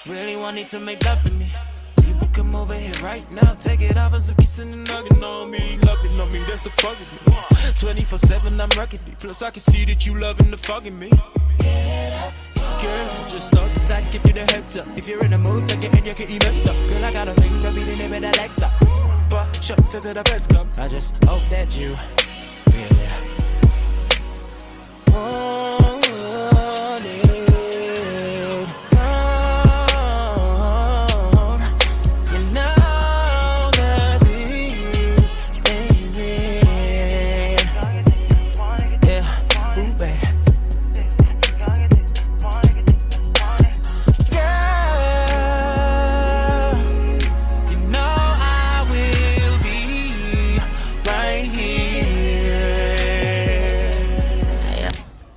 Really wanting to make love to me. You would come over here right now, take it off and some kissing and hugging on me. Loving on me, that's the fucking me. 24/7, I'm rocking me. Plus, I can see that you loving the fucking me. Girl, just thought that I'd give you the heads up. If you're in a mood, like you're in, you can eat messed up. Girl, I got a finger beating it with the legs up. But shut till the feds come. I just hope that you really want it. You know that this is it. Yeah, ooh, babe.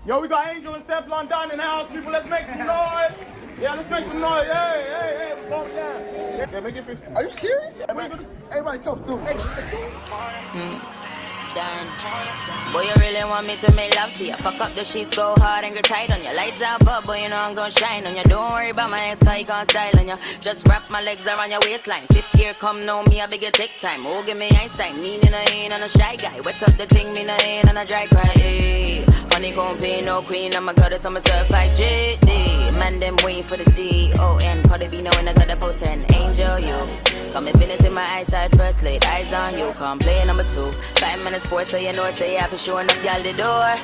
Yo, we got Angel and Stefan down in the house, people. Let's make some noise. Yeah, let's make some noise. Hey, bump down. Yeah, make it 50. Are you serious? Everybody come through. Hey, let's go. Done. Boy, you really want me to make love to you. Fuck up the sheets, go hard and get tight on you. Lights out, but boy, you know I'm gonna shine on you. Don't worry about my ex, I can't style on you. Just wrap my legs around your waistline. Fifth gear, come know me, I beg you take time. Oh, give me Einstein, meaning I ain't on a shy guy. Wet up the thing, me I ain't on a dry cry. Hey. Honeycomb pain, no queen, I'm a goddess, I'm a certified JD. Man, them waiting for the D-O-N. Cardi B knowing I got the potent angel, you. Come and finish in my eyesight, first laid eyes on you. Come play number 2. 5 minutes 4, so you know it's a for sure enough, y'all the door.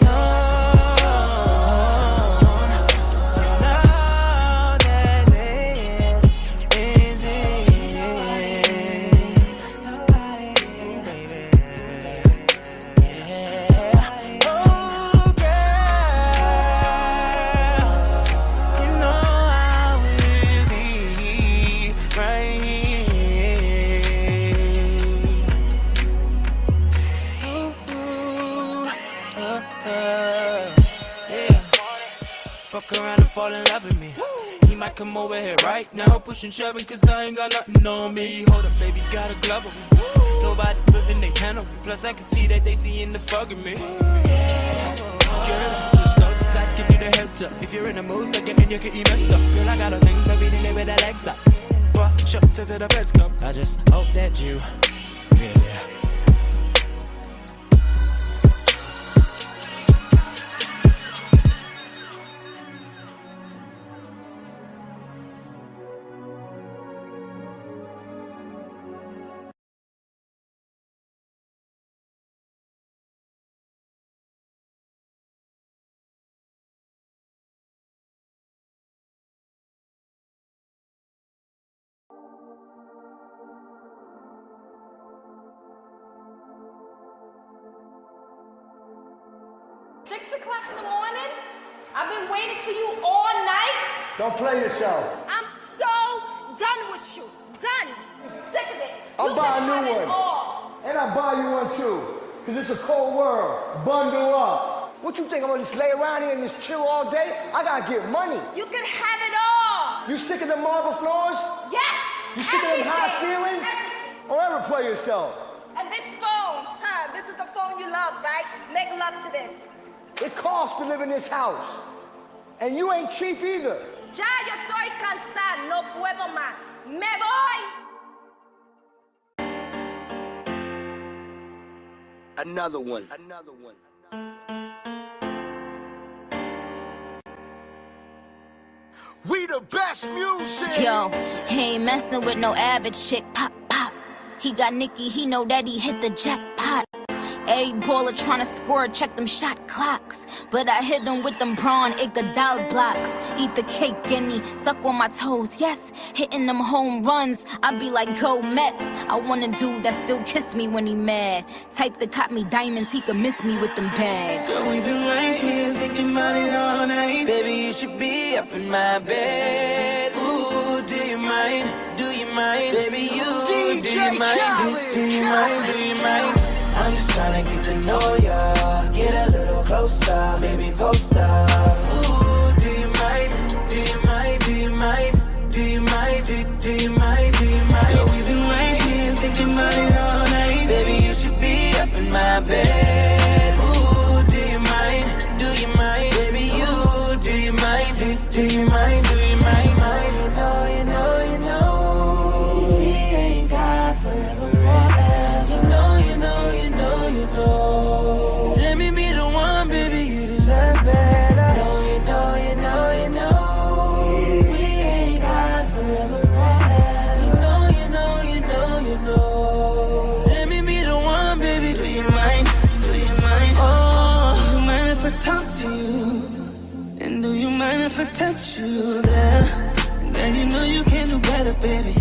Fuck around and fall in love with me. He might come over here right now, pushing, shoving, cause I ain't got nothing on me. Hold up, baby, got a glove on me. Nobody putting their hand on me. Plus, I can see that they seeing the fucking me. Girl, just thought that I'd give you the heads up. If you're in a mood, like you're in, you can eat messed up. Girl, I got a thing for beating it with the legs up. But shut till the feds come. I just hope that you really. In the morning? I've been waiting for you all night. Don't play yourself. I'm so done with you. Done. I'm sick of it. I'll buy a new one. And I'll buy you one too. Cause it's a cold world. Bundle up. What you think, I'm gonna just lay around here and just chill all day? I gotta get money. You can have it all. You sick of the marble floors? Yes. You sick of them high ceilings? Don't ever play yourself. And this phone, this is the phone you love, right? Make love to this. It costs to live in this house. And you ain't cheap either. Ya yo estoy cansada, no puedo más. Me voy. Another one. We the best music. Yo, he ain't messing with no average chick. Pop, pop. He got Nicky, he know that he hit the jackpot. A baller tryna score, check them shot clocks. But I hit him with them prawn Iguodala blocks. Eat the cake, guinea, suck on my toes, yes. Hitting them home runs, I be like, go Mets. I want a dude that still kiss me when he mad. Type that caught me diamonds, he could miss me with them bags. Girl, we been right here thinking about it all night. Baby, you should be up in my bed. Ooh, do you mind? Do you mind? Baby, you, DJ do you mind? Do you mind? Do you mind? I'm just tryna get to know ya. Get a little closer, baby, post up. Ooh, do you mind? Do you mind? Do you mind? Do you mind? Do you mind? Do you mind? Girl, we've been right here thinking about it all night. Baby, you should be up in my bed. Ooh, do you mind? Do you mind? Baby, you, do you mind? Do you mind? Do you mind? You know talk to you? And do you mind if I touch you there? Girl, you know you can do better, baby.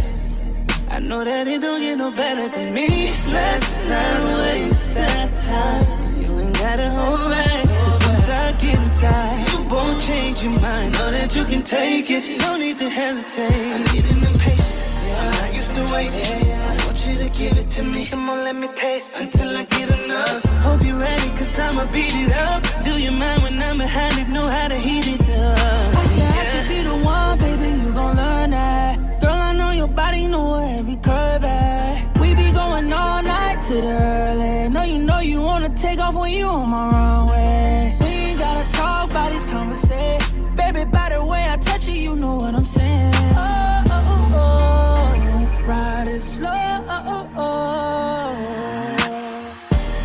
I know that it don't get no better than me. Let's not waste that time. You ain't gotta hold back, cause once I get inside, you won't change your mind. Know that you can take it, no need to hesitate. I'm needing the patience, I'm not used to waiting. I want you to give it to me, come on let me taste until I get enough. Hope you're ready, cause I'ma beat it up. Do you mind when I'm behind it, know how to heat it up? I should be the one, baby, you gon' learn that. Girl, I know your body, know every curve at. We be going all night to the early. Know you wanna take off when you on my runway. We ain't gotta talk about these conversations. Baby, by the way I touch you, you know what I'm saying. Oh, oh, oh, oh. Ride it slow. Oh, oh, oh.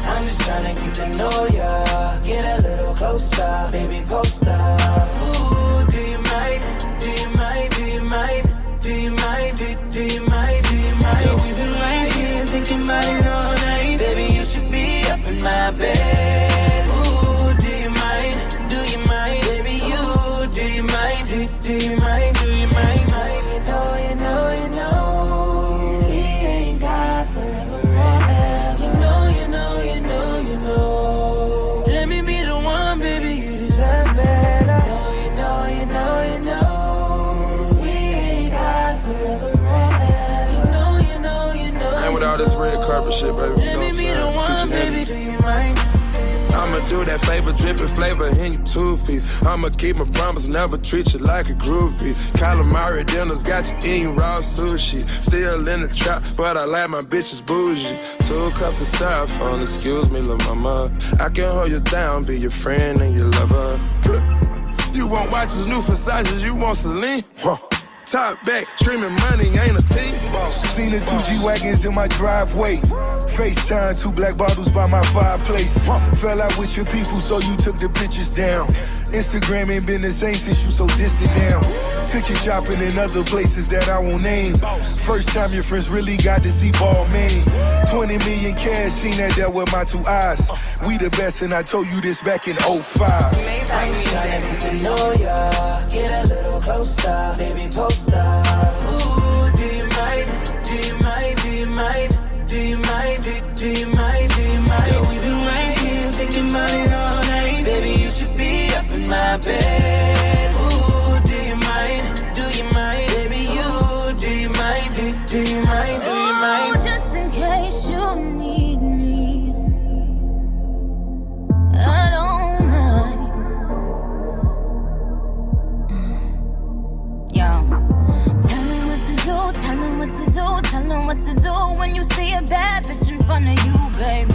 I'm just tryna get to know ya. Get a little closer, baby, post up. Ooh, do you mind? Do you mind? Do you mind? Do you mind? Do you mind? Do you mind? Girl, we've been right here thinking about it all night. Baby, you should be up in my bed. Ooh, do you mind? Do you mind? Baby, do you mind? Do you mind? Do you mind? You know, we ain't got forever. You know. Let me be the one, baby, you deserve better. You know. We ain't got forever. You know. And with all this red carpet shit, baby, Let me be the one, baby, do you mind? I'ma do that flavor, dripping flavor in your two-piece. I'ma keep my promise, never treat you like a groupie. Calamari dinners got you eating raw sushi. Still in the trap, but I like my bitches bougie. 2 cups of styrofoam, excuse me, lil' mama. I can hold you down, be your friend and your lover. You want watches, new Versace, you want Celine? Huh. Top back, streaming money, ain't a team boss. Seen the 2 G-Wagons in my driveway. FaceTime, 2 black bottles by my fireplace. Fell out with your people, so you took the pictures down. Instagram ain't been the same since you so distant now. Took you shopping in other places that I won't name. First time your friends really got to see Balmain. 20 million cash, seen that there with my 2 eyes. We the best, and I told you this back in 05. I'm just tryna get to know ya. Get a little closer, baby, post up. Ooh, do you mind? Do you mind? Do you mind? Do you mind? Do you mind? Do you mind? Girl, we've been right here thinking about it all night. Baby, you should be up in my bed. Ooh, do you mind? Do you mind? Baby, do you mind? Do you mind? Do you mind? Ooh, just in case you need me, I don't mind. Yo, tell me what to do, tell them what to do, tell them what to do when you see a bad bitch in front of you, baby.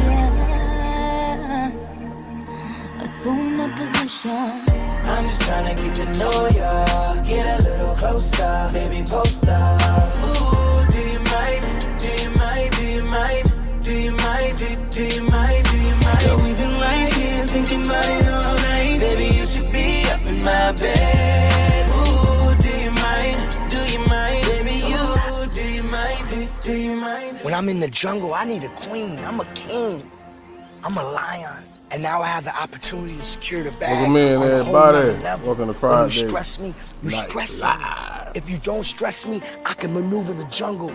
Yeah, assume the position. I'm just tryna get to know ya. Get a little closer, baby, post up. Ooh, do you mind? Do you mind? Do you mind? Do you mind? Do you mind? Do you mind? Girl, we've been right here thinking about it all night. Baby, you should be up in my bed. Ooh, do you mind? Do you mind? Baby, do you mind? Do you mind? When I'm in the jungle, I need a queen. I'm a king. I'm a lion. And now I have the opportunity to secure the bag. Welcome in, on a whole everybody. nother level. Welcome to When Friday. you stress me, you Night stress Live. me. If you don't stress me, I can maneuver the jungle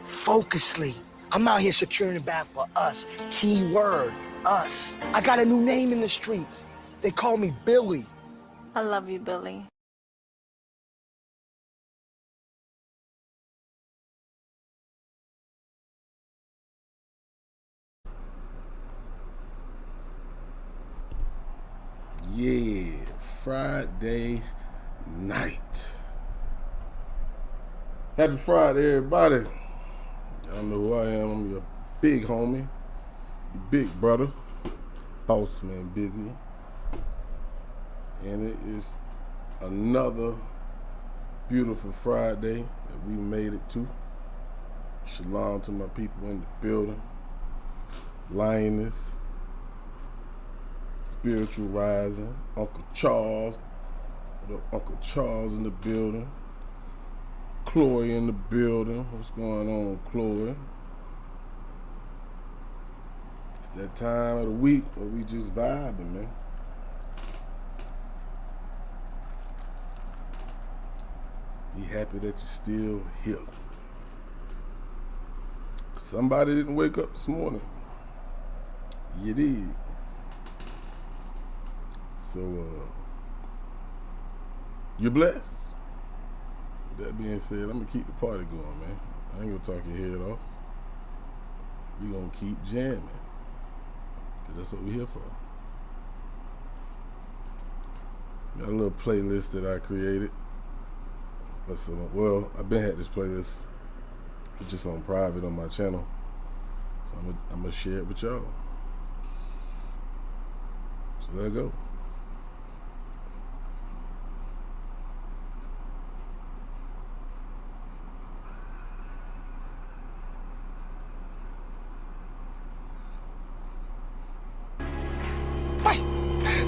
focusly. I'm out here securing the bag for us. Key word, us. I got a new name in the streets. They call me Billy. I love you, Billy. Yeah, Friday night. Happy Friday, everybody. Y'all know who I am. I'm your big homie, your big brother, Boss Man Busy. And it is another beautiful Friday that we made it to. Shalom to my people in the building. Lioness, Spiritual Rising, Uncle Charles. What up, Uncle Charles in the building. Chloe in the building. What's going on, Chloe? It's that time of the week where we just vibing, man. Be happy that you're still here. Somebody didn't wake up this morning. You did. So, you're blessed. With that being said, I'm gonna keep the party going, man. I ain't gonna talk your head off. We gonna keep jamming. Cause that's what we're here for. Got a little playlist that I created. Well, I've been had this playlist. It's just on private on my channel. So I'm gonna share it with y'all. So there you go.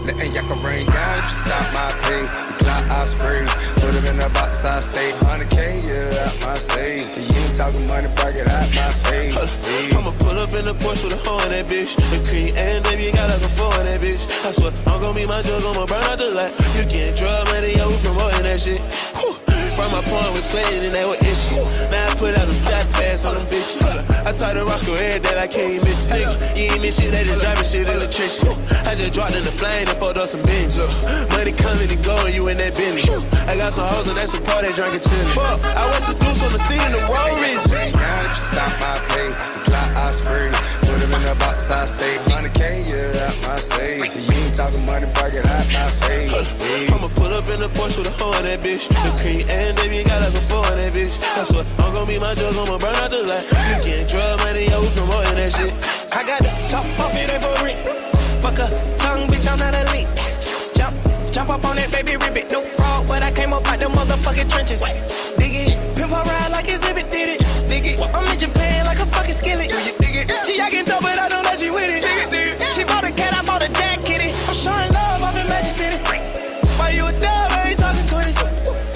Letting y'all can rain down if you stop my pay. The clock I spray, put them in a box I say 100K, yeah, out my save. You ain't talking money, break it out my face. I'ma pull up in the Porsche with a hoe in that bitch. The cream and baby, you got like a four in that bitch. I swear, I'm gon' be my jug, I'ma burn out the light. You getting drug money, yo, we promoting that shit. Whew. From my point was sweating and they were issues. Now I put out a black pass on them bitches. I taught the Roscoe every that I can't miss nigga. You ain't miss shit, they just driving shit electrician. I just dropped in the flame and fucked up some bins. Money coming and going, you in that Bentley. I got some hoes and they support that drinking chili. Fuck, I was seduced on the scene in the road reason. Rain down if you stop my pay. The clock I spray, put them in a box I say 100K, yeah, out my save. You ain't talking money, break it out my face. I'ma pull up in the Porsche with a hoe in that bitch. The cream and baby, you got like a four in that bitch. I swear, I'm gon' be my jug, I'ma burn out the light. You getting drug money, yo, we promoting that shit. I got the top off it ain't for rent. Fuck a tongue, bitch, I'm not elite. Jump up on that baby, rip it. No fraud, but I came up out the motherfucking trenches. Dig it, pimp her ride like exhibit did it. Dig it, I'm in Japan like a fucking skillet. Dig it, she I can tell, but I know that she with it. Dig it, she bought a cat, I bought a jack kitty. I'm showing love, I'm in Magic City. Why you a dub, I ain't talking 20s.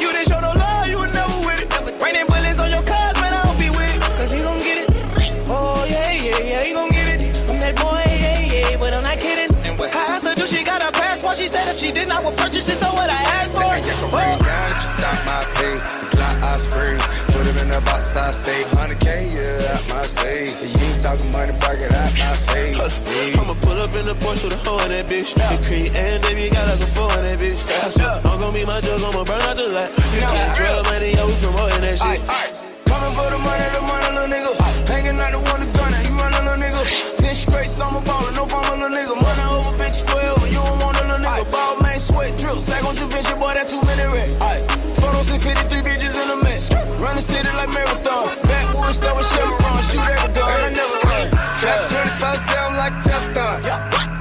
You didn't show no love, you were never with it. Raining bullets on your cars, man, I don't be with it. Cause he gon' get it. Oh yeah, yeah, yeah, he gon' get it. I'm that boy, yeah, yeah, but I'm not kidding. I asked her, do she got a passport? She said if she did, I would purchase it, so what I asked for. And you can rain down if you stop my pay. The clock I spray, put them in a box I say 100K, yeah, out my save. You ain't talking money, break it out my face. I'ma pull up in the Porsche with a hoe in that bitch. The cream and baby, you got like a four in that bitch. I swear, I'm gon' be my jug, I'ma burn out the light. You can't drug money, yo, we promoting that shit. Coming for the money, little nigga. Hanging out the one to gun it, you run a little nigga. 10 straight summer ballin', no fun, little nigga. Money over bitches forever, you don't want a little nigga. Ball man, sweat, drip, sack on Javinci, boy, that 2 minute wreck. Photos and 53 bitches in a mess. Run the city like marathon. Backwoods, start with Chevron, shoot every gun, I never run. Trap 24/7 like a Teflon.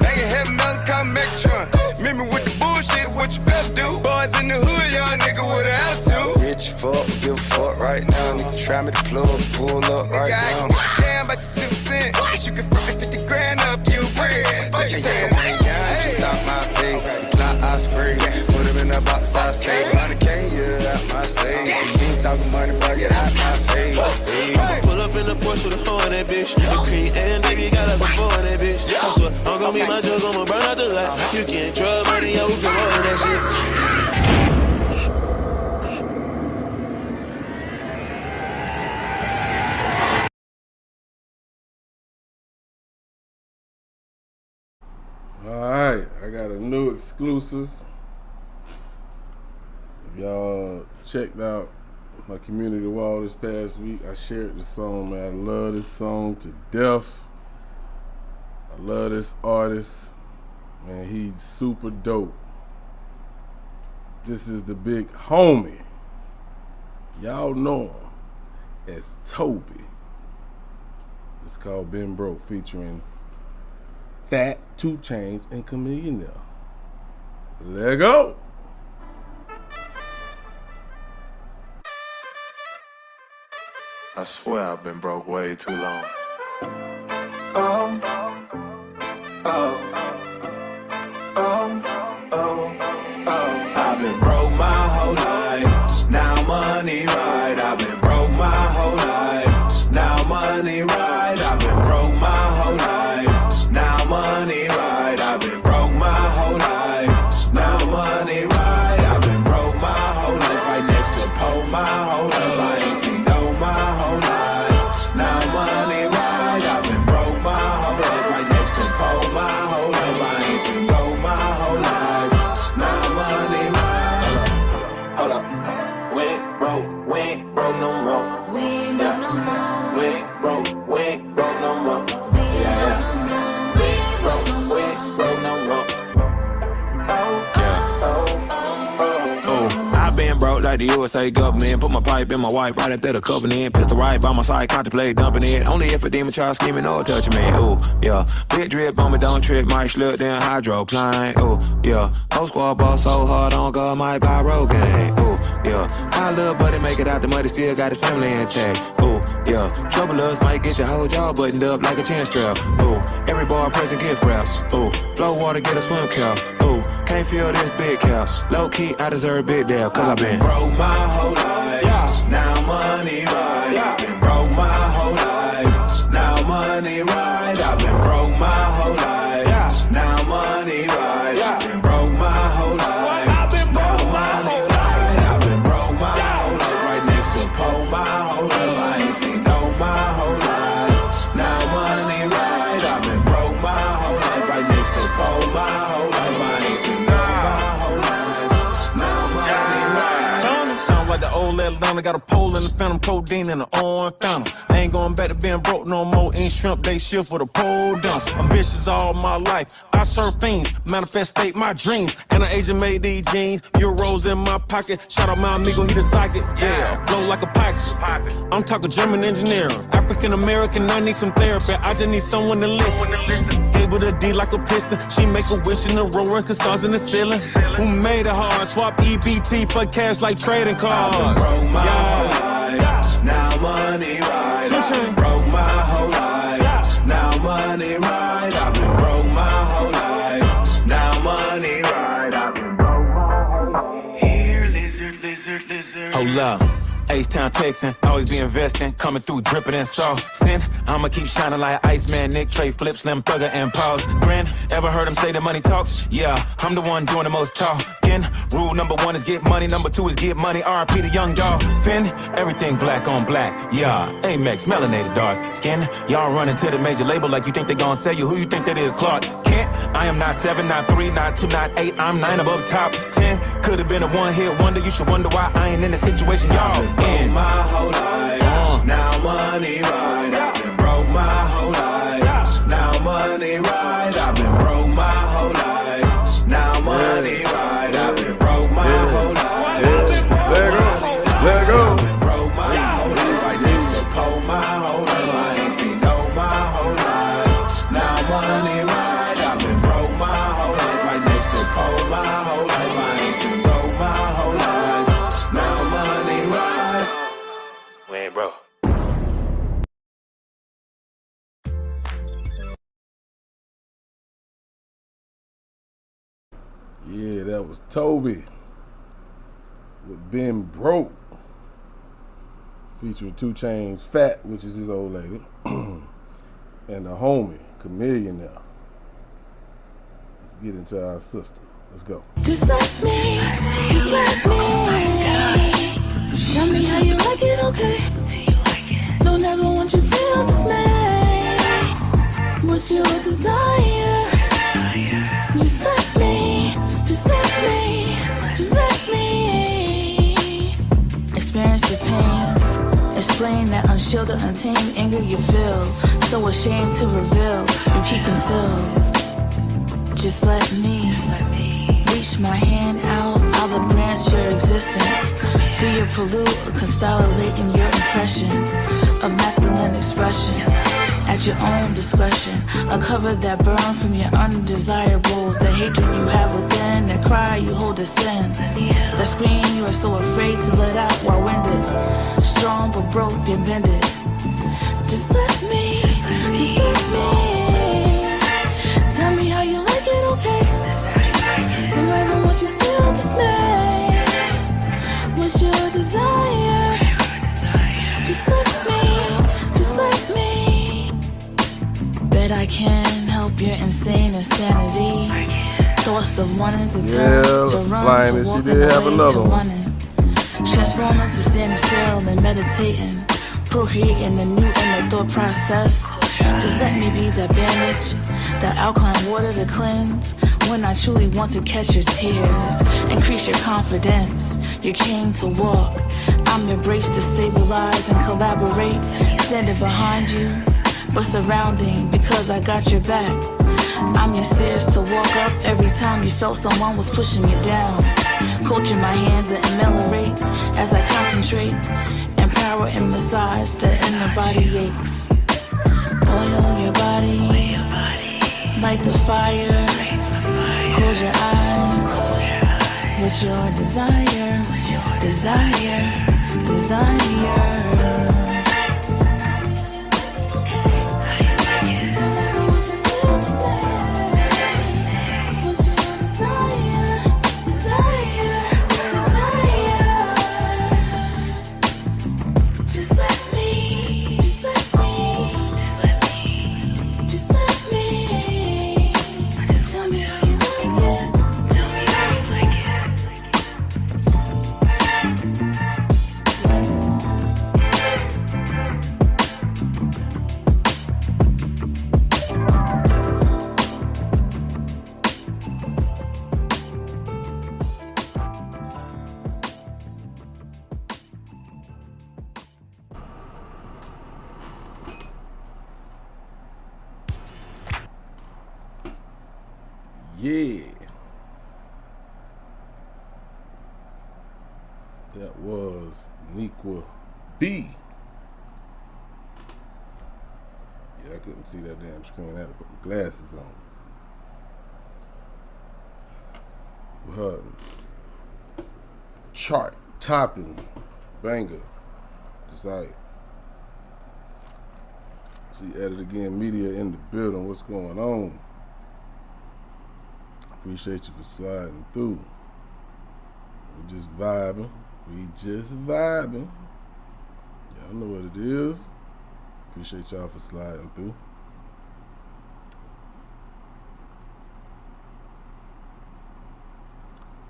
Bangin' heavy metal, call Megatron. Meet me with the bullshit, what you better do? Boys in the hood, young nigga with an attitude. Rich fuck, give a fuck right now. Nigga try me to plug, pull up right now. Damn, about your 2%. Cause you can fuck me 50 grand up, you bread. Fuck you saying, rain down, if you stop my pay. The clock I spray, put them in a box I say 100K, yeah, out my save. You ain't talking money, break it out my face. I'ma pull up in the Porsche with a hoe in that bitch. The cream and baby, you got like a four in that bitch. I swear, I'm gon' be my jug, I'ma burn out the light. You getting drug money, yo, we promoting that shit. Alright, I got a new exclusive. If y'all checked out my community wall this past week, I shared this song, man. I love this song to death. I love this artist. Man, he's super dope. This is the big homie. Y'all know him as Toby. It's called Been Broke, featuring Fat, 2 Chainz, and Chamillionaire. Let go. I swear I've been broke way too long. I've been broke my whole life. Now money right. I've been broke my whole life. Now money right. I've been broke my whole life. Now like the USA government. Put my pipe in my wife right after the covenant. Pistol right by my side, contemplate dumping it. Only if a demon try scheming or touching me. Ooh, yeah. Big drip on me, don't trip, might slip, then hydroplane. Ooh, yeah. Whole squad ball so hard on God, might buy road game. Ooh, yeah. My little buddy make it out the mud, he still got his family intact. Ooh, yeah. Troublers might get your whole jaw buttoned up like a chin strap. Ooh, every bar present gift wrap. Ooh, flow water get a swim cap. Ooh, can't feel this big cap. Low key, I deserve big deal, cause I've been broke my whole life. Yeah. Now money right. Yeah. I've been broke my whole life. Now money right. I've been broke my whole life. Yeah. Now money right. Yeah. I've been broke my whole life. I've been broke my whole life. I've been broke my whole life. Right next to pole my whole life. I ain't seen no my whole life. Now money right. I've been broke my whole life. Right next to pole my whole life. I ain't seen no my whole life. Now money right. Tony, sound like the old Atlanta, got a pole in the phantom, codeine in the orange fountain. I ain't going back to being broke no more. Ain't shrimp, they shift with a pole dancer. Ambitious all my life. I serve fiends, manifestate my dreams. And an Asian made these jeans. Euros in my pocket. Shout out my amigo, he the psychic. Yeah, flow like a Paxi. I'm talking German engineering. African American, I need some therapy. I just need someone to listen. Hit with a D like a piston. She make a wish in the rower, cause stars in the ceiling. Who made it hard? Swap EBT for cash like trading cards. I've been broke my whole life. Now money right. I've been broke my whole life. Now money right. I've been broke my whole life. Now money right. I've been broke my whole life. Here, lizard, lizard, lizard. Hold up. H-Town texting, always be investing, coming through dripping and saucing. I'ma keep shining like Iceman, Nick, Trey, Flip, Slim, Thugger, and Pause. Grin, ever heard him say the money talks? Yeah, I'm the one doing the most talking. Rule number 1 is get money, number 2 is get money. RP the young dog. Finn, everything black on black. Yeah, Amex, melanated dark skin. Y'all running to the major label like you think they gon' sell you. Who you think that is, Clark Kent? I am not 7, not 3, not 2, not 8. I'm 9 above top 10. Could've been a one-hit wonder. You should wonder why I ain't in the situation y'all in. My whole life, now money right. I've been broke my whole life. Now money right. I've been broke my whole life. Now money right. I've been broke my whole life. Let go. I've been broke my whole life. Right next to pole my whole life. I ain't seen no my whole life. Now money right. I've been broke my whole life. Right next to pole my whole life. I ain't seen no my whole life. Now money right. Wait, bro. Yeah, that was Toby with Been Broke, featuring 2 Chainz, Fat, which is his old lady, and the homie, Chameleon now. Let's get into our sister. Let's go. Just like me, just like me. Oh my God. Tell me how you like it, okay? Don't ever want you feel dismay. What's your desire? Just like me, just like me, just like me. Experience your pain. Explain that unshielded, untamed anger you feel. So ashamed to reveal, repeat, conceal. Just let me reach my hand out, I'll branch your existence. Be your pollute, consolidating your impression of masculine expression. At your own discretion, a cover that burn from your undesirables. The hatred you have within, that cry you hold as sin. That scream you are so afraid to let out while winded. Strong but broke and bended. Just let me, just let me. Tell me how you like it, okay? No matter what you feel dismay. What's your desire? Just let me, just let me. Bet I can help your insane insanity. Thoughts of wanting to turn to run to walking away to running. Transforming to standing still and meditating. Procreating the new in the thought process. Just let me be that bandage, that alkaline water to cleanse. When I truly want to catch your tears, increase your confidence. You're king to walk. I'm your brace to stabilize and collaborate. Standing behind you, but surrounding because I got your back. I'm your stairs to walk up every time you felt someone was pushing you down. Coaching my hands to ameliorate as I concentrate. Empower and massage the inner body aches. Oil your body, light the fire. Close your eyes. What's your desire? Desire. Yeah. That was Nequa B. Yeah, I couldn't see that damn screen. I had to put my glasses on. With her chart topping banger. Desire. See, At It Again Media in the building. What's going on? Appreciate you for sliding through. We just vibing. Y'all know what it is. Appreciate y'all for sliding through.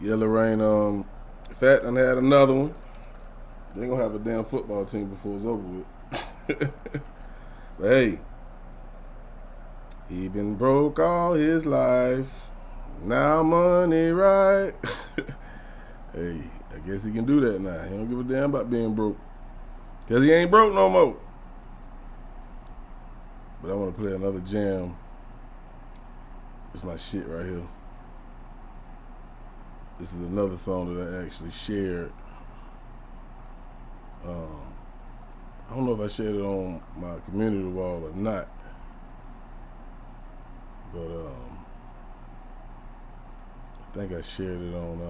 Yellow Rain, Fat done had another one. They gonna have a damn football team before it's over with. But hey, he been broke all his life. Now money right. Hey, I guess he can do that now. He don't give a damn about being broke. Cause he ain't broke no more. But I want to play another jam. It's my shit right here. This is another song that I actually shared. I don't know if I shared it on my community wall or not. But I think I shared it on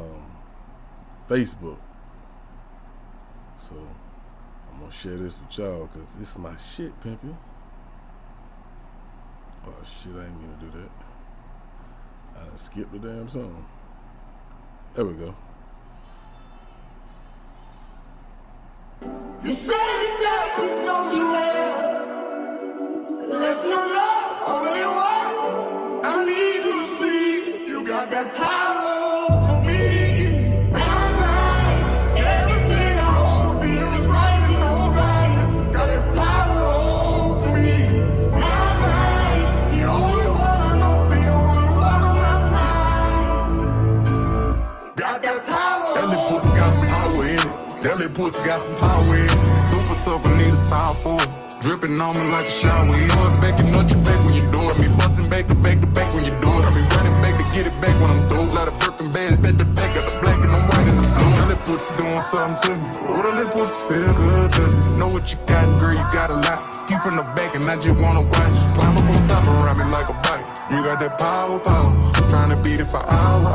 Facebook. So I'm gonna share this with y'all because this is my shit, pimpin'. Oh shit, I ain't mean to do that. I done skipped the damn song. There we go. You said it now, cause don't you ever let your love only walk. I need you to see you got that power for me. My mind, everything I hold dear is right in those eyes. Got that power to me. My mind, the only one I know, the only one on my mind. Got that power. That little pussy got some power in it. That little pussy got some power in it. Super soaker need a towel for it. Dripping on me like a shower. You know it back and not your back when you do it. Me busting back to back to back when you do it. I be running back to get it back when I'm through. Lot of Birkin bags back to back. Got the black and I'm white and the blue. That little pussy doing something to me. Oh, that little pussy feel good to me. Know what you got, girl, you got a lot. Ski from the back and I just wanna watch. Climb up on top and ride me like a bike. You got that power. Trying to beat it for hour.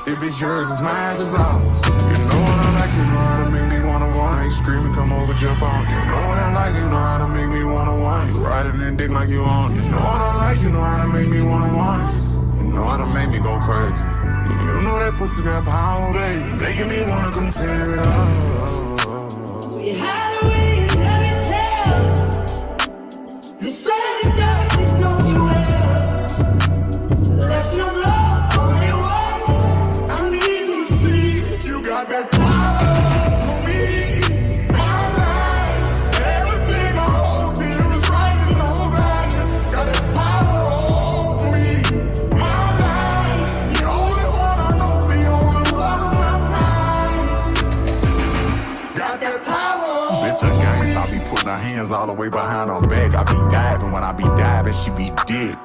If it's yours, it's mine, it's ours. You know what I like, you know how to make me wanna whine. Ain't screaming, come over, jump on. You know what I like, you know how to make me wanna whine. You riding and dick like you on. You know what I like, you know how to make me wanna whine. You know how to make me go crazy. You know that pussy got power, baby. Making me wanna come tear it up. How do we tell? You said it now, cause don't you ever let your love only walk. Got that power for me. My mind, everything I hold dear is right in those eyes. Got that power for me. My mind, the only one I know, the only one on my mind. Got that power. Bitch, I be putting her hands all the way behind her back. I be diving when I be diving, she be dick.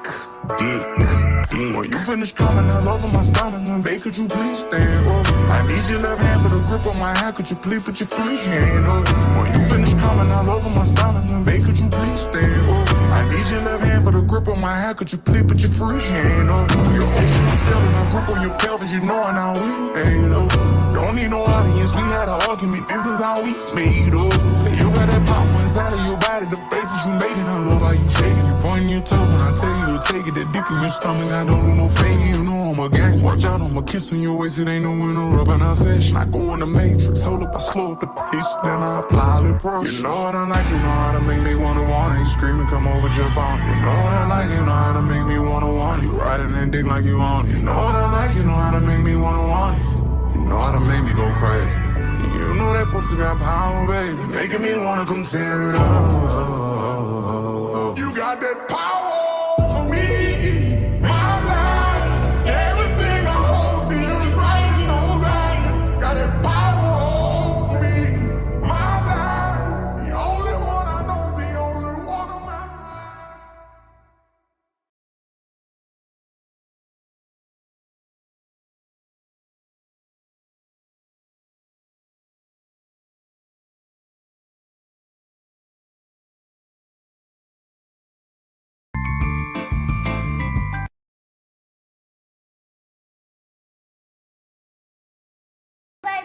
When you finish coming all over my stomach, then babe, could you please stand up? I need your left hand for the grip on my hand, could you please put your free hand up? When you finish coming all over my stomach, then babe, could you please stand up? I need your left hand for the grip on my hand, could you please put your free hand up? Your ocean myself and I grip on your pelvis, you know and how we ain't up. Don't need no audience, we had an argument, this is how we made up. You got that pop inside of your body, the faces you making, I love how you shaking, you pointing your toes when I tell you to take it, that dick in your stomach, I don't do no faking, you know I'm a gangster. Watch out, I'm a kiss on your waist, it ain't no interrupting our session. I go in the matrix, hold up, I slow up the pace, then I apply the pressure. You know what I like, you know how to make me wanna ain't screaming, come over, jump on. You know what I like, you know how to make me wanna want it. You riding that dick like you on it. You know what I like, you know how to make me wanna want it. You know how to make me go crazy. You know that pussy got power, baby, making me wanna come tear it up. You got that power for me, my life. Everything I hold dear is right in those eyes. Got that power for me, my life. The only one I know, the only one of my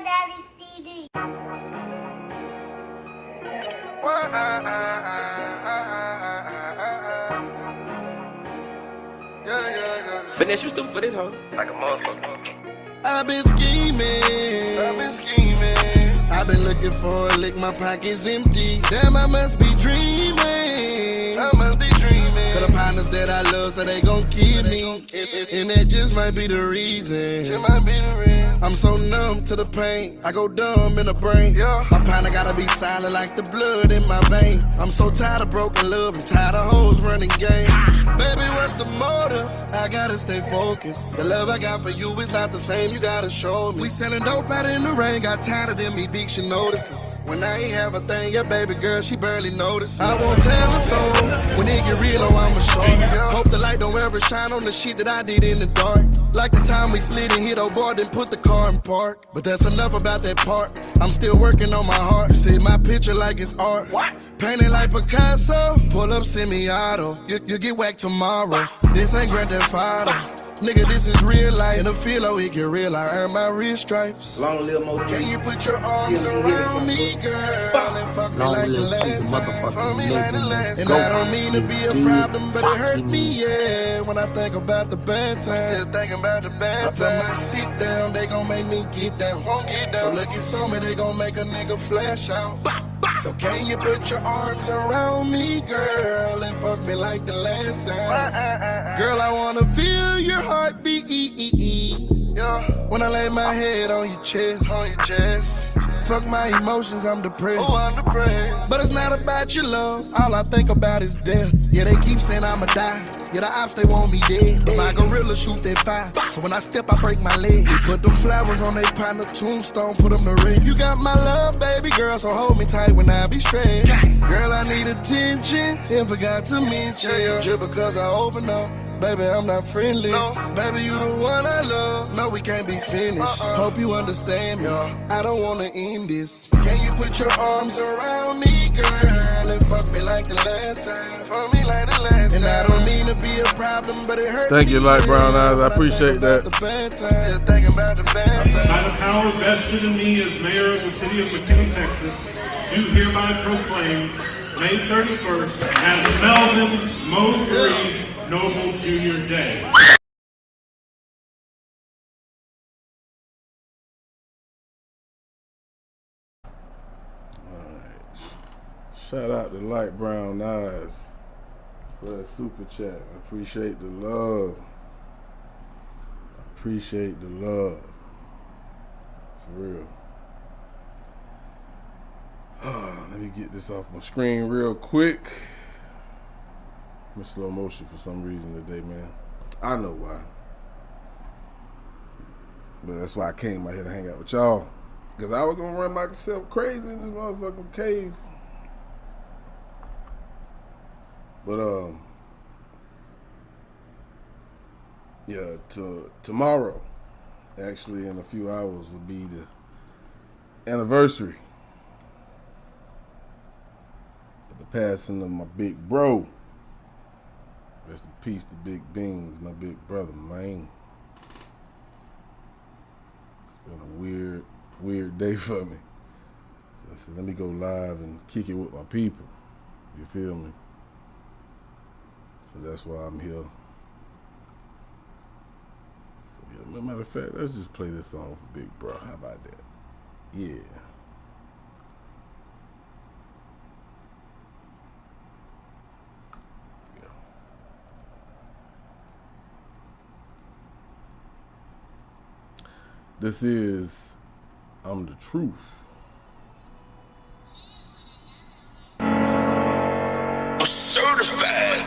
Daddy CD. Finesse, you stupid for this, hoe. Like a motherfucker. I've been scheming. I've been looking for a lick, my pocket's empty. Damn, I must be dreaming. For the partners that I love, so they gon' keep me. And that just might be the reason. I'm so numb to the pain, I go dumb in the brain. My partner gotta be silent like the blood in my vein. I'm so tired of broken love and tired of hoes running game. Baby, what's the motive? I gotta stay focused. The love I got for you is not the same, you gotta show me. We selling dope out in the rain, got tired of them eviction notices. When I ain't have a thing, your baby girl, she barely noticed. I won't tell her so. When it get real, oh, I'ma show you. Hope the light don't ever shine on the shit that I did in the dark. Like the time we slid and hit a board and put the car in park. But that's enough about that part. I'm still working on my heart. You see my picture like it's art. What? Painted like Picasso. Pull up semi-auto. You get whacked tomorrow. This ain't Grand Theft Auto. Nigga, this is real life. In the field, oh, it get real. I earn my wrist stripes. Long live Mo. Can you put your arms around me, girl? And fuck me like the last time. Fuck me like the last time. And I don't mean to be a problem, but it hurt me, yeah. When I think about the bad times. Still thinking about the bad times. I put my stick down, they gon' make me get down. Won't get down. So look at something, they gon' make a nigga flash out. So can you put your arms around me, girl, and fuck me like the last time? Girl, I wanna feel your heartbeat. When I lay my head on your chest, Fuck my emotions, I'm depressed. Oh, I'm depressed. But it's not about your love, all I think about is death. Yeah, they keep saying I'ma die. Yeah, the ops, they want me dead. But my gorilla shoot that fire. So when I step, I break my leg. Put them flowers on they partner tombstone, put them to red. You got my love, baby girl, so hold me tight when I be stressed. Girl, I need attention, and forgot to mention. Just because I open up, baby, I'm not friendly. No. Baby, you the one I love. No, we can't be finished. Hope you understand me. I don't wanna end this. Can you put your arms around me, girl, and fuck me like the last time? Fuck me like the last time. And I don't mean to be a problem, but it hurts. Thank you, Light Brown Eyes. I appreciate that. Still thinking about the bad time. By the power vested in me as mayor of the city of McKinney, Texas, do hereby proclaim May 31st as Melvin Mo 3 Noble Junior Day. Shout out to Light Brown Eyes for that super chat. I appreciate the love. Appreciate the love. For real. Let me get this off my screen real quick. I'm in slow motion for some reason today, man. I know why. But that's why I came out here to hang out with y'all. Because I was going to run myself crazy in this motherfucking cave. But, Yeah, tomorrow, actually in a few hours, will be the anniversary of the passing of my big bro. Rest in peace to Big Beans, my big brother, man. It's been a weird day for me. So I said, let me go live and kick it with my people. You feel me? So that's why I'm here. So yeah, matter of fact, let's just play this song for Big Bro. How about that? Yeah. This is I'm the Truth. I'm certified.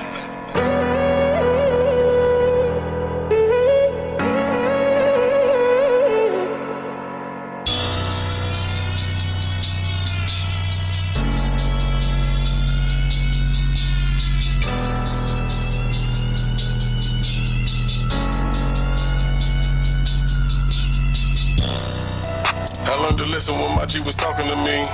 I learned to listen when my G was talking to me.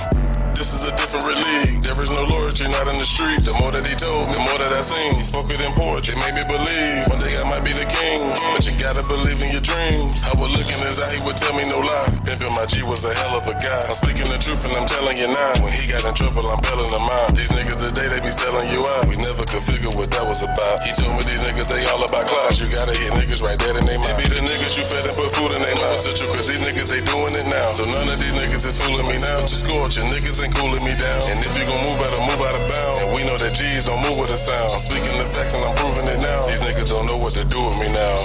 This is a different league. There is no loyalty, not in the street. The more that he told me, the more that I seen. He spoke it in poetry, made me believe one day I might be the king. But you gotta believe in your dreams. I would look in his eye, he would tell me no lie. Pimpin' my G was a hell of a guy. I'm speaking the truth and I'm telling you now. When he got in trouble, I'm bailing him out. These niggas today, they be selling you out. We never could figure what that was about. He told me these niggas, they all about clouds. You gotta hit niggas right there in they mouth. They be the niggas you fed and put food in they mouth. It's true, cause these niggas, they doing it now. So none of these niggas is fooling me now. Just scorch, your niggas ain't cooling me down. And if you gon' move, better move out of bounds. And we know that G's don't move with a sound. I'm speaking the facts and I'm proving it now. These niggas don't know what to do with me now.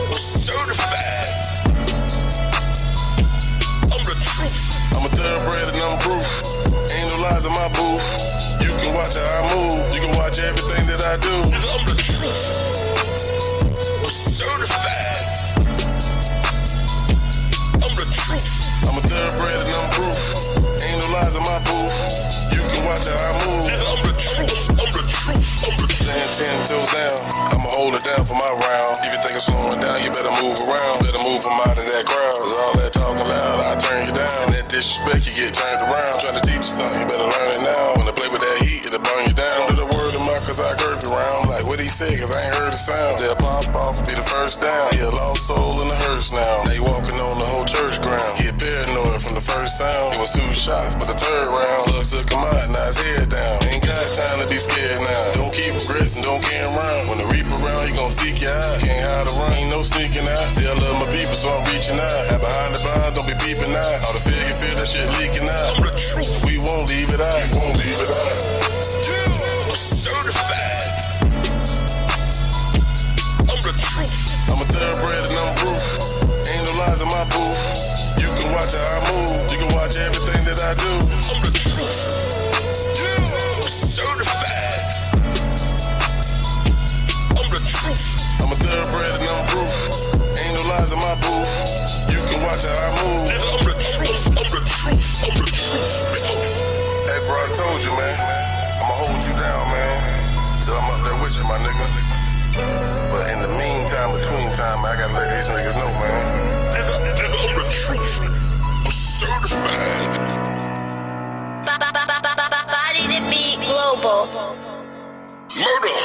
I'm certified. I'm the truth. I'm a thoroughbred and I'm proof. Ain't no lies in my booth. You can watch how I move. You can watch everything that I do. I'm the truth. I'm certified. I'm the truth. I'm a thoroughbred and I'm proof. Ain't no lies in my booth. You can watch how I move. I'm the truth. I'm the truth. I'm the truth. Stand 10 toes down. I'ma hold it down for my round. If you think I'm slowing down, you better move around. Better move from out of that crowd. Cause all that talking loud, I turn you down. And that disrespect, you get turned around. Trying to teach you something, you better learn it now. When I play with that heat, it'll burn you down. There's a word of mouth cause I curve you round. Like what he said, cause I ain't heard the sound. They'll pop off and be the first down. He a lost soul in the hearse now. Now you walking on the whole church ground. Get paranoid from the first sound. It was 2 shots, but the third round. Slugs took him out, now his head down. Ain't got time to be scared now. Don't keep regrets and don't care around. When the reaper around, you gon' seek your eye. Can't hide around, ain't no sneaking out. See, I love my people, so I'm reaching out. Have behind the bond, don't be peeping out. All the fear you feel, that shit leaking out. I'm the truth. We won't leave it out. We won't leave it out. I'm certified. I'm the truth. I'm a thoroughbred and I'm proof. Ain't no lies in my booth. You can watch how I move. You can watch everything that I do. I'm the truth. I'm certified. I'm the truth. I'm a thoroughbred and I'm proof. Ain't no lies in my booth. You can watch how I move. I'm the truth. I'm the truth. I'm the truth. Hey bro, I told you, man. I'ma hold you down, man. Till I'm up there with you, my nigga. But in the meantime, between time, I gotta let these niggas know, man. I'm the truth. I'm certified. Body to be global. Murder.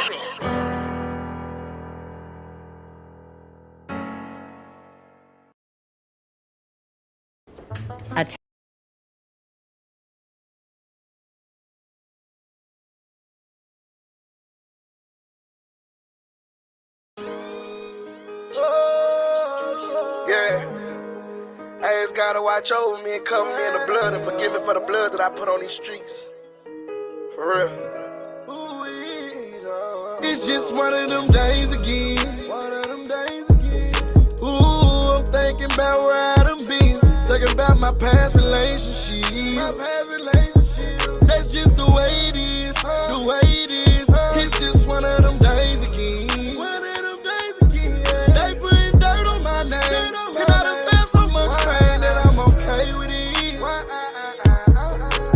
Yeah. I just gotta watch over me and cover me in the blood and forgive me for the blood that I put on these streets. For real. It's just one of them days again. Ooh, I'm thinking about where I done been. Thinking about my past relationship. That's just the way it is. The way it is. It's just one of them days again. They putting dirt on my name. And I done felt so much pain that I'm okay with it.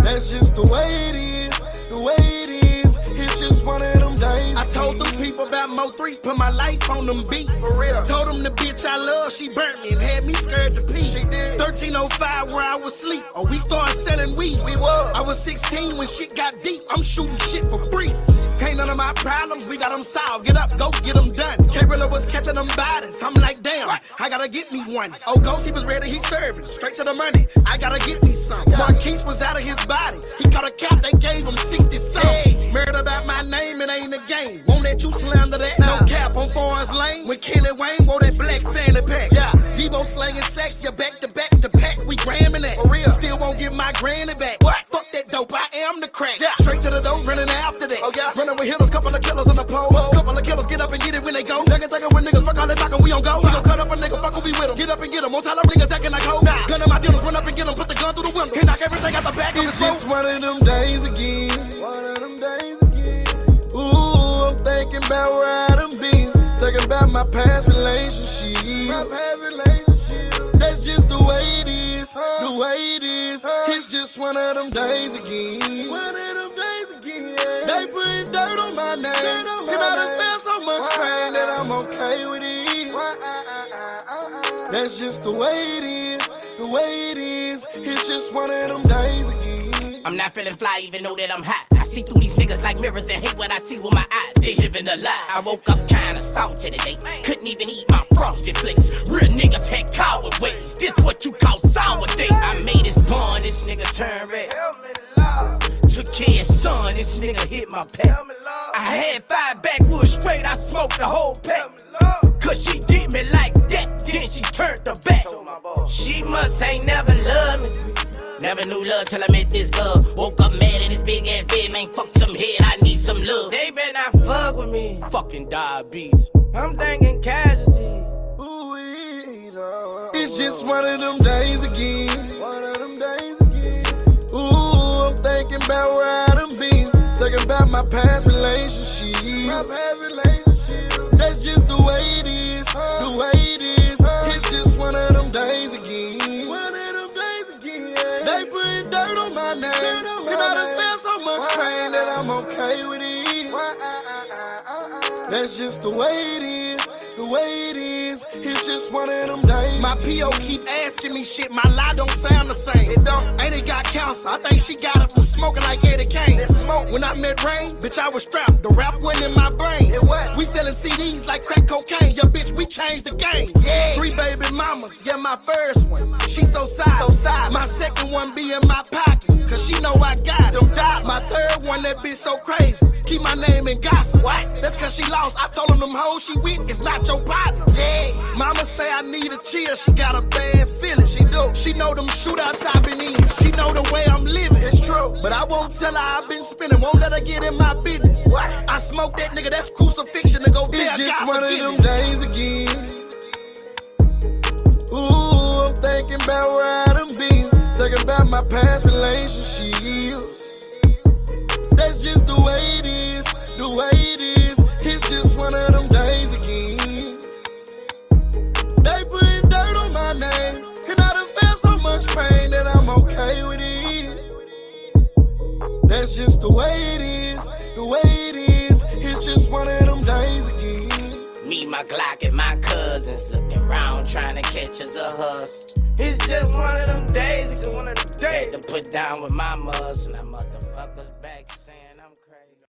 That's just the way it is. The way it is. It's just one of them days. I told them people about Mo3, put my life on them beats. For real. Told them the bitch I love, she burnt me and had me scared to pee. She did. 1305 where I was asleep. Oh, we started selling weed. We was. I was 16 when shit got deep. I'm shooting shit for free. Ain't none of my problems, we got them solved. Get up, go, get them done. K-Rilla was catching them bodies. I'm like, damn, I gotta get me one. Oh, Ghost, he was ready, he serving. Straight to the money, I gotta get me some. Marquise was out of his body. He caught a cap, they gave him 60 something. Hey, murder about my name, it ain't a game. Won't let you slander that. No cap on Forest Lane. When Kenny Wayne wore that black fanny pack. Yeah, Debo slanging sex, you back to pack. We gramming that. For real, still won't give my granny back. What? Fuck that dope, I am the crack. Yeah, straight to the dope, running after that. Oh yeah, running with hitters, couple of killers on the pole. Couple of killers get up and get it when they go. Thinking when niggas fuck all that talking, we don't go. We gon' cut up a nigga, fuck who we with him. Get up and get him. On time, niggas acting like hoes. Gun in my dealers, run up and get him. Put the gun through the window. He knock everything out the back of his throat. It's just one of them days again. One of them days again. Ooh, I'm thinking about where I done been. Thinking about my past relationship. That's just the way it is. The way it is. It's just one of them days again. One of them days again. They putting dirt on my name. And I done felt so much pain that I'm okay with it. That's just the way it is. The way it is. It's just one of them days again. I'm not feeling fly even though that I'm hot. I see through these niggas like mirrors and hate what I see with my eyes. They living a lie. I woke up kinda salty today. Couldn't even eat my frosted flakes. Real niggas had coward ways. This what you call sour thing. I made this bond, this nigga turn red. Took care of his son, this nigga hit my pet. I had 5 backwoods straight, I smoked the whole pack. Cause she did me like that, then she turned her back. She must ain't never loved me. Never knew love till I met this girl. Woke up mad in this big ass bed, man, fuck some head, I need some love. They better not fuck with me. Fucking diabetes. I'm thinking casualty. It's just one of them days again. One of them days again. Ooh, I'm thinking about where I done been. Thinking about my past relationship. That's just the way it is. The way it is. It's just one of them days again. One of them days again. They putting dirt on my name. And I done felt so much pain that I'm okay with it. That's just the way it is. The way it is, it's just one of them days. My P.O. keep asking me shit, my lie don't sound the same. It don't, ain't it got cancer? I think she got it from smoking like Eddie Kane. That smoke, when I met Rain, bitch, I was strapped. The rap went in my brain. It what? We selling CDs like crack cocaine. Yeah, bitch, we changed the game. Yeah. 3 baby mamas, yeah, my first one. She so side. My second one be in my pockets, cause she know I got them dollars. My third one, that bitch so crazy. Keep my name in gossip. What? That's cause she lost. I told them hoes she with is not your partner. Yeah. Mama say I need a chill. She got a bad feeling. She do. She know them shootouts I've been in. She know the way I'm living. It's true. But I won't tell her I've been spinning. Won't let her get in my business. What? I smoke that nigga. That's crucifixion to go tell God. It's just one of them days again. Ooh, I'm thinking about where I done been. Thinking about my past relationships. That's just the way it is, the way it is. It's just one of them days again. They putting dirt on my name, and I done felt so much pain that I'm okay with it. That's just the way it is, the way it is. It's just one of them days again. Me, my Glock, and my cousins looking around trying to catch us a hustle. It's just one of them days, it's one of them days. To put down with my mugs and that motherfuckers back saying I'm crazy.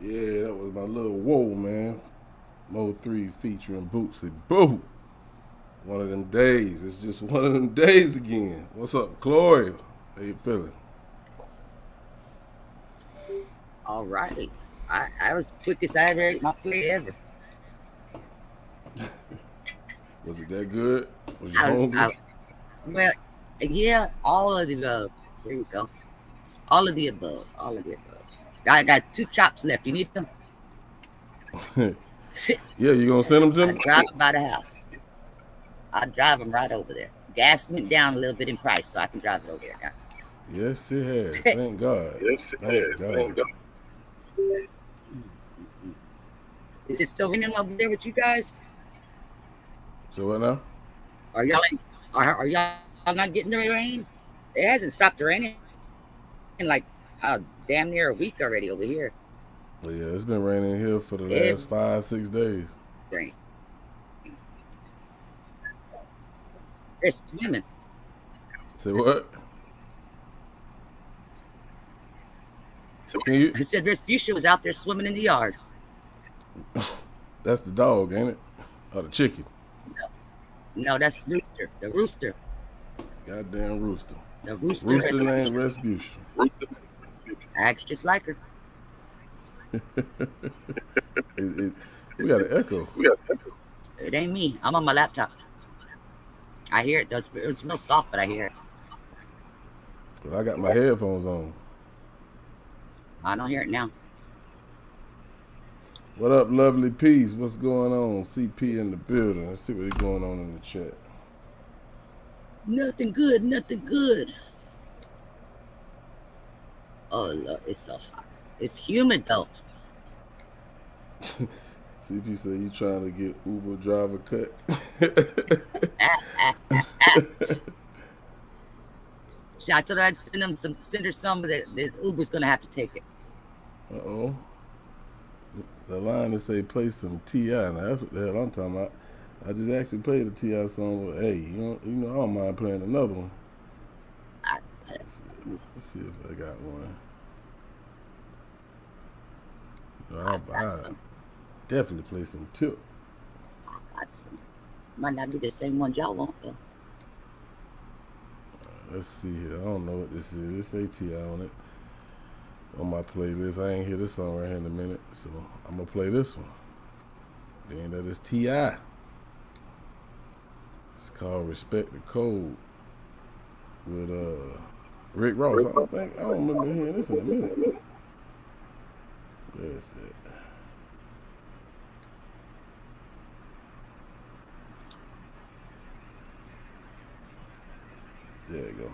Yeah, that was my little whoa, man. Mo3 featuring Bootsy Boo. One of them days. It's just one of them days again. What's up, Chloe? How you feeling? All right. I was the quickest I ever ate my plate ever. Was it that good? Was you hungry? Well, yeah, all of the above. There you go. All of the above. All of the above. I got 2 chops left. You need them? Yeah, you gonna send them to me? I drive them by the house. I'll drive them right over there. Gas went down a little bit in price, so I can drive it over there now. Yes, it has. Thank God. Yes, it has. Thank God. Is it still raining over there with you guys? So what now? Are y'all not getting the rain? It hasn't stopped raining in like damn near a week already over here. Well, yeah, it's been raining here for the last 5-6 days. Rain. They're swimming. Say what? I said Respucia was out there swimming in the yard. That's the dog, ain't it? Or the chicken? No, that's Rooster. The rooster. Goddamn rooster. The rooster. Rooster named Respucia. Acts just like her. We got an echo. It ain't me. I'm on my laptop. I hear it. It's real soft, but I hear it. Well, I got my headphones on. I don't hear it now. What up, lovely peace? What's going on? CP in the building. Let's see what's going on in the chat. Nothing good. Nothing good. Oh, look, it's so hot. It's humid though. CP said you trying to get Uber driver cut. I told her I'd send her some, but the Uber's gonna have to take it. Uh-oh. The line that say play some T.I. Now that's what the hell I'm talking about. I just actually played a T.I. song, but hey, you know I don't mind playing another one. Let's see if I got one. I definitely play some Tip. I got some. Might not be the same one y'all want though. Let's see here. I don't know what this is. This say T.I. on it. On my playlist. I ain't hear this song right here in a minute, so I'm gonna play this one. Being that it's T.I. It's called Respect the Code with Rick Ross. I don't remember hearing this in a minute. Where's it? There you go.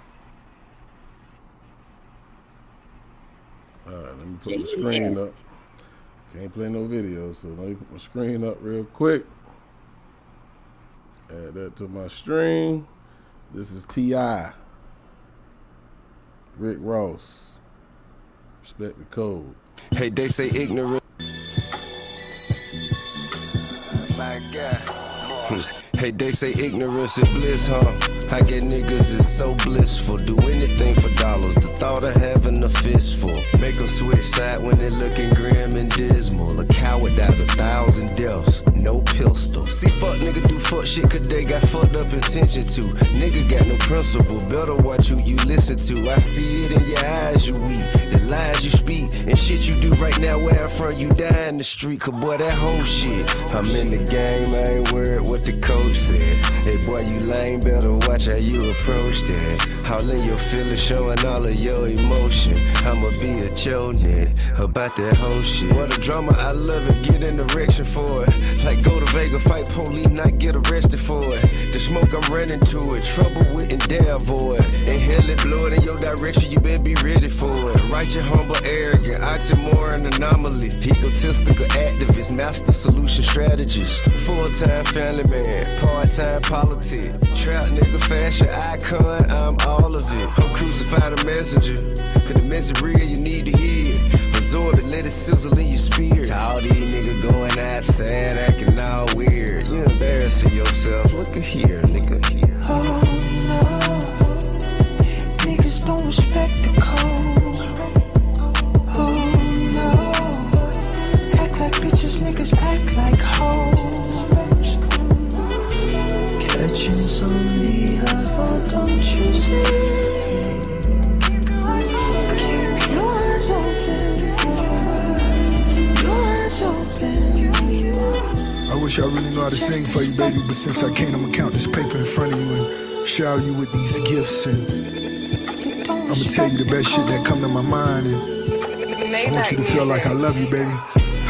Alright, let me put my screen up. Can't play no video, so let me put my screen up real quick. Add that to my stream. This is T.I. Rick Ross. Respect the Code. Hey, they say ignorant. My God. Hey, they say ignorance is bliss, huh? I get niggas is so blissful. Do anything for dollars. The thought of having a fistful. Make them switch side when they looking grim and dismal. A coward dies 1,000 deaths. No pistol. See, fuck nigga do fuck shit cause they got fucked up intention to. Nigga got no principle. Better watch who you listen to. I see it in your eyes, you weak. The lies you speak and shit you do right now where I'm from, you die in the street. Cause boy, that whole shit. I'm in the game, I ain't worried what the coach said. Hey boy, you lame, better watch how you approach that. All in your feelings, showing all of your emotion. I'ma be a chonin' about that whole shit. What a drama, I love it, get in direction for it. Like go to Vegas, fight police, not get arrested for it. The smoke, I'm running to it. Trouble with and dare avoid. Inhale it, blow it in your direction, you better be ready for it. Right, your humble, arrogant, oxymoron anomaly. Egotistical activist, master solution strategist. Full-time family man, part-time politics. Trap nigga, fashion icon, I'm all of it. I'm crucified a messenger, cause the message real, you need to hear it. Absorb it, let it sizzle in your spirit. To all these niggas going outside, acting all weird. You embarrassing yourself, look at here, nigga. Oh no, niggas don't respect the code. Oh no, act like bitches, niggas act like hoes. Catching's only a hole, don't you see? Keep your eyes open, your eyes open. I wish I really know how to sing for you, baby, but since I can't, I'ma count this paper in front of you and shower you with these gifts, and I'ma tell you the best shit that come to my mind, and I want you to feel like I love you, baby.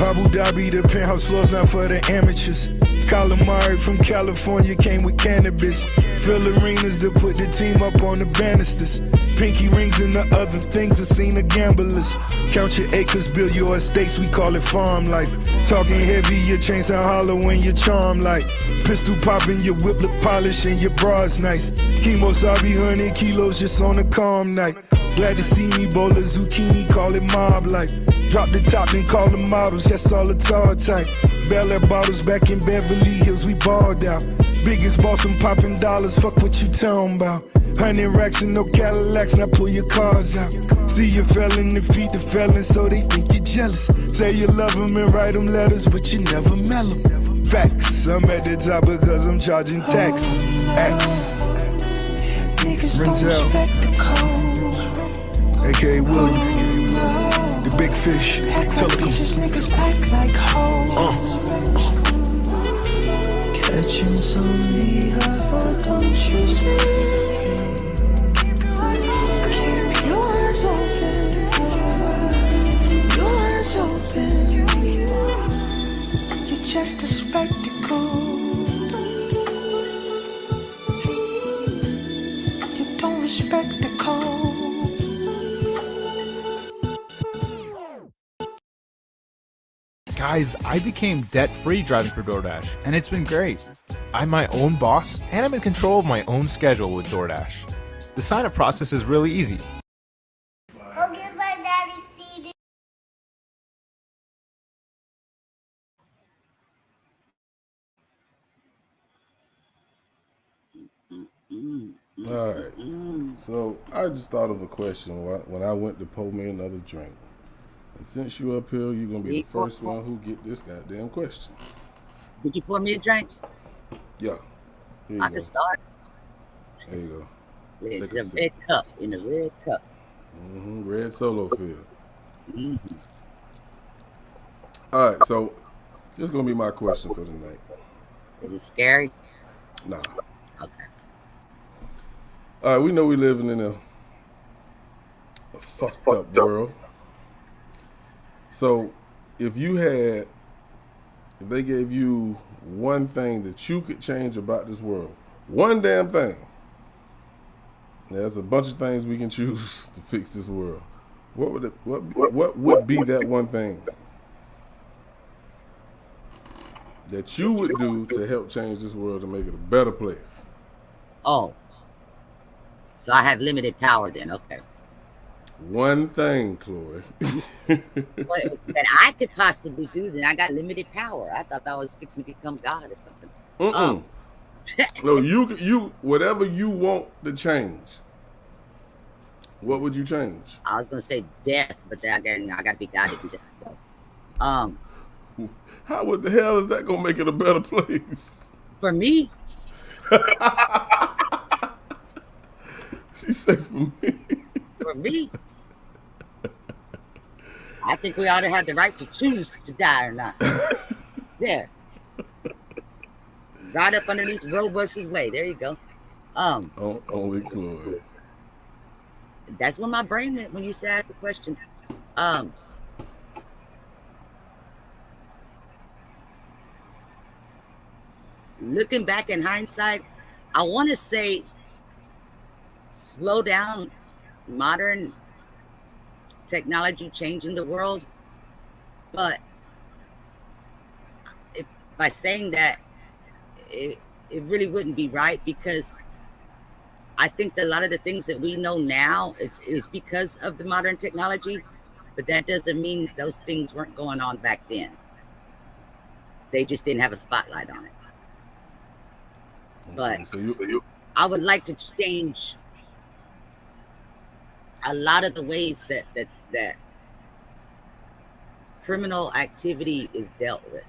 Abu Dhabi, the penthouse floor's not for the amateurs. Calamari from California came with cannabis. Fill arenas to put the team up on the banisters. Pinky rings and the other things are seen of gamblers. Count your acres, build your estates, we call it farm life. Talking heavy, your chains sound hollow and your charm like. Pistol popping, your whip look polished and your bra's nice. Kemosabi, 100 kilos just on a calm night. Glad to see me, bowl of zucchini, call it mob life. Drop the top and call the models, yes, all the tall type. Bel Air bottles back in Beverly Hills, we balled out. Biggest boss, I'm popping dollars, fuck what you talking about. 100 racks and no Cadillacs, now pull your cars out. See you felon, defeat the felon, so they think you're jealous. Say you love them and write them letters, but you never mail them. Facts, I'm at the top because I'm charging tax. X. Renzel, aka William, the big fish, Telecom. Niggas act like hoes. Catch him only up, don't you see? Keep your eyes open, your eyes open. You're just a spectacle. You don't respect the code. Guys, I became debt-free driving for DoorDash, and it's been great. I'm my own boss, and I'm in control of my own schedule with DoorDash. The sign-up process is really easy. Go give my daddy CD. All right. So I just thought of a question when I went to pour me another drink. And since you up here, you're gonna be the first one who get this goddamn question. Did you pour me a drink? Yeah. I can start. There you go. It's a red cup, in a red cup. Red Solo Field. All right, so this is gonna be my question for tonight. Is it scary? Nah. Okay. All right, we know we living in a fucked up world. So, if they gave you one thing that you could change about this world, one damn thing. There's a bunch of things we can choose to fix this world. What would be that one thing that you would do to help change this world to make it a better place? Oh, so I have limited power then. Okay. One thing, Chloe. That I could possibly do, then I got limited power. I thought I was fixing to become God or something. No, you whatever you want to change. What would you change? I was gonna say death, but I got to be God to do that. So, how what the hell is that gonna make it a better place? For me. She said for me. For me. I think we ought to have the right to choose to die or not. There. Right up underneath Roe versus Wade. There you go. Only Chloe. That's what my brain went when you asked the question. Looking back in hindsight, I want to say slow down modern technology changing the world, but by saying that, it really wouldn't be right, because I think that a lot of the things that we know now is because of the modern technology, but that doesn't mean those things weren't going on back then. They just didn't have a spotlight on it. But I would like to change a lot of the ways that criminal activity is dealt with.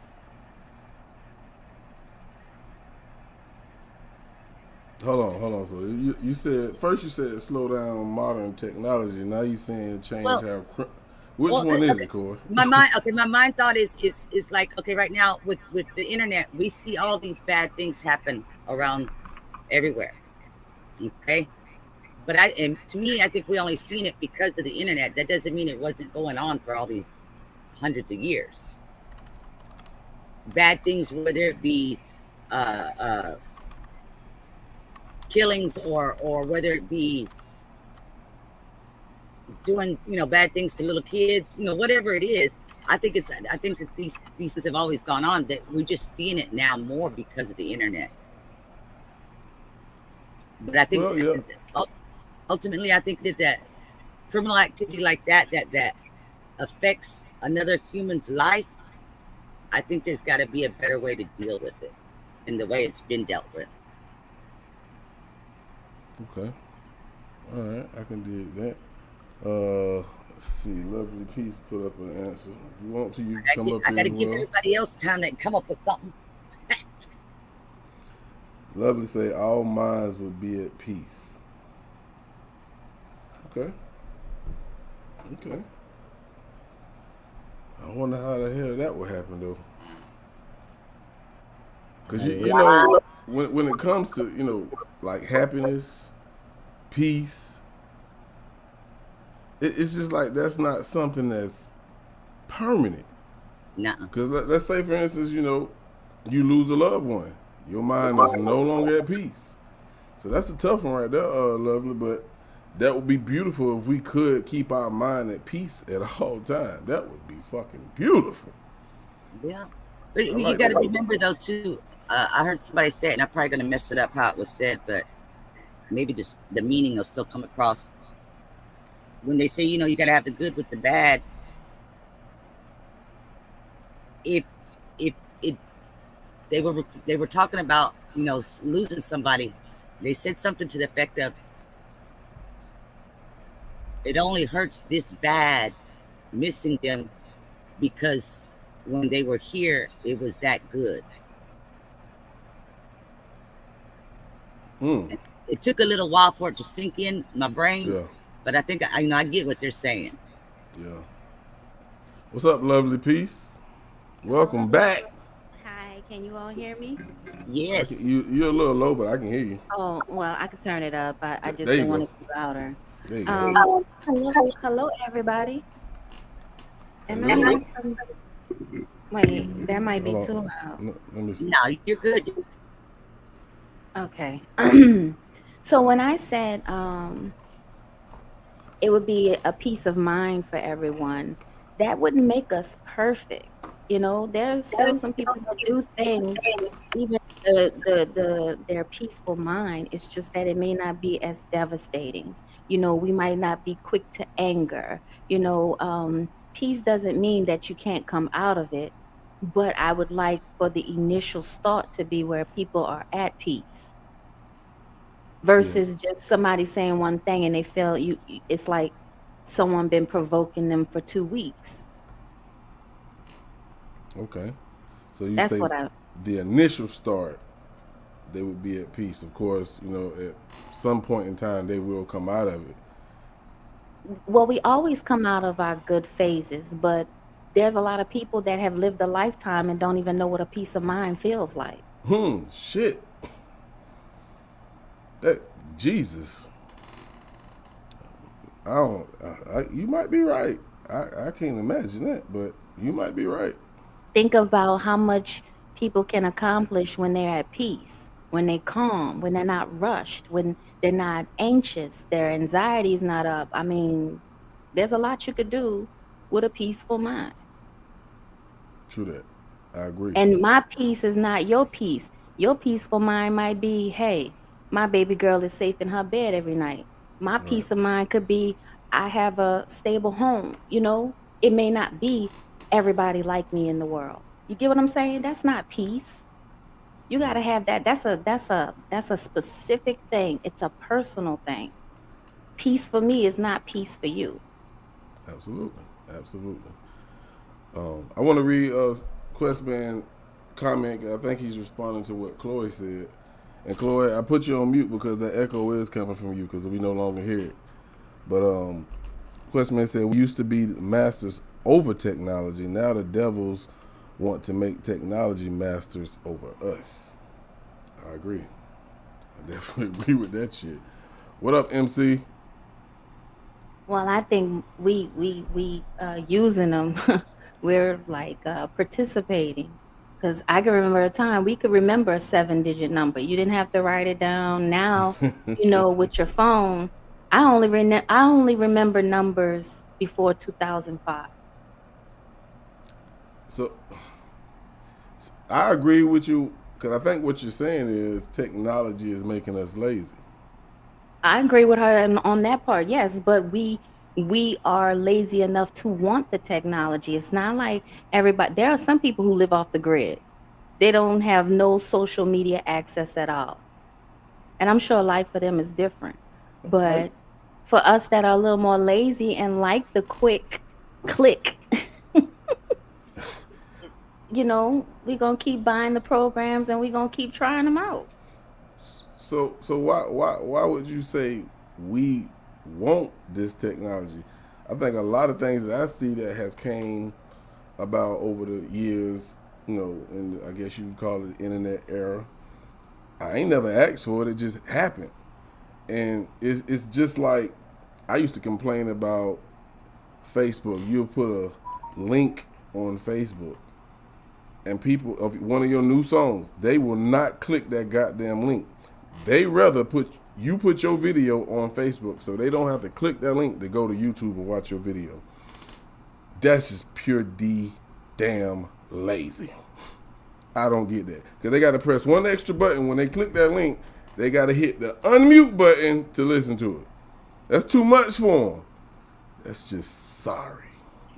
Hold on. So you said first you said slow down modern technology. Now you saying change how. Which one is it, Corey? My mind thought is like, okay, right now with the internet, we see all these bad things happen around everywhere. Okay. But to me, I think we only seen it because of the internet. That doesn't mean it wasn't going on for all these hundreds of years. Bad things, whether it be killings or whether it be doing, bad things to little kids, whatever it is. I think that these things have always gone on, that we're just seeing it now more because of the internet. But I think ultimately, I think that criminal activity like that affects another human's life, I think there's got to be a better way to deal with it than the way it's been dealt with. Okay. All right, I can dig that. Let's see, Lovely Peace put up an answer. If you want to, you can come up here. I got to as give well. everybody else time to come up with something. Lovely say all minds would be at peace. Okay. I wonder how the hell that would happen though. Because you know, when it comes to, like happiness, peace, it's just like that's not something that's permanent. No. Because let's say, for instance, you lose a loved one. Your mind is no longer at peace. So that's a tough one right there, Lovely. But that would be beautiful if we could keep our mind at peace at all times. That would be fucking beautiful. Yeah. But you got to remember, though, too, I heard somebody say it, and I'm probably going to mess it up how it was said, but maybe the meaning will still come across. When they say, you got to have the good with the bad, if they were talking about, losing somebody, they said something to the effect of, it only hurts this bad missing them because when they were here, it was that good. It took a little while for it to sink in my brain, but I think I get what they're saying. Yeah. What's up, Lovely Peace? Welcome back. Hi, can you all hear me? Yes. You're a little low, but I can hear you. Oh, well, I could turn it up. I just There you didn't want go. to be louder. There you go. Hello, everybody. Am I on some... Wait, that might be Hold too on. loud. Let me see. No, you're good. Okay. So when I said it would be a peace of mind for everyone, that wouldn't make us perfect. There's still some people that do things, even their peaceful mind. It's just that it may not be as devastating. We might not be quick to anger. Peace doesn't mean that you can't come out of it, but I would like for the initial start to be where people are at peace versus just somebody saying one thing and they feel it's like someone been provoking them for 2 weeks. Okay. So you That's say what the initial start, they would be at peace. Of course, at some point in time, they will come out of it. Well, we always come out of our good phases, but there's a lot of people that have lived a lifetime and don't even know what a peace of mind feels like. Shit. Jesus. You might be right. I can't imagine that, but you might be right. Think about how much people can accomplish when they're at peace, when they're calm, when they're not rushed, when they're not anxious, their anxiety is not up. I mean, there's a lot you could do with a peaceful mind. True that. I agree. And my peace is not your peace. Your peaceful mind might be, hey, my baby girl is safe in her bed every night. My peace of mind could be, I have a stable home. It may not be everybody like me in the world. You get what I'm saying? That's not peace. You got to have that. That's a specific thing. It's a personal thing. Peace for me is not peace for you. Absolutely. I want to read Questman comment. I think he's responding to what Chloe said. And Chloe, I put you on mute because that echo is coming from you because we no longer hear it. But Questman said, we used to be masters over technology. Now the devils want to make technology masters over us. I agree. I definitely agree with that shit. What up, MC? Well, I think we using them. We're like participating. Because I can remember a time we could remember a 7-digit number. You didn't have to write it down. Now, with your phone, I only remember numbers before 2005. So I agree with you because I think what you're saying is technology is making us lazy. I agree with her on that part, yes, but we are lazy enough to want the technology. It's not like everybody. There are some people who live off the grid. They don't have no social media access at all. And I'm sure life for them is different. But for us that are a little more lazy and like the quick click, you know, we're going to keep buying the programs and we're going to keep trying them out. So why would you say we want this technology? I think a lot of things that I see that has came about over the years, you know, and I guess you could call it internet era. I ain't never asked for it; it just happened, and it's just like I used to complain about Facebook. You'll put a link on Facebook, and people of one of your new songs, they will not click that goddamn link. They rather put your video on Facebook so they don't have to click that link to go to YouTube and watch your video. That's just pure damn lazy. I don't get that. Because they got to press one extra button. When they click that link, they got to hit the unmute button to listen to it. That's too much for them. That's just sorry.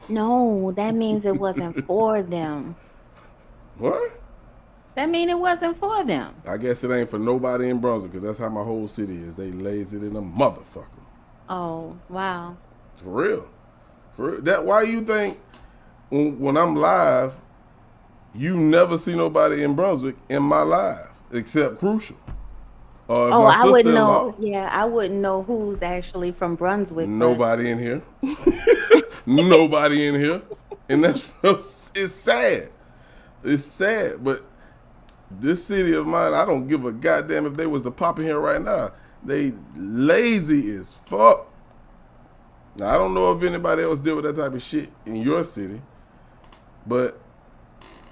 No, that means it wasn't for them. What? That mean it wasn't for them. I guess it ain't for nobody in Brunswick because that's how my whole city is. They lazy than a motherfucker. Oh, wow. For real. For real. That why you think when I'm live, you never see nobody in Brunswick in my live except Crucial. Oh, I wouldn't know. Yeah, I wouldn't know who's actually from Brunswick. Nobody in here. Nobody in here. And it's sad. It's sad, but this city of mine, I don't give a goddamn if they was to pop in here right now. They lazy as fuck. Now, I don't know if anybody else deal with that type of shit in your city, but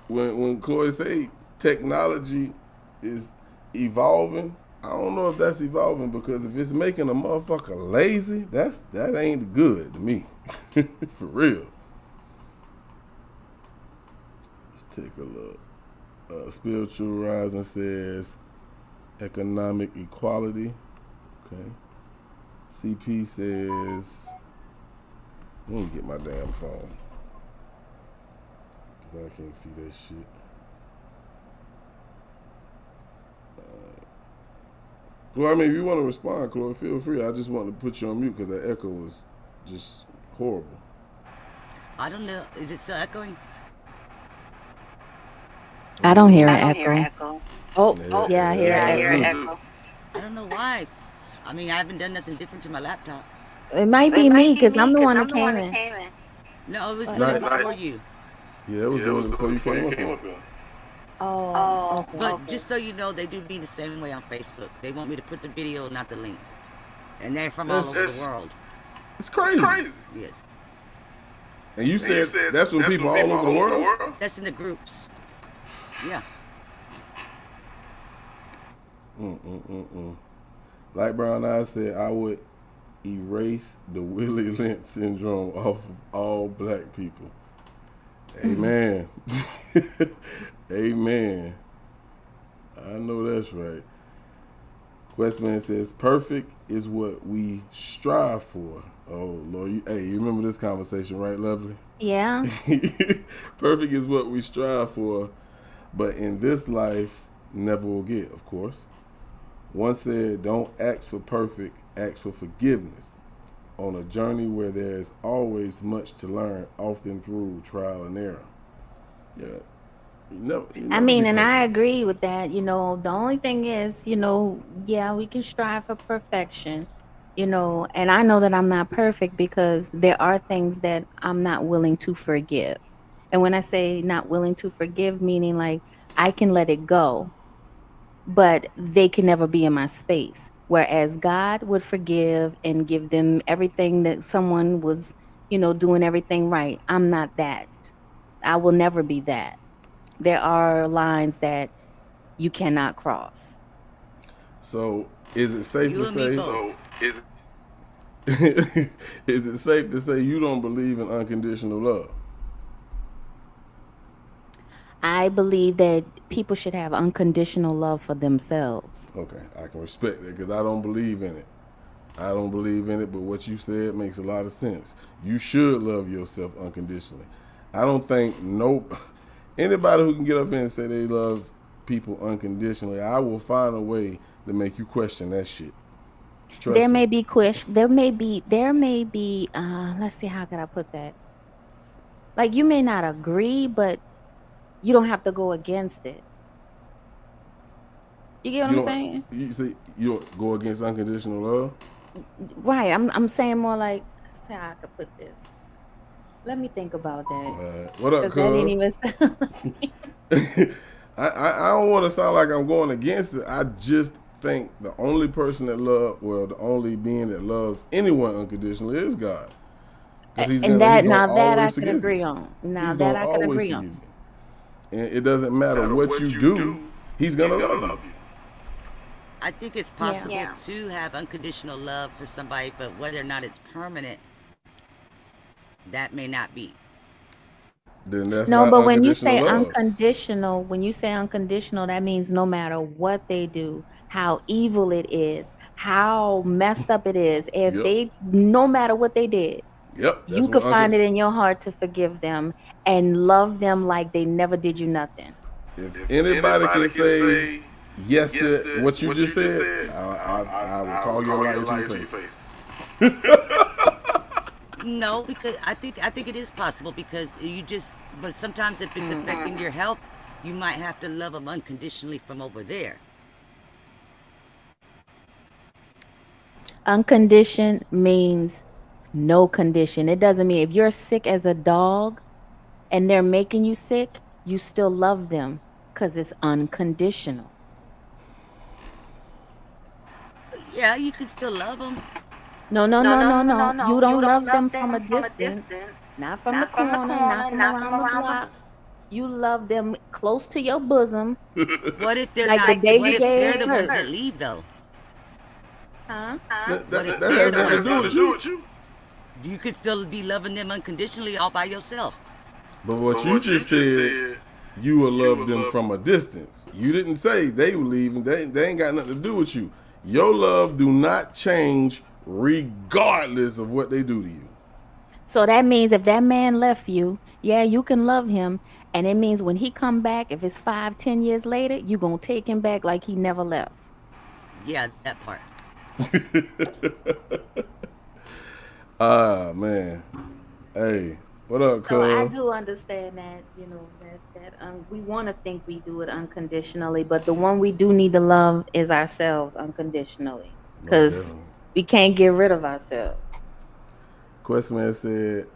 when Chloe say technology is evolving, I don't know if that's evolving because if it's making a motherfucker lazy, that ain't good to me. For real. Let's take a look. Spiritual Rising says economic equality. Okay. CP says, let me get my damn phone. I can't see that shit. Chloe, I mean, if you want to respond, Chloe, feel free. I just want to put you on mute because that echo was just horrible. I don't know. Is it still echoing? I don't hear an echo. Oh, yeah, I hear an echo. I don't know why. I mean, I haven't done nothing different to my laptop. It might be me because I'm the one that came in. No, it was doing it before you. Yeah, it was doing it before you came up here. Oh, okay. But just so you know, they do me the same way on Facebook. They want me to put the video, not the link. And they're from all over the world. It's crazy. Yes. And you said that's when people all over the world? That's in the groups. Yeah. Like Brown Eyes said, I would erase the Willie Lynch syndrome off of all black people. Amen. Amen. I know that's right. Questman says, perfect is what we strive for. Oh, Lord. You remember this conversation, right, Lovely? Yeah. Perfect is what we strive for, but in this life, never will get, of course. One said, don't ask for perfect, ask for forgiveness. On a journey where there's always much to learn, often through trial and error. Yeah. You never I mean, and I agree with that. You know, the only thing is, you know, yeah, we can strive for perfection, you know, and I know that I'm not perfect because there are things that I'm not willing to forgive. And when I say not willing to forgive, meaning like I can let it go, but they can never be in my space. Whereas God would forgive and give them everything that someone was, you know, doing everything right. I'm not that. I will never be that. There are lines that you cannot cross. So is it safe to say? Is it safe to say you don't believe in unconditional love? I believe that people should have unconditional love for themselves. Okay, I can respect that because I don't believe in it. I don't believe in it, but what you said makes a lot of sense. You should love yourself unconditionally. I don't think anybody who can get up here and say they love people unconditionally, I will find a way to make you question that shit. Trust There me. may be let's see, how could I put that? Like, you may not agree, but you don't have to go against it. You get what I'm saying? You say you don't go against unconditional love? Right. I'm saying more like, let's see how I could put this. Let me think about that. What up, 'Cause that ain't even I don't want to sound like I'm going against it. I just think the only person that the only being that loves anyone unconditionally is God. 'Cause he's and gonna- that he's now gonna that I always can forgive agree you. on. Now He's that gonna I can always agree forgive on. you. And it doesn't matter what you do, he's gonna love you. I think it's possible to have unconditional love for somebody, but whether or not it's permanent, that may not be. Then that's No, not but when you say unconditional love. unconditional, that means no matter what they do, how evil it is, how messed up it is, if Yep. no matter what they did, Yep. you could find it in your heart to forgive them and love them like they never did you nothing. If anybody can say yes to what you just said, I will call you a liar to your face. No, because I think it is possible because but sometimes if it's affecting your health, you might have to love them unconditionally from over there. Unconditioned means no condition. It doesn't mean if you're sick as a dog and they're making you sick, you still love them because it's unconditional. Yeah, you can still love them. No. You don't love them from a distance. Not from the corner, not from around the block. You love them close to your bosom. What if they're Like the not? day What you if gave they're the ones birth. that leave though? Huh? What if that they're has the nothing ones to do with you. You could still be loving them unconditionally all by yourself. But what you just said, you will love them from a distance. You didn't say they were leaving. They ain't got nothing to do with you. Your love do not change regardless of what they do to you. So that means if that man left you, yeah, you can love him. And it means when he come back, if it's 5-10 years later, you going to take him back like he never left. Yeah, that part. Ah, man. Hey, what up, So I cuz? do understand that, we want to think we do it unconditionally, but the one we do need to love is ourselves unconditionally because we can't get rid of ourselves. Questman said,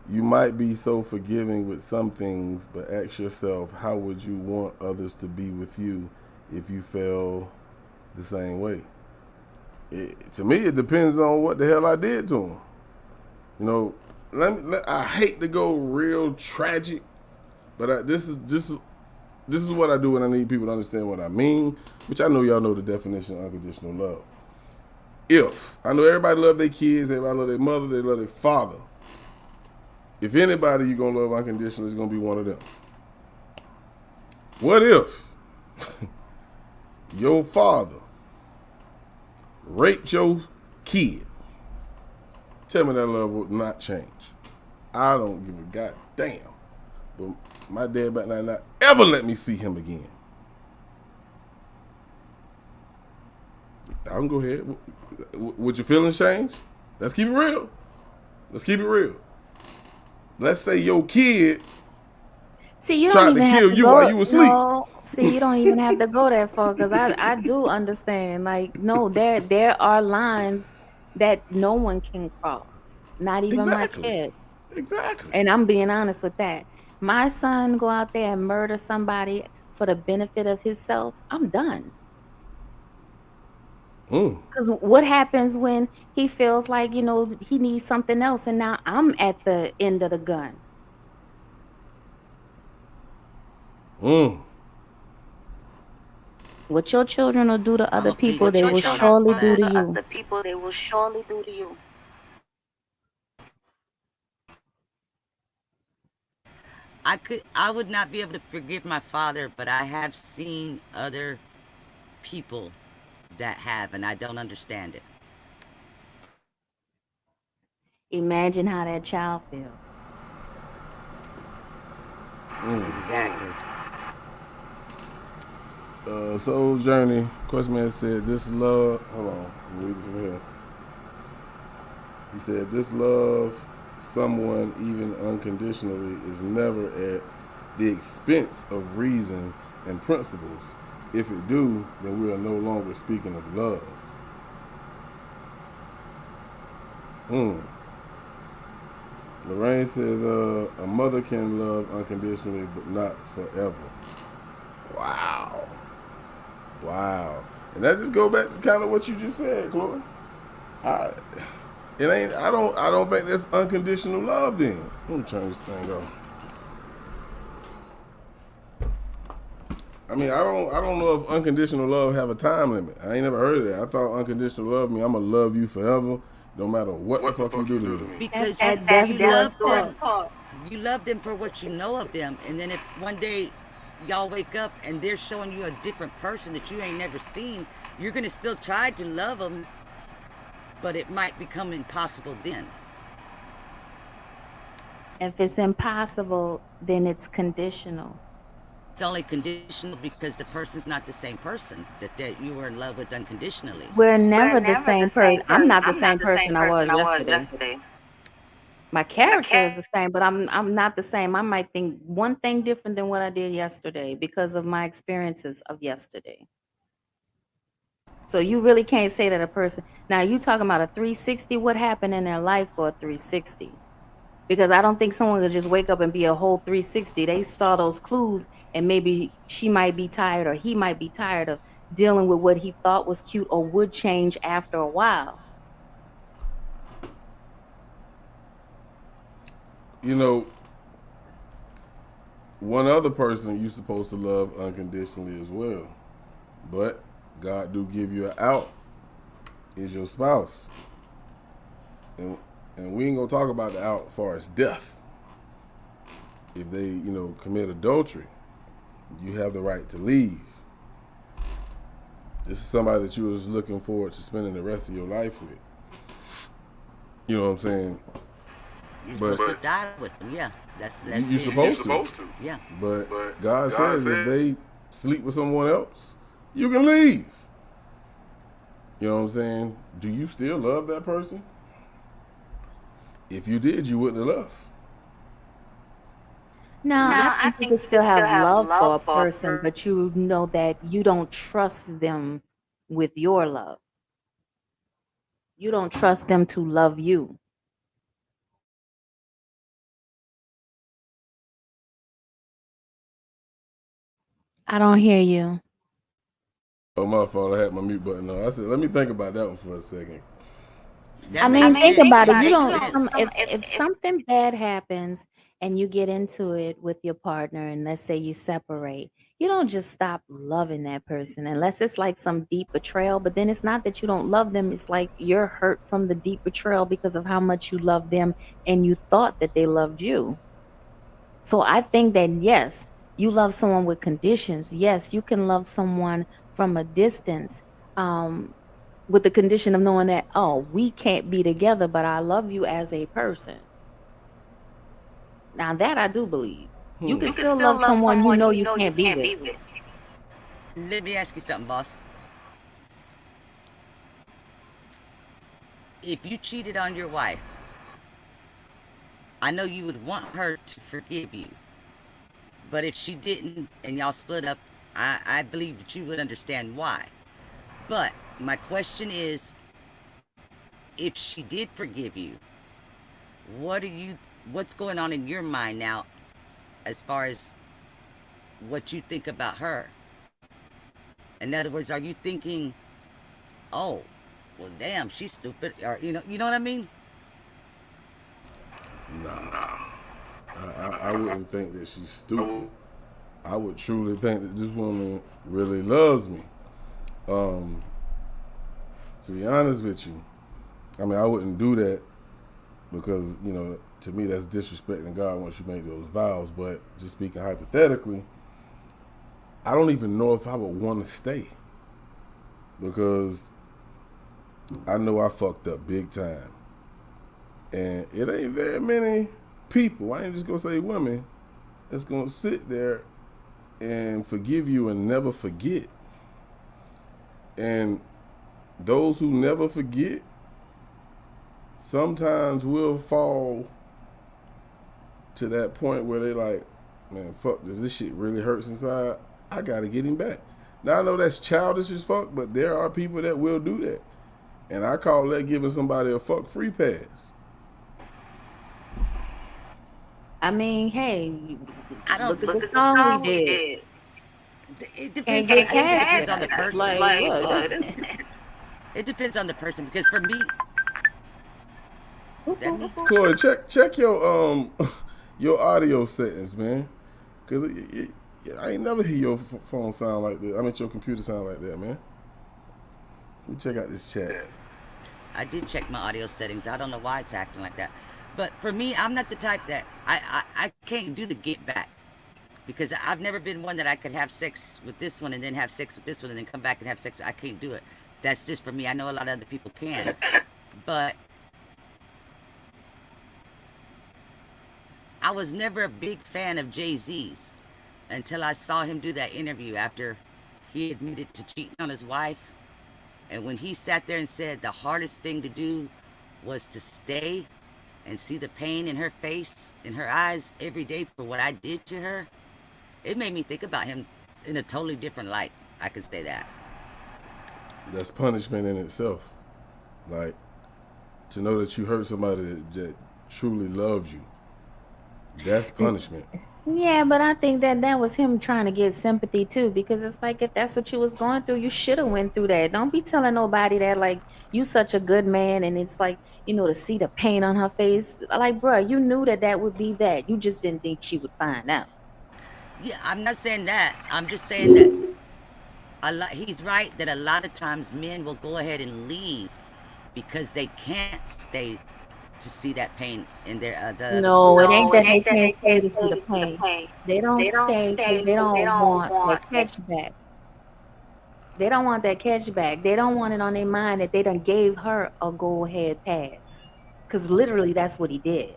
you might be so forgiving with some things, but ask yourself, how would you want others to be with you if you felt the same way? To me, it depends on what the hell I did to them. You know, I hate to go real tragic, but this is what I do when I need people to understand what I mean, which I know y'all know the definition of unconditional love. If I know everybody love their kids, everybody love their mother, they love their father. If anybody you're gonna love unconditionally, it's gonna be one of them. What if your father raped your kid? Tell me that love would not change. I don't give a goddamn. But my dad better not ever let me see him again. I can go ahead. Would your feelings change? Let's keep it real. Let's keep it real. Let's say your kid See, you tried don't to even kill have to you go. while you was asleep. No, see, you don't even have to go that far because I do understand. Like, no, there are lines that no one can cross, not even Exactly. my kids. Exactly. And I'm being honest with that. My son go out there and murder somebody for the benefit of himself. I'm done. Because what happens when he feels like, he needs something else and now I'm at the end of the gun? What your children will do to other people, they will surely do to you. I would not be able to forgive my father, but I have seen other people that have, and I don't understand it. Imagine how that child feels. Exactly. Soul Journey, Questman said, this love, hold on, let me read it from here. He said, this love someone even unconditionally is never at the expense of reason and principles. If it do, then we are no longer speaking of love. Lorraine says, a mother can love unconditionally, but not forever. Wow. And that just go back to kind of what you just said, Chloe. I don't think that's unconditional love then. Let me turn this thing off. I mean, I don't know if unconditional love have a time limit. I ain't never heard of that. I thought unconditional love mean I'm gonna love you forever, no matter what the fuck you do to me. Because you love them for what you know of them, and then if one day y'all wake up and they're showing you a different person that you ain't never seen, you're gonna still try to love them, but it might become impossible then. If it's impossible, then it's conditional. It's only conditional because the person's not the same person that you were in love with unconditionally. We're never the same person. I'm not the same person I was yesterday. My character is the same, but I'm not the same. I might think one thing different than what I did yesterday because of my experiences of yesterday. So you really can't say that a person. Now you talking about a 360. What happened in their life for a 360? Because I don't think someone could just wake up and be a whole 360. They saw those clues, and maybe she might be tired or he might be tired of dealing with what he thought was cute or would change after a while. You know, one other person you're supposed to love unconditionally as well, but God do give you an out, is your spouse. And we ain't gonna talk about the out as far as death. If they, commit adultery, you have the right to leave. This is somebody that you was looking forward to spending the rest of your life with. You know what I'm saying? You're supposed to die with them, yeah. That's you're supposed to. Yeah. But God says if they sleep with someone else, you can leave. You know what I'm saying? Do you still love that person? If you did, you wouldn't have left. No, I think you still have love for a person, but you know that you don't trust them with your love. You don't trust them to love you. I don't hear you. Oh, my fault. I had my mute button on. I said, let me think about that one for a second. I mean, think about it. You don't. If something bad happens and you get into it with your partner, and let's say you separate, you don't just stop loving that person unless it's like some deep betrayal. But then it's not that you don't love them. It's like you're hurt from the deep betrayal because of how much you love them and you thought that they loved you. So I think that yes, you love someone with conditions. Yes, you can love someone from a distance. With the condition of knowing that, oh, we can't be together, but I love you as a person. Now that I do believe. You can still love someone you know you can't be with. Let me ask you something, boss. If you cheated on your wife, I know you would want her to forgive you. But if she didn't and y'all split up, I believe that you would understand why. But my question is, if she did forgive you, what's going on in your mind now as far as what you think about her? In other words, are you thinking, oh, well, damn, she's stupid, or you know what I mean? Nah. I wouldn't think that she's stupid. I would truly think that this woman really loves me. To be honest with you, I mean, I wouldn't do that because, you know, to me that's disrespecting God once you make those vows. But just speaking hypothetically, I don't even know if I would want to stay, because I know I fucked up big time. And it ain't very many people, I ain't just gonna say women, that's gonna sit there and forgive you and never forget. And those who never forget sometimes will fall to that point where they like, man, fuck, does this shit really hurts inside? I gotta get him back. Now I know that's childish as fuck, but there are people that will do that. And I call that giving somebody a fuck free pass. I mean, hey, I don't look at the song we did. It depends on the person. It depends on the person, because for me, is that me? Chloe, check your your audio settings, man, because I ain't never hear your phone sound like that. I mean, your computer sound like that, man. Let me check out this chat. I did check my audio settings. I don't know why it's acting like that. But for me, I'm not the type that I can't do the get back, because I've never been one that I could have sex with this one and then have sex with this one and then come back and have sex. I can't do it. That's just for me. I know a lot of other people can. But I was never a big fan of Jay-Z's until I saw him do that interview after he admitted to cheating on his wife. And when he sat there and said the hardest thing to do was to stay and see the pain in her face, in her eyes every day for what I did to her, it made me think about him in a totally different light. I can say that. That's punishment in itself. Like, to know that you hurt somebody that truly loves you, that's punishment. Yeah, but I think that was him trying to get sympathy too, because it's like, if that's what you was going through, you should have went through that. Don't be telling nobody that like you such a good man, and it's like, you know, to see the pain on her face. Like, bruh, you knew that would be that. You just didn't think she would find out. Yeah, I'm not saying that. I'm just saying that he's right that a lot of times men will go ahead and leave because they can't stay to see that pain in their No, it ain't that they can't stay to see the pain. They don't stay because they don't want that catchback. They don't want that catchback. They don't want it on their mind that they done gave her a go-ahead pass. Because literally that's what he did.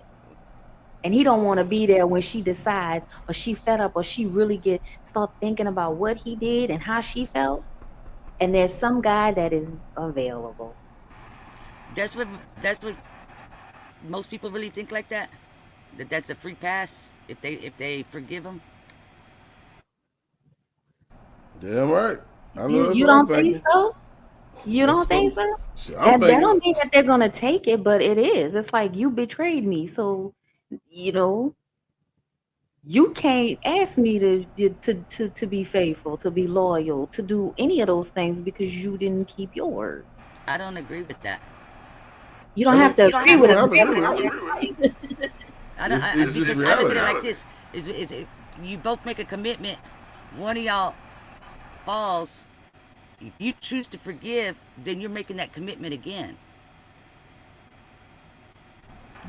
And he don't want to be there when she decides, or she fed up, or she really start thinking about what he did and how she felt. And there's some guy that is available. That's what most people really think like that. That's a free pass if they forgive him. Damn right. You don't think so? You don't think so? That don't mean that they're gonna take it, but it is. It's like, you betrayed me, so you know you can't ask me to be faithful, to be loyal, to do any of those things because you didn't keep your word. I don't agree with that. You don't have to agree with it. I look at it like this: is you both make a commitment. One of y'all falls. If you choose to forgive, then you're making that commitment again.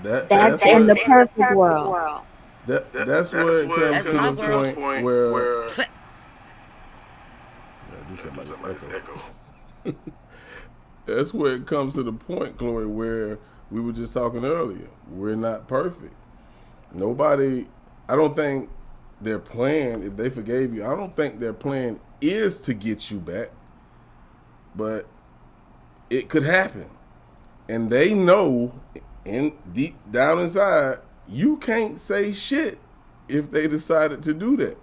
That's in the perfect world. That's where it comes to the point where. That's where it comes to the point, Chloe, where we were just talking earlier. We're not perfect. Nobody, I don't think their plan, if they forgave you, I don't think their plan is to get you back. But it could happen. And they know deep down inside, you can't say shit if they decided to do that.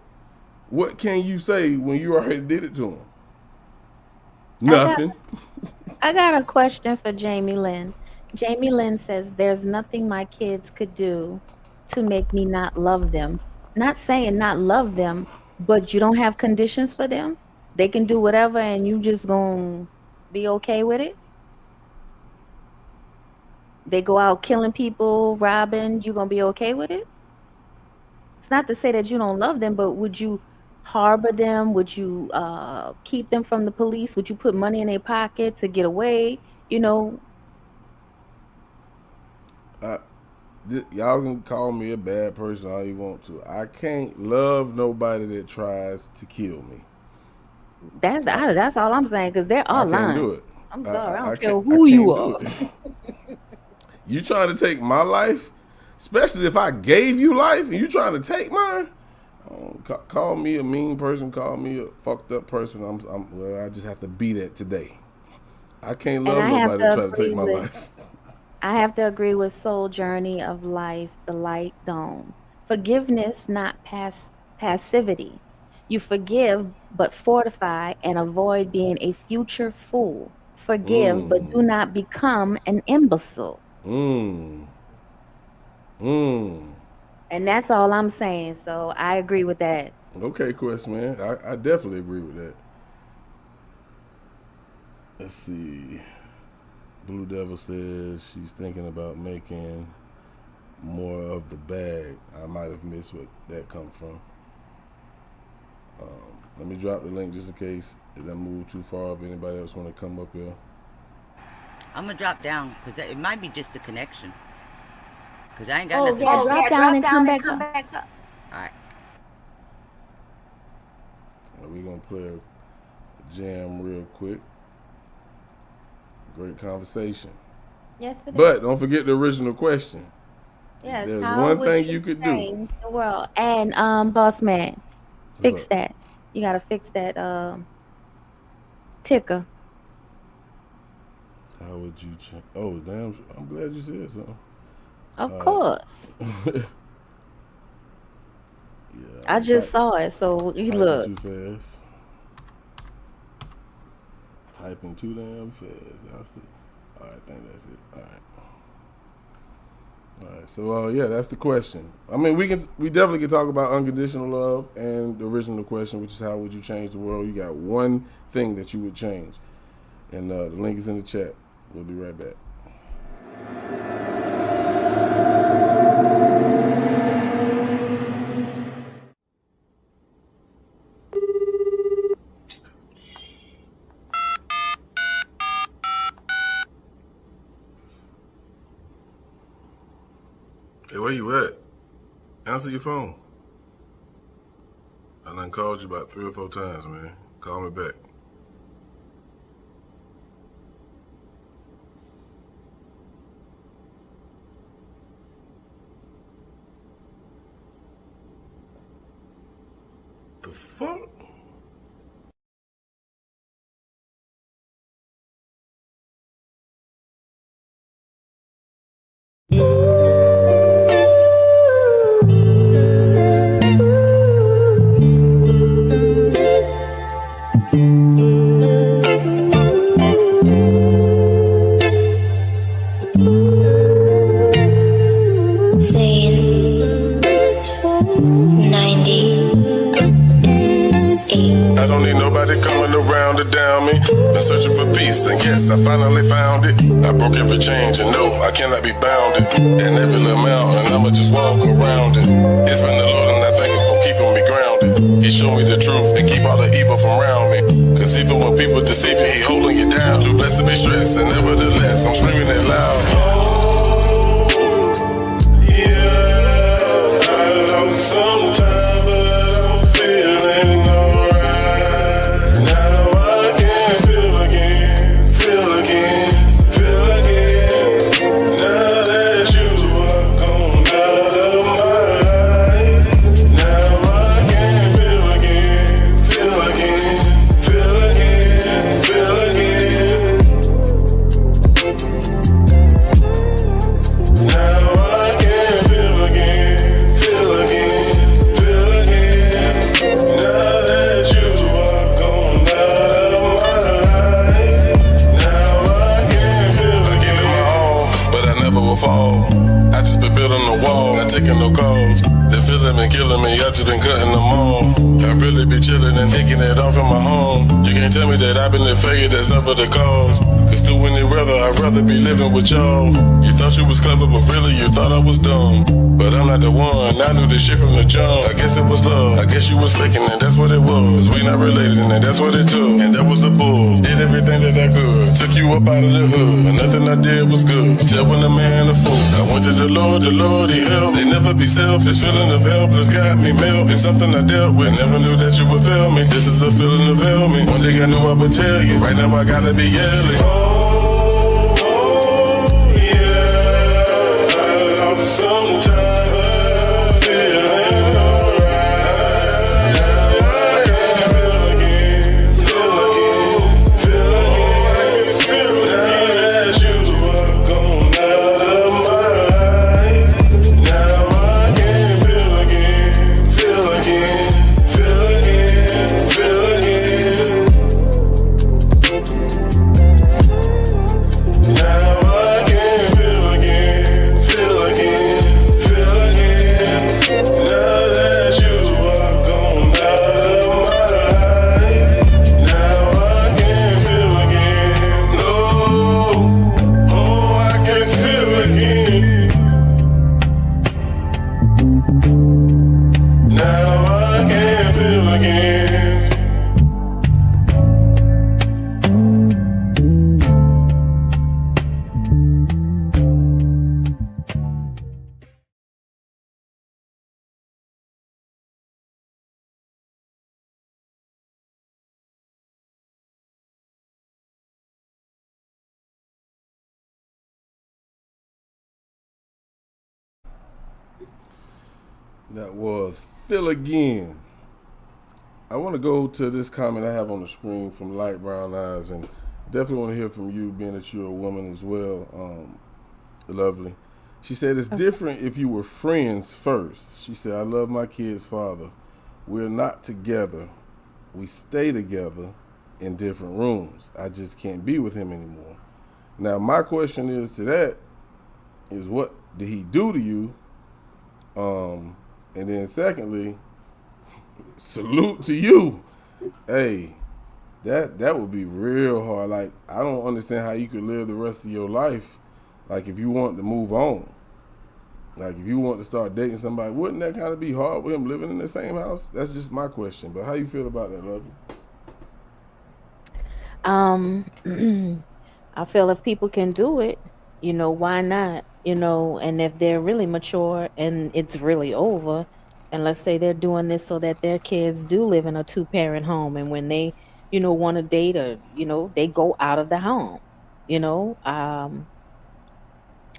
What can you say when you already did it to them? Nothing. I got a question for Jamie Lynn. Jamie Lynn says, there's nothing my kids could do to make me not love them. Not saying not love them, but you don't have conditions for them? They can do whatever and you just gonna be okay with it? They go out killing people, robbing, you gonna be okay with it? It's not to say that you don't love them, but would you harbor them? Would you keep them from the police? Would you put money in their pocket to get away? You know? y'all can call me a bad person all you want to. I can't love nobody that tries to kill me. That's all I'm saying, because there are I can't lines. do it. I'm sorry, I don't care can't- who I you can't are. do it. You trying to take my life, especially if I gave you life and you trying to take mine. Call me a mean person. Call me a fucked up person. Well, I just have to be that today. I can't love nobody that try to take my life. I have to agree with Soul Journey of Life, the Light Dome. Forgiveness, not passivity. You forgive, but fortify and avoid being a future fool. Forgive, but do not become an imbecile. And that's all I'm saying. So I agree with that. Okay, Quest, man. I definitely agree with that. Let's see. Blue Devil says she's thinking about making more of the bag. I might have missed what that come from. Let me drop the link just in case it doesn't move too far. If anybody else want to come up here. I'm gonna drop down because it might be just a connection. Cause I ain't got nothing. Drop down and come back up. All right. We're gonna play a jam real quick. Great conversation. Yes, it is. But don't forget the original question. Yes, There's how one would thing you could do. change the world. And boss man, fix up? that. You gotta fix that ticker. How would you change? Oh, damn. I'm glad you said something. Of course. Yeah. I just saw it, so you Typing look. too fast. Typing too damn fast. I see. All right, I think that's it. All right. So yeah, that's the question. I mean, we definitely can talk about unconditional love and the original question, which is how would you change the world? You got one thing that you would change, and the link is in the chat. We'll be right back. Hey, where you at? Answer your phone. I done called you about 3 or 4 times, man. Call me back. The fuck? I don't need nobody coming around to down me. Been searching for peace, and yes, I finally found it. I broke every change, and no, I cannot be bounded. And every little mountain, I'ma just walk around it. It's been the Lord, and I thank Him for keeping me grounded. He showed me the truth and keep all the evil from around me. Cause even when people deceive you, He holding you down. Too blessed to be stressed, and nevertheless, I'm screaming it loud. Oh, yeah, I lost some time, but I'm feeling alright. Now I can feel again, feel again, feel again. Now that you are gone out of my life, now I can feel again, feel again, feel again, feel again. Now I can feel again, feel again, feel again. Now that you are gone out of my life, now I can feel again. I give it my all, but I never will fall. I just been building a wall, not taking no calls. They feeling me, killing me, I just been cutting them all. I really be chilling and taking it off in my home. You can't tell me that I've been a failure, that's never the cause. Cause through any weather, I'd rather be living with y'all. You thought you was clever, but really you thought I was dumb. but I'm not the one. I knew this shit from the jump. I guess it was love. I guess you was faking and that's what it was. We not related and that's what it took. And that was the bull. Did everything that I could. Took you up out of the hood. But nothing I did was good. Tell when a man a fool. I went to the Lord, he helped. They never be selfish. Feeling of helpless got me milk. It's something I dealt with. Never knew that you would fail me. This is a feeling of help me. One day I knew I would tell you. Right now I gotta be yelling. Oh, yeah. Sometimes I feel That was Feel Again. I want to go to this comment I have on the screen from Light Brown Eyes, and definitely want to hear from you, being that you're a woman as well, Lovely. She said, it's different if you were friends first. She said, I love my kid's father. We're not together. We stay together in different rooms. I just can't be with him anymore. Now, my question is to that is, what did he do to you? And then secondly, salute to you. Hey, that would be real hard. Like, I don't understand how you could live the rest of your life. Like, if you want to move on, like if you want to start dating somebody, wouldn't that kind of be hard with him living in the same house? That's just my question. But how you feel about that, Lovey? I feel if people can do it, why not? And if they're really mature and it's really over, and let's say they're doing this so that their kids do live in a 2-parent home, and when they, want to date, or, they go out of the home,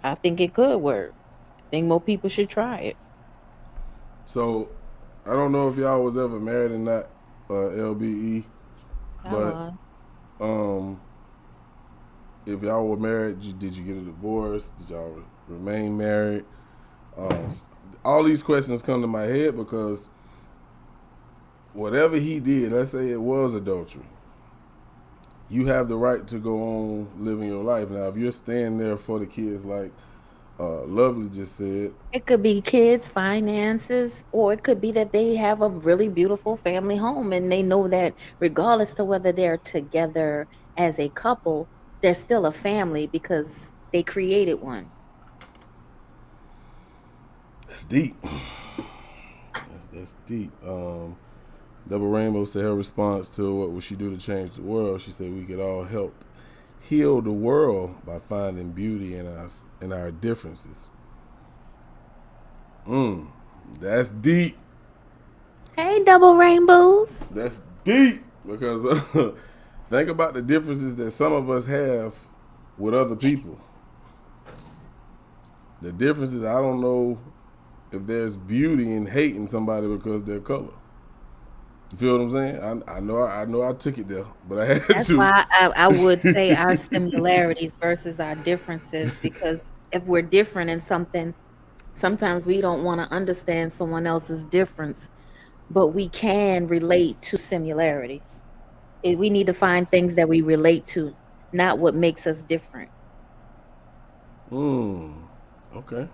I think it could work. I think more people should try it. So, I don't know if y'all was ever married or not, LBE, but if y'all were married, did you get a divorce? Did y'all remain married? All these questions come to my head because whatever he did, let's say it was adultery, you have the right to go on living your life. Now, if you're staying there for the kids, like Lovely just said, it could be kids, finances, or it could be that they have a really beautiful family home and they know that regardless to whether they're together as a couple, they're still a family because they created one. That's deep. That's deep. Double Rainbow said her response to what would she do to change the world, she said we could all help heal the world by finding beauty in us, in our differences. That's deep. Hey, Double Rainbows. That's deep because think about the differences that some of us have with other people. The differences, I don't know if there's beauty in hating somebody because of their color. You feel what I'm saying? I know I took it there, but I had That's to. why I would say our similarities versus our differences, because if we're different in something, sometimes we don't want to understand someone else's difference, but we can relate to similarities. We need to find things that we relate to, not what makes us different. Okay.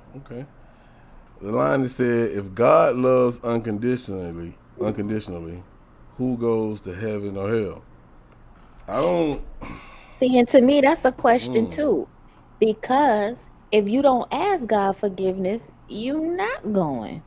The line that said, if God loves unconditionally, who goes to heaven or hell? I don't See, and to me, that's a question too, because if you don't ask God forgiveness, you're not going.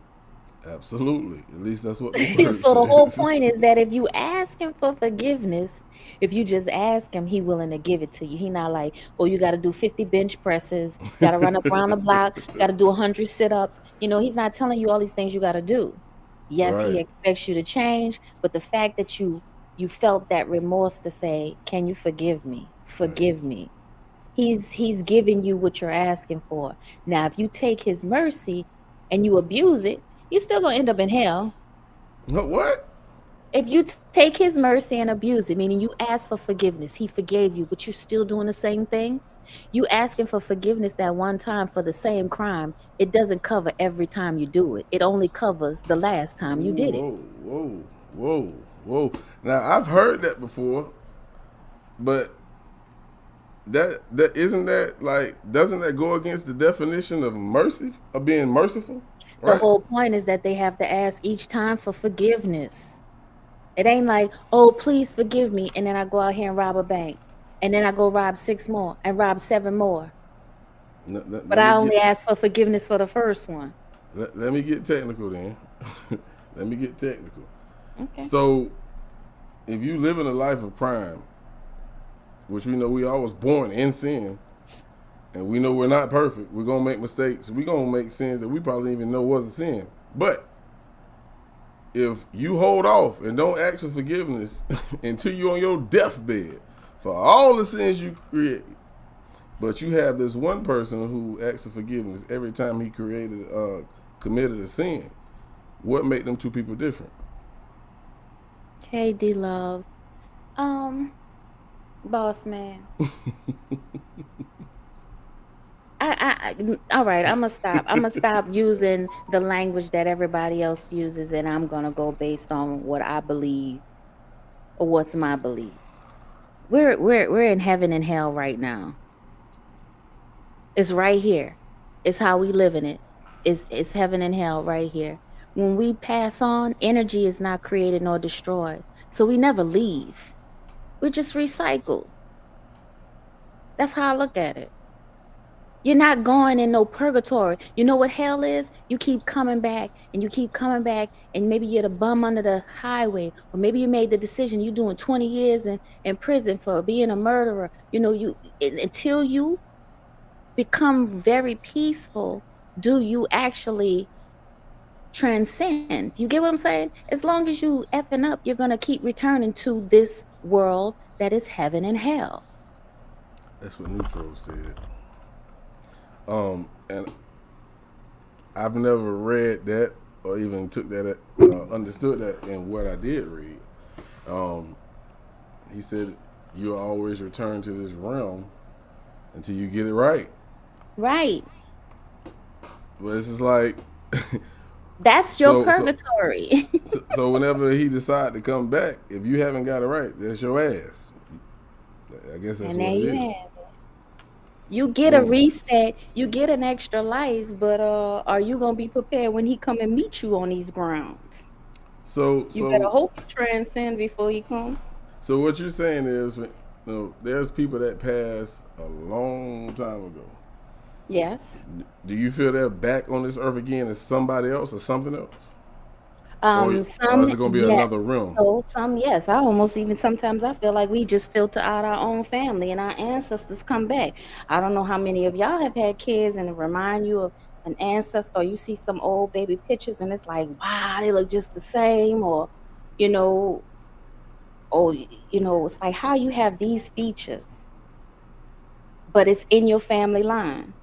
Absolutely. At least that's what the word So the whole says. point is that if you ask him for forgiveness, if you just ask him, he willing to give it to you. He not like, oh, you got to do 50 bench presses, got to run up around the block, got to do 100 sit-ups. You know, he's not telling you all these things you got to do. Yes, he Right. expects you to change, but the fact that you felt that remorse to say, can you forgive me? Forgive me. He's giving you what you're asking for. Now, if you take his mercy and you abuse it, you're still gonna end up in hell. What? If you take his mercy and abuse it, meaning you ask for forgiveness, he forgave you, but you're still doing the same thing. You asking for forgiveness that one time for the same crime, it doesn't cover every time you do it. It only covers the last time you did it. Whoa. Now I've heard that before, but that isn't that like doesn't that go against the definition of mercy of being merciful? The Right? whole point is that they have to ask each time for forgiveness. It ain't like, oh, please forgive me, and then I go out here and rob a bank, and then I go rob 6 more and rob 7 more. But I only ask for forgiveness for the first one. Let me get technical then. Let me get technical. Okay. So, if you live in a life of crime, which we know we all was born in sin, and we know we're not perfect, we're gonna make mistakes. We're gonna make sins that we probably didn't even know was a sin. But if you hold off and don't ask for forgiveness until you're on your deathbed for all the sins you create, but you have this one person who asks for forgiveness every time he committed a sin, what made them two people different? Hey, D-Love. Boss man. All right, I'm gonna stop using the language that everybody else uses, and I'm gonna go based on what I believe or what's my belief. We're in heaven and hell right now. It's right here. It's how we live in it. It's heaven and hell right here. When we pass on, energy is not created nor destroyed. So we never leave. We just recycle. That's how I look at it. You're not going in no purgatory. You know what hell is? You keep coming back and you keep coming back, and maybe you're the bum under the highway, or maybe you made the decision you're doing 20 years in prison for being a murderer. You know, until you become very peaceful, do you actually transcend? You get what I'm saying? As long as you effing up, you're gonna keep returning to this world that is heaven and hell. That's what Neutro said. And I've never read that or even took that, understood that in what I did read. He said you'll always return to this realm until you get it right. Right. But it's just like that's your purgatory. So whenever he decide to come back, if you haven't got it right, that's your ass. I guess that's And what there it you is. have it. You get a reset, you get an extra life, but are you gonna be prepared when he come and meet you on these grounds? So You better hope you transcend before he come. So what you're saying is, there's people that passed a long time ago. Yes. Do you feel they're back on this earth again as somebody else or something else? Or is it gonna be another realm? So some, yes. I almost even sometimes I feel like we just filter out our own family and our ancestors come back. I don't know how many of y'all have had kids and it remind you of an ancestor, or you see some old baby pictures and it's like, wow, they look just the same, or it's like how you have these features, but it's in your family line.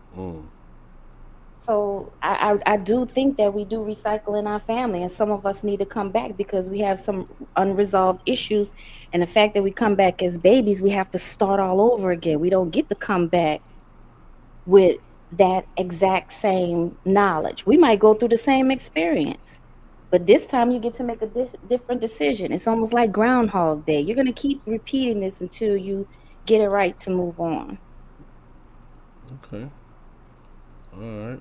So I do think that we do recycle in our family, and some of us need to come back because we have some unresolved issues. And the fact that we come back as babies, we have to start all over again. We don't get to come back with that exact same knowledge. We might go through the same experience, but this time you get to make a different decision. It's almost like Groundhog Day. You're going to keep repeating this until you get it right to move on. Okay. All right.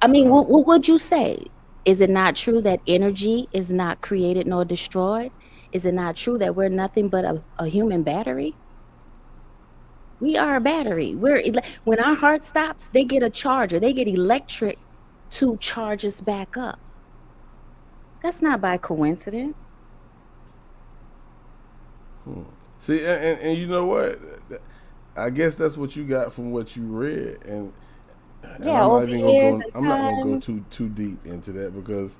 I mean, what would you say? Is it not true that energy is not created nor destroyed? Is it not true that we're nothing but a human battery? We are a battery. When our heart stops, they get a charger. They get electric to charge us back up. That's not by coincidence. See, and you know what? I guess that's what you got from what you read, and Yeah, I'm over years and I'm not gonna go time. too deep into that because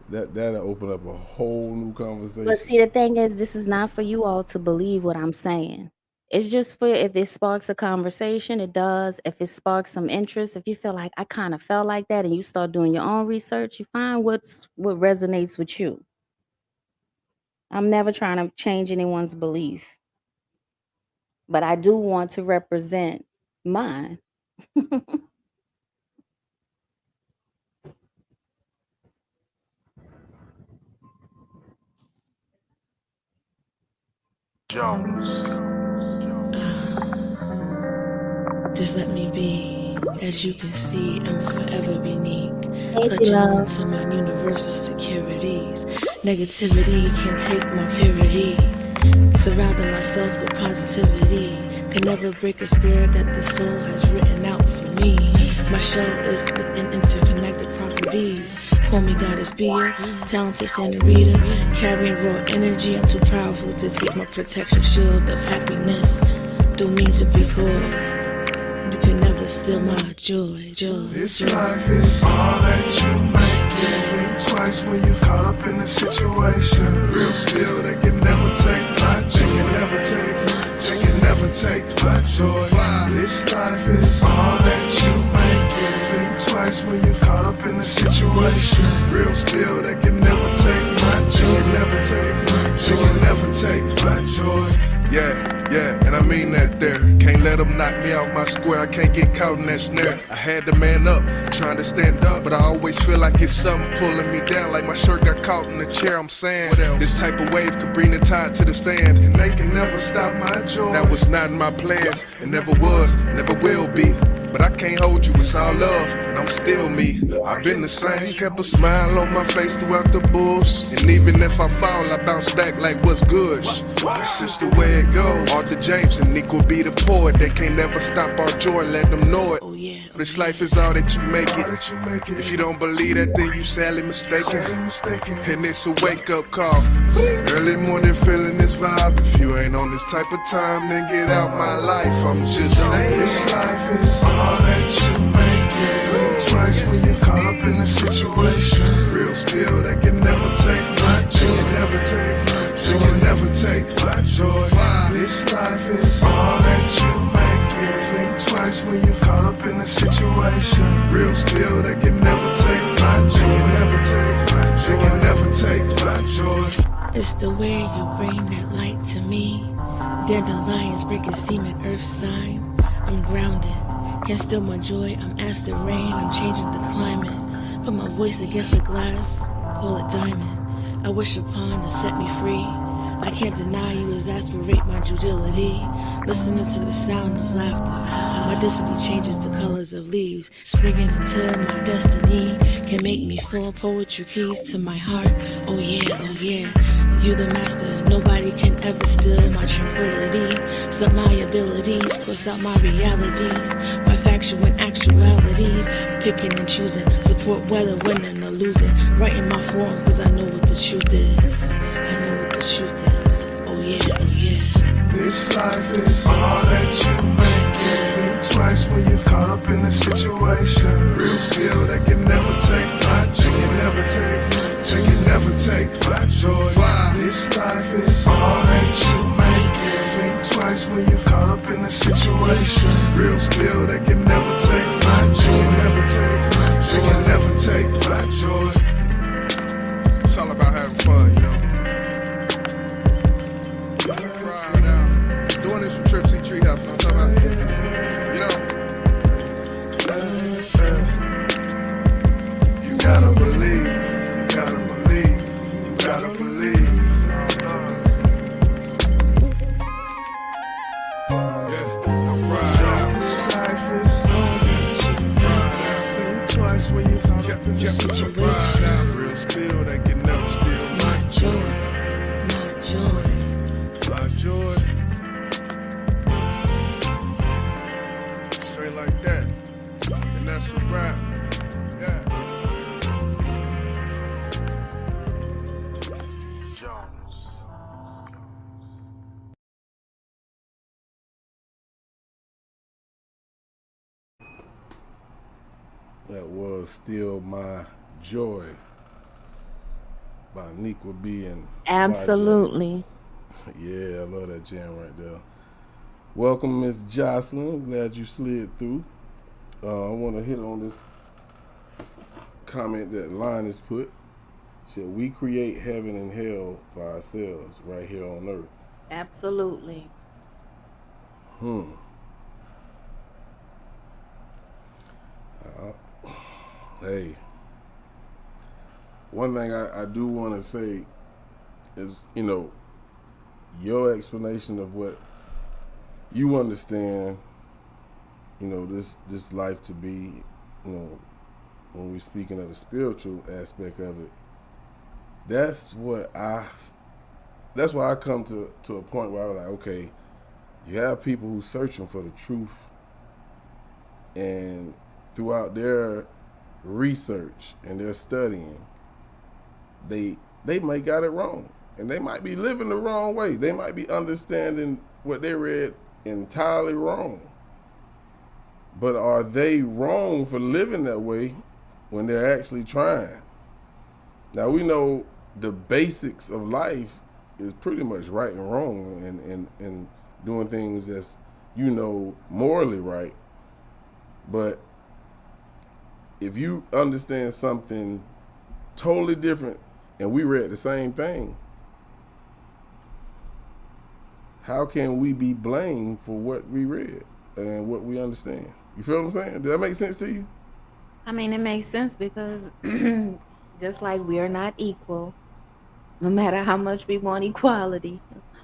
that'll open up a whole new conversation. But see, the thing is, this is not for you all to believe what I'm saying. It's just for if it sparks a conversation, it does. If it sparks some interest, if you feel like I kind of felt like that, and you start doing your own research, you find what resonates with you. I'm never trying to change anyone's belief, but I do want to represent mine. Just let me be. As you can see, I'm forever unique. Hey, Clutching on love. to my universal securities. Negativity can take my purity. Surrounding myself with positivity. Can never break a spirit that the soul has written out for me. My shell is within interconnected properties. Call me Goddess Bia, talented senorita. Carrying raw energy, I'm too powerful to take my protection shield of happiness. Don't mean to be coy. You can never steal my joy. This life is all that you make. Think twice when you caught up in the situation. Real spill that can never take my joy. They can never take my joy. This life is all that you make. Think twice when you caught up in the situation. Real spill that can never take my joy. They can never take my joy. Yeah, and I mean that there. Can't let them knock me off my square, I can't get caught in that snare. I had to man up, trying to stand up, but I always feel like it's something pulling me down, like my shirt got caught in the chair, I'm saying. This type of wave could bring the tide to the sand, and they can never stop my joy. That was not in my plans, and never was, never will be. But I can't hold you, it's all love, and I'm still me. I've been the same, kept a smile on my face throughout the bulls. And even if I fall, I bounce back like what's good. That's just the way it goes. Arthur James and Nick will be the poet. They can't never stop our joy, let them know it. This life is all that you make it. If you don't believe that, then you sadly mistaken. And it's a wake-up call. Early morning feeling this vibe. If you ain't on this type of time, then get out my life. I'm just saying. This life is all that you make. Think twice when you caught up in the situation. Real spill that can never take my joy. They can never take my joy. This life is all that you make. Think twice when you caught up in the situation. Real spill that can never take my joy. They can never take my joy. It's the way you bring that light to me. Dandelions breaking semen, earth sign. I'm grounded, can't steal my joy. I'm asked to rain, I'm changing the climate. Put my voice against the glass, call it diamond. I wish upon to set me free. I can't deny you exasperate my duality. Listening to the sound of laughter, my destiny changes the colors of leaves. Springing into my destiny can make me fall. Poetry keys to my heart. Oh yeah. You the master, nobody can ever steal my tranquility. Stop my abilities, cross out my realities. My factual and actualities, picking and choosing. Support whether winning or losing. Writing my forms cause I know what the truth is. Oh yeah. This life is all that you make. Think twice when you caught up in the situation. Real spill that can never take my joy. They can never take my joy. This life is all that you make. Think twice when you caught up in the situation. Real spill that can never take my joy. They can never take my joy. It's all about having fun, you know. Doing this from Trip C Treehouse, I'm talking about, you know. You gotta believe, you gotta believe, you gotta believe. This life is all that you make. Think twice when you caught up in the situation. Real spill that can never steal my joy. My joy. That's a rap. Yeah. Jones. That was Still My Joy by Nikwa B and Absolutely. YJ. Yeah, I love that jam right there. Welcome, Miss Jocelyn. Glad you slid through. I want to hit on this comment that Linus put. Said, we create heaven and hell for ourselves right here on earth. Absolutely. Hey, one thing I do want to say is, you know, your explanation of what you understand, you know, this life to be, you know, when we're speaking of the spiritual aspect of it, that's why I come to a point where I'm like, okay, you have people who searching for the truth, and throughout their research and their studying, they might got it wrong, and they might be living the wrong way. They might be understanding what they read entirely wrong. But are they wrong for living that way when they're actually trying? Now, we know the basics of life is pretty much right and wrong, and doing things that's, you know, morally right. But if you understand something totally different and we read the same thing, how can we be blamed for what we read and what we understand? You feel what I'm saying? Does that make sense to you? I mean, it makes sense because just like we are not equal, no matter how much we want equality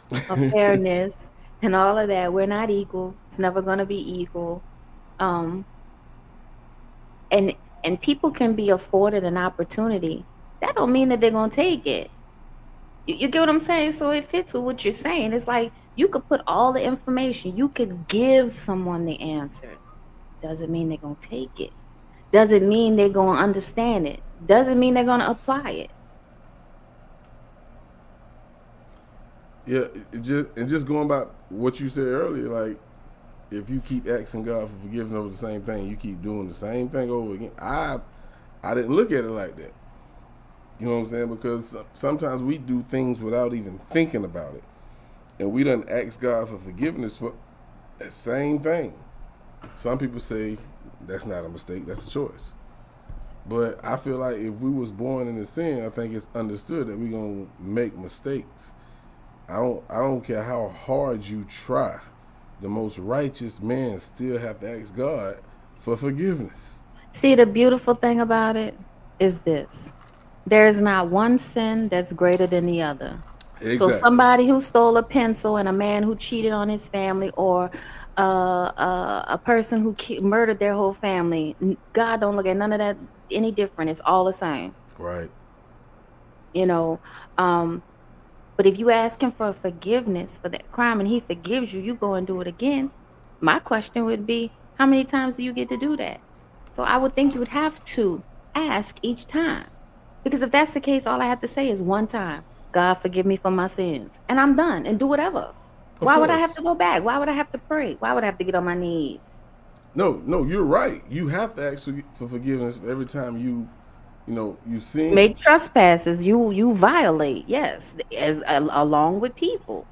or fairness and all of that, we're not equal. It's never going to be equal. And people can be afforded an opportunity. That don't mean that they're going to take it. You get what I'm saying? So it fits with what you're saying. It's like you could put all the information. You could give someone the answers. Doesn't mean they're going to take it. Doesn't mean they're going to understand it. Doesn't mean they're going to apply it. Yeah, just going about what you said earlier, like, if you keep asking God for forgiveness over the same thing, you keep doing the same thing over again. I didn't look at it like that. You know what I'm saying? Because sometimes we do things without even thinking about it. And we done ask God for forgiveness for that same thing. Some people say that's not a mistake, that's a choice. But I feel like if we was born in a sin, I think it's understood that we're gonna make mistakes. I don't care how hard you try. The most righteous man still have to ask God for forgiveness. See, the beautiful thing about it is this. There is not one sin that's greater than the other. Exactly. So somebody who stole a pencil and a man who cheated on his family, or a person who murdered their whole family, God don't look at none of that any different. It's all the same. Right. You know, but if you ask him for forgiveness for that crime and he forgives you, you go and do it again. My question would be, how many times do you get to do that? So I would think you would have to ask each time. Because if that's the case, all I have to say is one time, God forgive me for my sins. And I'm done and do whatever. Why would I have to go back? Why would I have to pray? Why would I have to get on my knees? No, you're right. You have to ask for forgiveness every time you sin. Make trespasses. You violate, yes, along with people.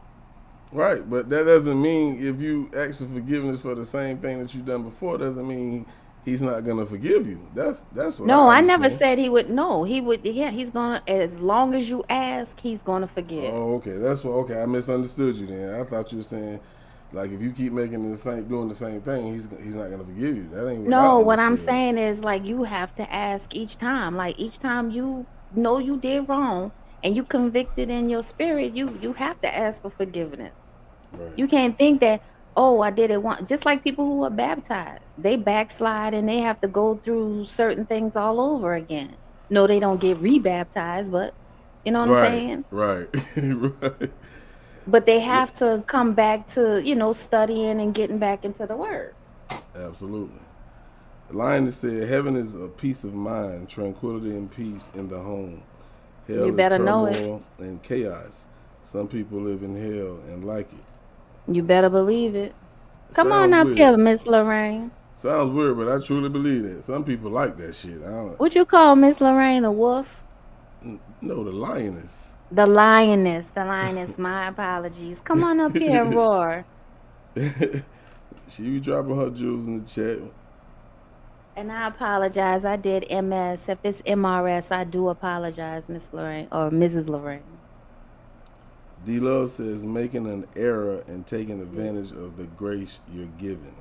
Right, but that doesn't mean if you ask for forgiveness for the same thing that you've done before, doesn't mean he's not gonna forgive you. That's what. No, I never said he would. No, he would. Yeah, he's gonna. As long as you ask, he's gonna forgive. Oh, okay. That's what. Okay, I misunderstood you then. I thought you were saying, like, if you keep doing the same thing, he's not gonna forgive you. That ain't. No, what I'm saying is, like, you have to ask each time. Like, each time you know you did wrong and you convicted in your spirit, you have to ask for forgiveness. Right. You can't think that, oh, I did it once. Just like people who are baptized, they backslide and they have to go through certain things all over again. No, they don't get rebaptized, but you know what I'm saying? Right. Right. But they have to come back to, studying and getting back into the word. Absolutely. Lioness said, "Heaven is a peace of mind, tranquility and peace in the home. Hell You is better know it. turmoil and chaos. Some people live in hell and like it." You better believe it. Come on Sounds up weird. here, Miss Lorraine. Sounds weird, but I truly believe that. Some people like that shit. I don't What you call Miss Lorraine, a wolf? know. The lioness. The lioness. The lioness. My apologies. Come on up here and roar. She be dropping her jewels in the chat. And I apologize. I did MS. If it's MRS, I do apologize, Miss Lorraine or Mrs. Lorraine. D Love says, "Making an error and taking advantage of the grace you're given."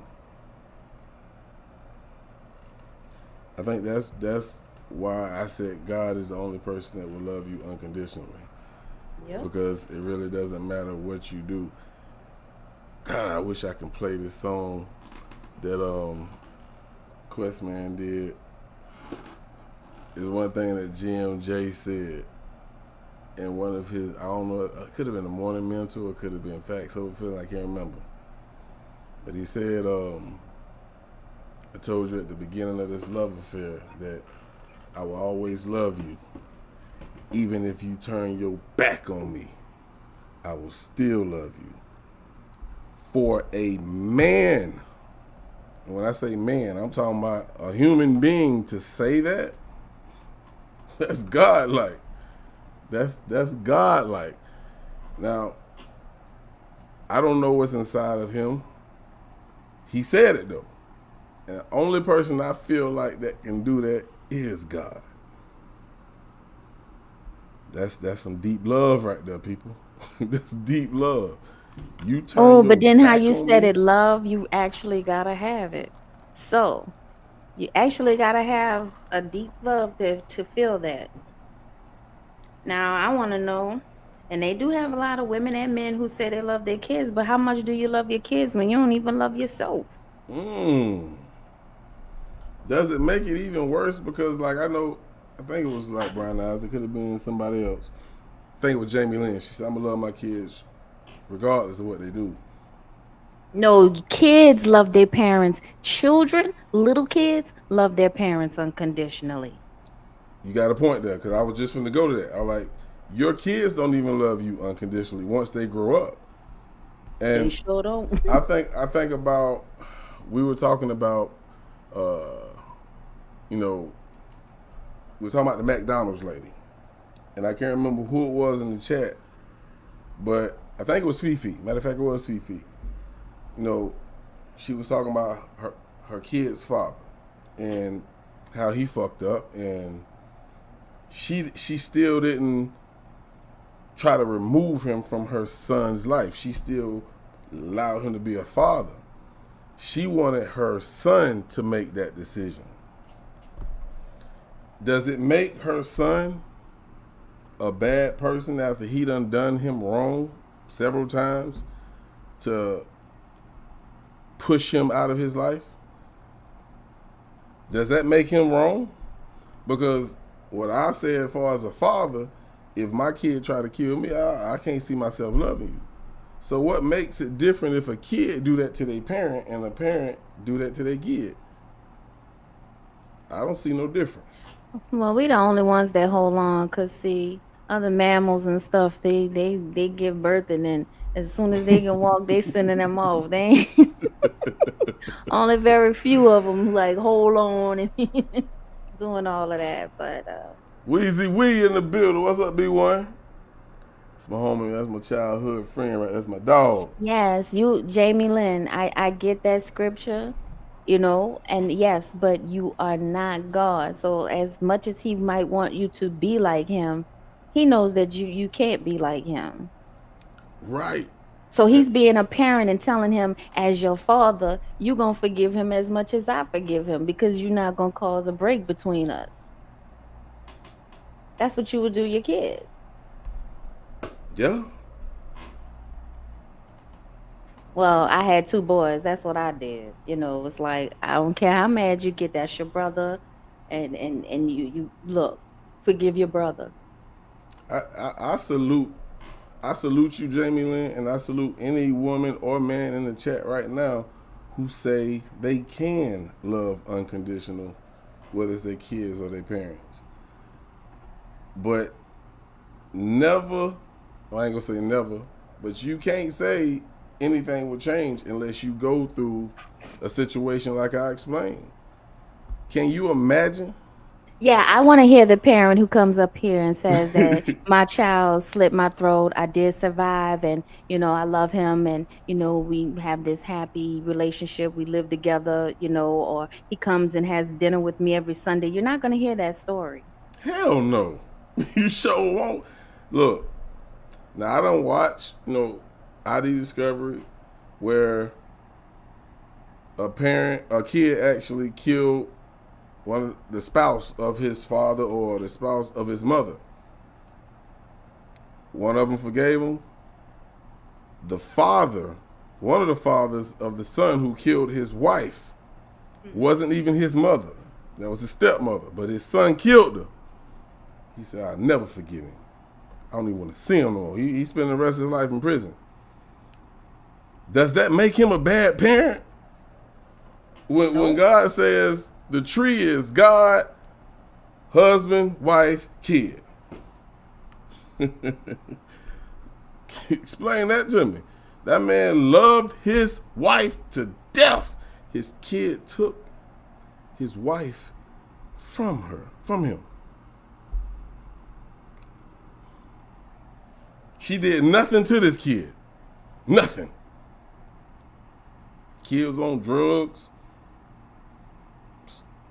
I think that's why I said God is the only person that will love you unconditionally. Yep. Because it really doesn't matter what you do. God, I wish I could play this song that Questman did. It's one thing that GMJ said in one of his, I don't know, it could have been a Morning Mental, or it could have been Facts Over Feeling, I can't remember. But he said, I told you at the beginning of this love affair that I will always love you. Even if you turn your back on me, I will still love you. For a man, and when I say man, I'm talking about a human being to say that, that's godlike. That's godlike. Now, I don't know what's inside of him. He said it though. And the only person I feel like that can do that is God. That's some deep love right there, people. That's deep love. You turn Oh, your but then how back you on said me, it, love, you actually gotta have it. So you actually gotta have a deep love to feel that. Now I wanna know, and they do have a lot of women and men who say they love their kids, but how much do you love your kids when you don't even love yourself? Does it make it even worse? Because like I think it was like Brian Eyes, it could have been somebody else. I think it was Jamie Lynn. She said, "I'm gonna love my kids regardless of what they do." No, kids love their parents. Children, little kids, love their parents unconditionally. You got a point there, because I was just finna go to that. I was like, your kids don't even love you unconditionally once they grow up. And They sure don't. I think about, we were talking about, we were talking about the McDonald's lady. And I can't remember who it was in the chat, but I think it was Fifi. Matter of fact, it was Fifi. She was talking about her kid's father and how he fucked up, and she still didn't try to remove him from her son's life. She still allowed him to be a father. She wanted her son to make that decision. Does it make her son a bad person after he done him wrong several times to push him out of his life? Does that make him wrong? Because what I say as far as a father, if my kid try to kill me, I can't see myself loving you. So what makes it different if a kid do that to their parent and a parent do that to their kid? I don't see no difference. Well, we the only ones that hold on, cause see, other mammals and stuff, they give birth, and then as soon as they can walk, they sending them off. They ain't only very few of them like hold on and doing all of that. But Weezy Wee in the building. What's up, B1? That's my homie. That's my childhood friend, right? That's my dog. yes, you, Jamie Lynn, I get that scripture, and yes, but you are not God. So as much as he might want you to be like him, he knows that you can't be like him. Right. So he's being a parent and telling him, as your father, you're going to forgive him as much as I forgive him, because you're not going to cause a break between us. That's what you would do your kids. Yeah. Well, I had 2 boys. That's what I did. It's like, I don't care how mad you get, that's your brother. And you look, forgive your brother. I salute you, Jamie Lynn, and I salute any woman or man in the chat right now who say they can love unconditional, whether it's their kids or their parents. But never, I ain't gonna say never, but you can't say anything will change unless you go through a situation like I explained. Can you imagine? Yeah, I want to hear the parent who comes up here and says that my child slit my throat. I did survive, and I love him, and we have this happy relationship. We live together, or he comes and has dinner with me every Sunday. You're not going to hear that story. Hell no. You sure won't. Look, now I don't watch, ID Discovery where a kid actually killed the spouse of his father or the spouse of his mother. One of them forgave him. One of the fathers of the son who killed his wife wasn't even his mother. That was his stepmother, but his son killed her. He said, I'll never forgive him. I don't even want to see him no more. He spent the rest of his life in prison. Does that make him a bad parent? When God says the tree is God, husband, wife, kid. Explain that to me. That man loved his wife to death. His kid took his wife from him. She did nothing to this kid. Nothing. Kid was on drugs.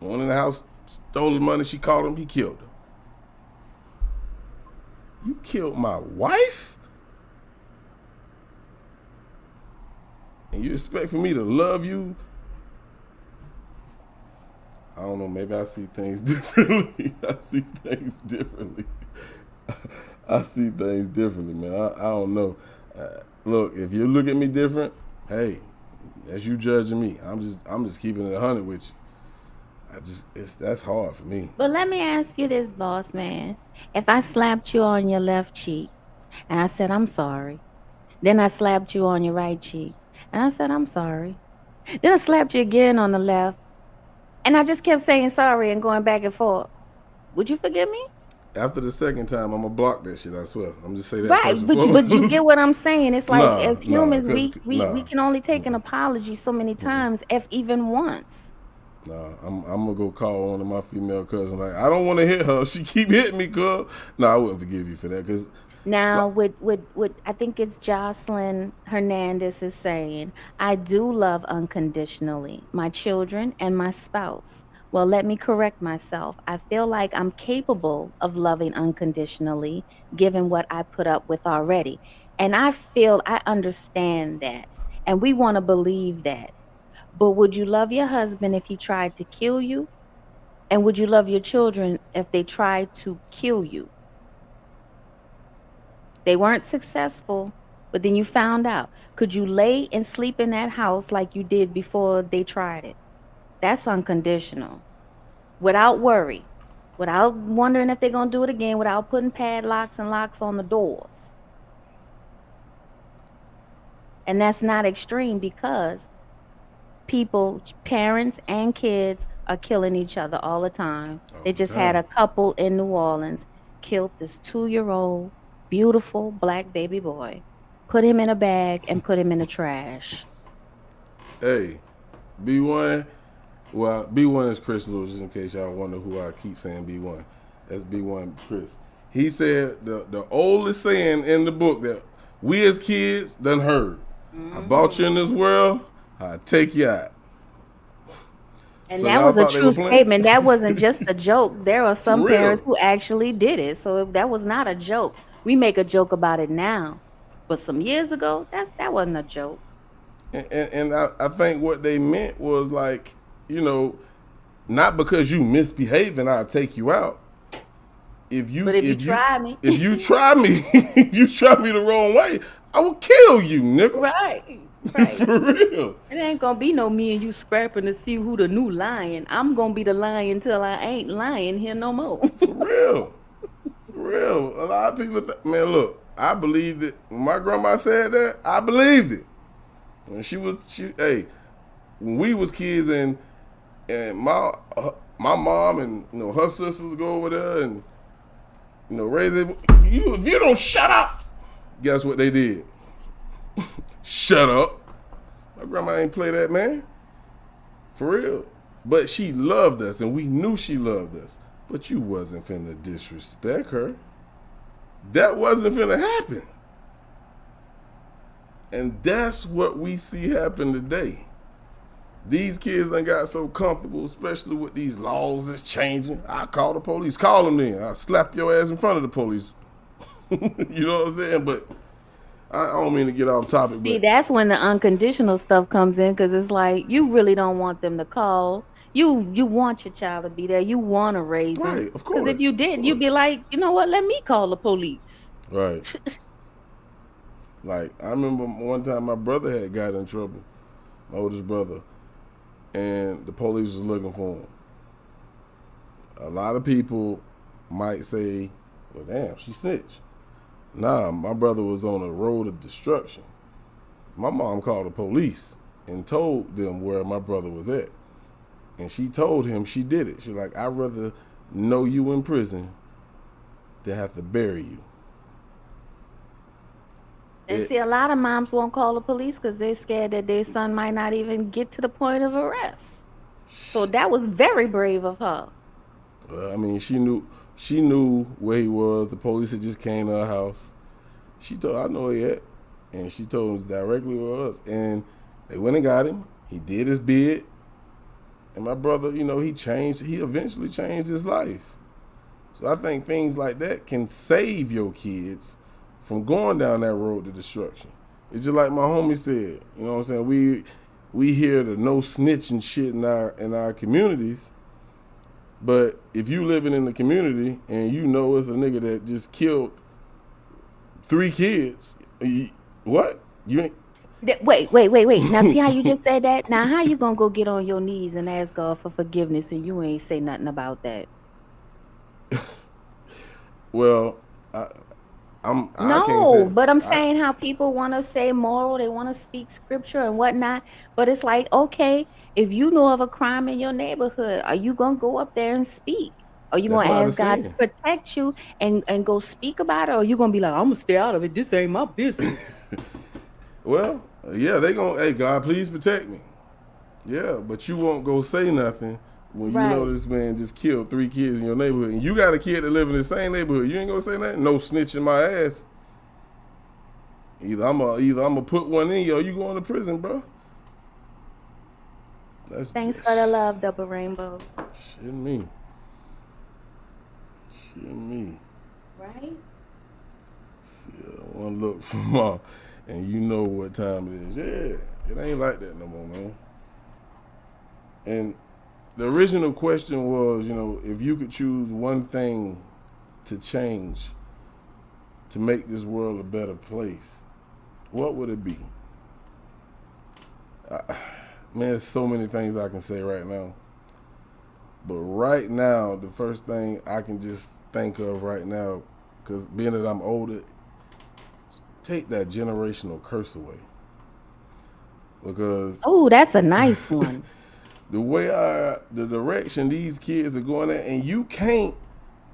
One in the house stole the money. She called him. He killed her. You killed my wife? And you expect for me to love you? I don't know. Maybe I see things differently. I see things differently, man. I don't know. Look, if you look at me different, hey, that's you judging me. I'm just keeping it 100 with you. That's hard for me. But let me ask you this, boss man. If I slapped you on your left cheek and I said, I'm sorry. Then I slapped you on your right cheek and I said, I'm sorry. Then I slapped you again on the left and I just kept saying sorry and going back and forth. Would you forgive me? After the second time, I'm going to block that shit, I swear. I'm just saying that Right, first and but foremost. you get what I'm saying. It's like, as humans, we nah. can only take an apology so many times, if even once. Nah, I'm gonna go call one of my female cousins. Like, I don't want to hit her. She keep hitting me, cuz. Nah, I wouldn't forgive you for that, cause. Now, with I think it's Jocelyn Hernandez is saying, I do love unconditionally my children and my spouse. Well, let me correct myself. I feel like I'm capable of loving unconditionally, given what I put up with already, and I understand that, and we want to believe that. But would you love your husband if he tried to kill you? And would you love your children if they tried to kill you? They weren't successful, but then you found out. Could you lay and sleep in that house like you did before they tried it? That's unconditional. Without worry, without wondering if they're going to do it again, without putting padlocks and locks on the doors. And that's not extreme because people, parents and kids, are killing each other all the time. They just had a couple in New Orleans killed this 2-year-old beautiful black baby boy, put him in a bag and put him in the trash. Hey, B1. Well, B1 is Chris Lewis, just in case y'all wonder who I keep saying B1. That's B1 Chris. He said the oldest saying in the book that we as kids done heard. I brought you in this world, I take you out. And so that was a true statement. That wasn't just a joke. There are some parents who actually did it. So that was not a joke. We make a joke about it now. But some years ago, that wasn't a joke. And I think what they meant was like, not because you misbehaving, I'll take you out. If you try me, you try me the wrong way, I will kill you, nigga. Right. For real. It ain't gonna be no me and you scrapping to see who the new lion. I'm gonna be the lion till I ain't lying here no more. For real. A lot of people man, look, I believed it. When my grandma said that, I believed it. When when we was kids and my mom and her sisters go over there and raise it. If you don't shut up, guess what they did? Shut up. My grandma ain't play that, man. For real. But she loved us, and we knew she loved us. But you wasn't finna disrespect her. That wasn't finna happen. And that's what we see happen today. These kids done got so comfortable, especially with these laws that's changing. I call the police. Call them then. I'll slap your ass in front of the police. You know what I'm saying? But I don't mean to get off topic. See, But that's when the unconditional stuff comes in, because it's like you really don't want them to call. You want your child to be there. You want to raise them. Right, of Because if course, you of didn't, you'd be like, you know what? Let me call the police. right. Like, I remember one time my brother had got in trouble, my oldest brother, and the police was looking for him. A lot of people might say, well, damn, she snitched. Nah, my brother was on a road of destruction. My mom called the police and told them where my brother was at. And she told him she did it. She's like, I'd rather know you in prison than have to bury you. And see, a lot of moms won't call the police because they're scared that their son might not even get to the point of arrest. So that was very brave of her. I mean, she knew where he was. The police had just came to her house. She told, I know where he at. And she told him directly where it was. And they went and got him. He did his bid. And my brother, he eventually changed his life. So I think things like that can save your kids from going down that road to destruction. It's just like my homie said, you know what I'm saying? We hear the no snitching shit in our communities, but if you living in the community and it's a nigga that just killed 3 kids, what? You ain't. Wait. Now, see how you just said that? Now, how you gonna go get on your knees and ask God for forgiveness and you ain't say nothing about that? Well, I can't No, say. but I'm saying how people want to say moral, they want to speak scripture and whatnot. But it's like, okay, if you know of a crime in your neighborhood, are you gonna go up there and speak? Are you That's gonna what I was ask God to saying. protect you and go speak about it? Or are you gonna be like, I'm gonna stay out of it. This ain't my business. Well, yeah, they gonna, hey, God, please protect me. Yeah, but you won't go say nothing when you know Right. this man just killed 3 kids in your neighborhood, and you got a kid that live in the same neighborhood. You ain't gonna say nothing. No snitching my ass. Either I'm gonna put one in you, or you going to prison, bro. That's Thanks for the love, Double Rainbows. shit me. Shit me. Right? See, one look from mom, and you know what time it is. Yeah, it ain't like that no more, man. And the original question was, if you could choose one thing to change to make this world a better place, what would it be? Man, there's so many things I can say right now. But right now, the first thing I can just think of right now, because being that I'm older, take that generational curse away. Because Oh, that's a nice one. the way the direction these kids are going at, and you can't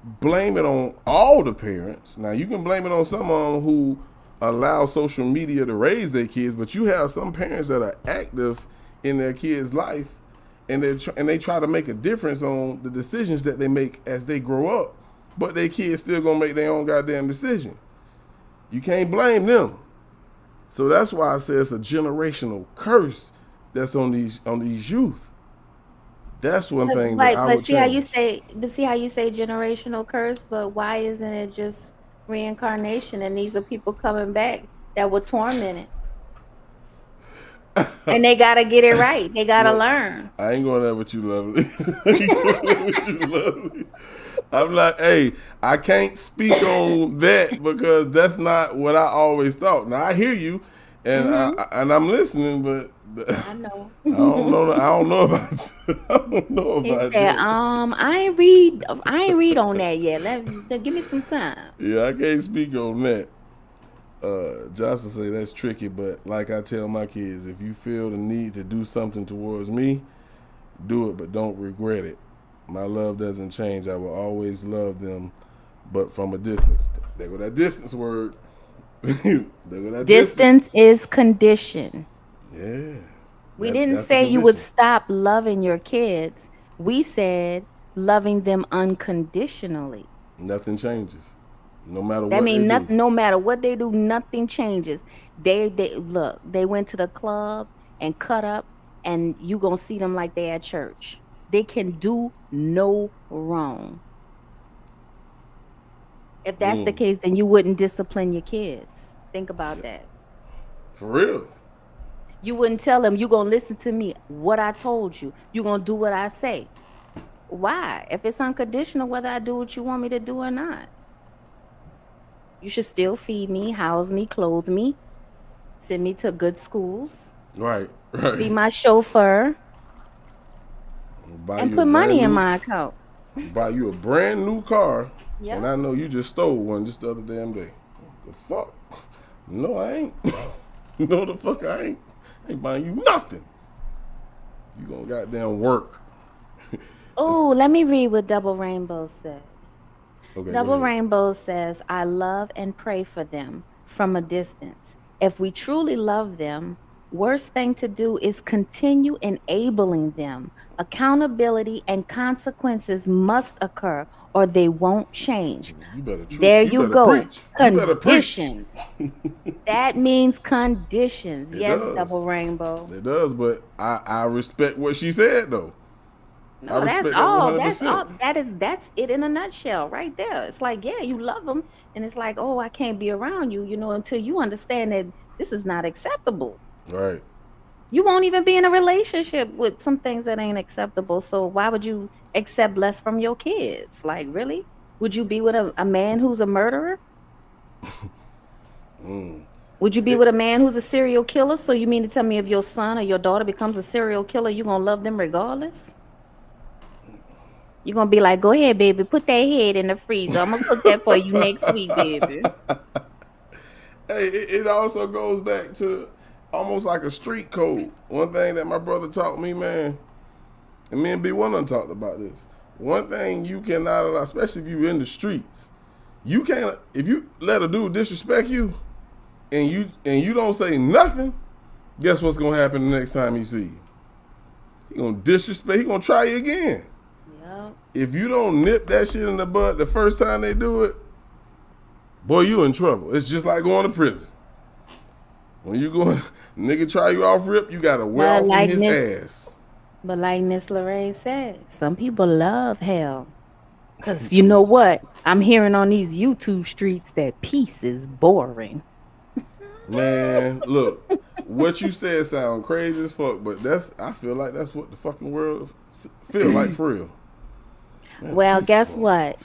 blame it on all the parents. Now, you can blame it on someone who allows social media to raise their kids, but you have some parents that are active in their kids' life, and they try to make a difference on the decisions that they make as they grow up, but their kids still gonna make their own goddamn decision. You can't blame them. So that's why I say it's a generational curse that's on these youth. That's one thing that I would see how you change. say generational curse, but why isn't it just reincarnation and these are people coming back that were tormented? And they gotta get it right. They gotta learn. I ain't going there with you, lovely. I ain't going there with you, lovely. I'm like, hey, I can't speak on that because that's not what I always thought. Now I hear you, and I'm listening, but I know. I don't know about I don't know He about said, that. I ain't read on that yet. Give me some time. Yeah, I can't speak on that. Jocelyn say that's tricky, but like I tell my kids, if you feel the need to do something towards me, do it, but don't regret it. My love doesn't change. I will always love them, but from a distance. There go that distance word. There go that Distance is condition. Yeah. We That- didn't that's a say you would condition. stop loving your kids. We said loving them unconditionally. Nothing changes, no matter That what means they nothing. do. No matter what they do, nothing changes. They look. They went to the club and cut up, and you gonna see them like they at church. They can do no wrong. If that's the case, then you wouldn't discipline your kids. Think about that. For real. You wouldn't tell them you gonna listen to me. What I told you, you gonna do what I say. Why? If it's unconditional, whether I do what you want me to do or not, you should still feed me, house me, clothe me, send me to good schools, Right. be Right. my chauffeur, Buy and you put a money brand in new- my account. Buy you a brand new car, Yeah. and I know you just stole one just the other damn day. The fuck? No, I ain't. No, the fuck I ain't. I ain't buying you nothing. You gonna goddamn work. Oh, let me read what Double Rainbow says. Okay, go Double ahead. Rainbow says, I love and pray for them from a distance. If we truly love them, worst thing to do is continue enabling them. Accountability and consequences must occur or they won't change. You better There you better go. preach. You better preach. Conditions. That means conditions. It Yes, does. Double Rainbow. It does, but I respect what she said though. No, that's all. That's all. That's it in a nutshell, right there. It's like, yeah, you love them, and it's like, oh, I can't be around you, until you understand that this is not acceptable. Right. You won't even be in a relationship with some things that ain't acceptable. So why would you accept less from your kids? Like, really? Would you be with a man who's a murderer? Would you be with a man who's a serial killer? So you mean to tell me if your son or your daughter becomes a serial killer, you're gonna love them regardless? You're gonna be like, go ahead, baby, put that head in the freezer. I'm gonna cook that for you next week, baby. Hey, it also goes back to almost like a street code. One thing that my brother taught me, man, and me and B1 done talked about this. One thing you cannot allow, especially if you're in the streets, you can't, if you let a dude disrespect you and you don't say nothing, guess what's gonna happen the next time he see you? He gonna disrespect, he gonna try you again. If you don't nip that shit in the bud the first time they do it, boy, you in trouble. It's just like going to prison. When you go, nigga try you off rip, you gotta wear off in his ass. But like Miss Lorraine said, some people love hell. Cause you know what? I'm hearing on these YouTube streets that peace is boring. Man, look, what you said sound crazy as fuck, but I feel like that's what the fucking world feel like for real. Man, Well, peace guess boring. what?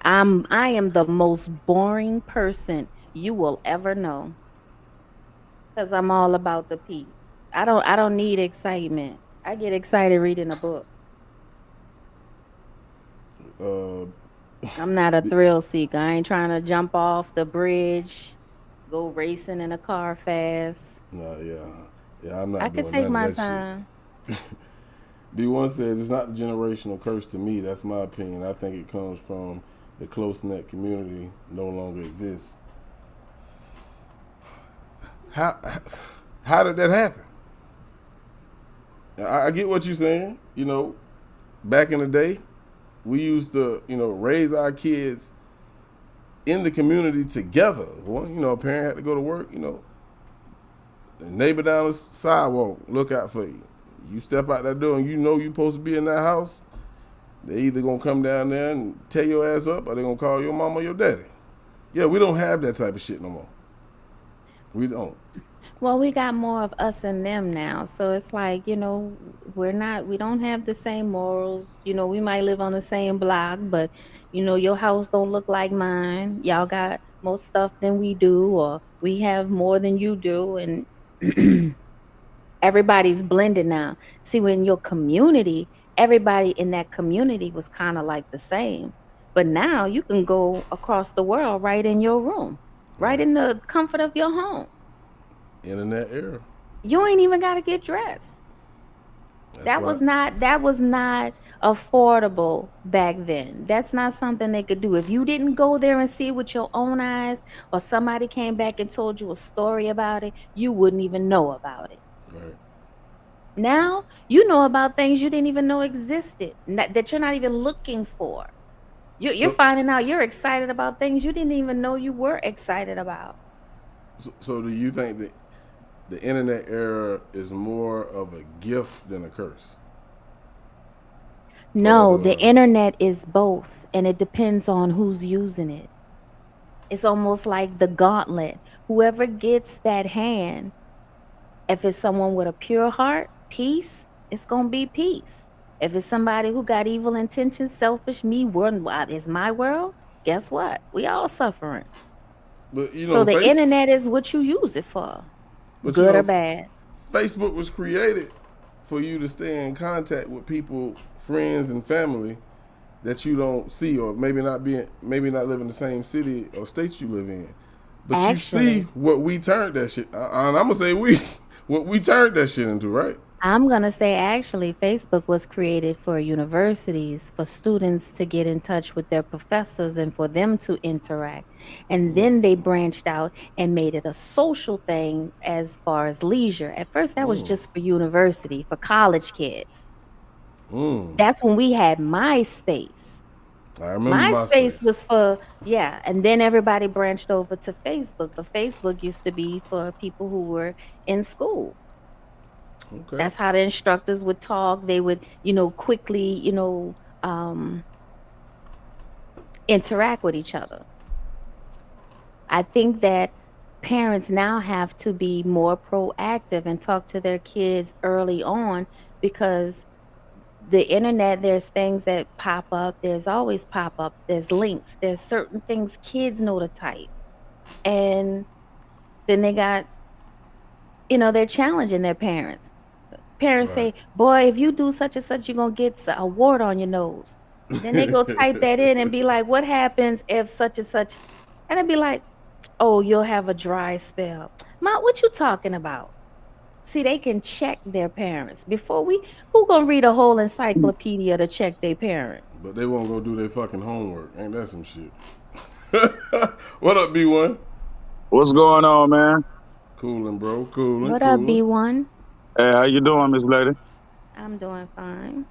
I am the most boring person you will ever know. Cause I'm all about the peace. I don't need excitement. I get excited reading a book. I'm not a thrill seeker. I ain't trying to jump off the bridge, go racing in a car fast. No, yeah, I'm not. I could doing take none my of that time. shit. B1 says it's not the generational curse to me. That's my opinion. I think it comes from the close-knit community no longer exists. How did that happen? I get what you're saying. Back in the day, we used to, raise our kids in the community together. One, a parent had to go to work, the neighbor down the sidewalk look out for you. You step out that door and you're supposed to be in that house, they either gonna come down there and tear your ass up or they gonna call your mama or your daddy. Yeah, we don't have that type of shit no more. We don't. Well, we got more of us and them now. So it's like, we don't have the same morals. We might live on the same block, but your house don't look like mine. Y'all got more stuff than we do, or we have more than you do, and everybody's blended now. See, when your community, everybody in that community was kind of like the same. But now you can go across the world right in your room. right in the comfort of your home. Internet era. You ain't even got to get dressed. That was not affordable back then. That's not something they could do. If you didn't go there and see it with your own eyes, or somebody came back and told you a story about it, you wouldn't even know about it. Right. Now you know about things you didn't even know existed, that you're not even looking for. You're finding out you're excited about things you didn't even know you were excited about. So do you think that the internet era is more of a gift than a curse? No, the internet is both, and it depends on who's using it. It's almost like the gauntlet. Whoever gets that hand, if it's someone with a pure heart, peace, it's going to be peace. If it's somebody who got evil intentions, selfish, me, worldwide is my world, guess what? We all suffering. But you know, So the internet is what you use it for, but good or bad. Facebook was created for you to stay in contact with people, friends and family that you don't see, or maybe not live in the same city or state you live in. But Actually, you see what we turned that shit. I'm gonna say what we turned that shit into, right? I'm going to say actually Facebook was created for universities, for students to get in touch with their professors and for them to interact. And then they branched out and made it a social thing as far as leisure. At first, that was just for university, for college kids. That's when we had MySpace. I remember MySpace was for, and then everybody branched over to Facebook. But Facebook used to be for people who were in school. Okay. That's how the instructors would talk. They would, quickly, interact with each other. I think that parents now have to be more proactive and talk to their kids early on, because the internet, there's things that pop up. There's always pop up. There's links. There's certain things kids know to type. And then they got, they're challenging their parents. Parents say, boy, if you do such and such, you're going to get a wart on your nose. Then they go type that in and be like, what happens if such and such? And I'd be like, oh, you'll have a dry spell. Ma, what you talking about? See, they can check their parents. Who going to read a whole encyclopedia to check their parent? But they won't go do their fucking homework. Ain't that some shit? What up, B1? What's going on, man? Coolin', bro. Coolin'. What up, B1? Hey, how you doing, Miss Lady? I'm doing fine.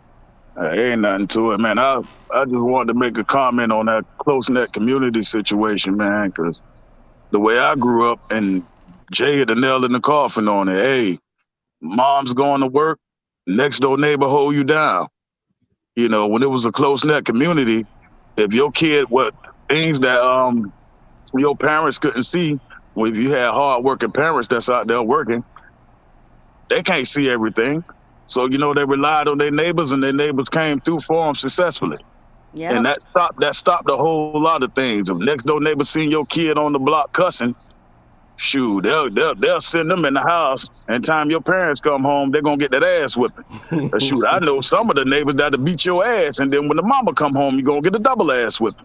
Ain't nothing to it, man. I just wanted to make a comment on that close-knit community situation, man, because the way I grew up, and Jay hit the nail in the coffin on it. Hey, mom's going to work, next door neighbor hold you down. When it was a close-knit community, if your kid, things that your parents couldn't see, if you had hard-working parents that's out there working, they can't see everything. So, they relied on their neighbors, and their neighbors came through for them successfully. Yeah. And that stopped a whole lot of things. If next door neighbor seen your kid on the block cussing, shoot, they'll send them in the house, and time your parents come home, they're gonna get that ass whipping. Shoot, I know some of the neighbors that'll beat your ass, and then when the mama come home, you're gonna get a double ass whipping.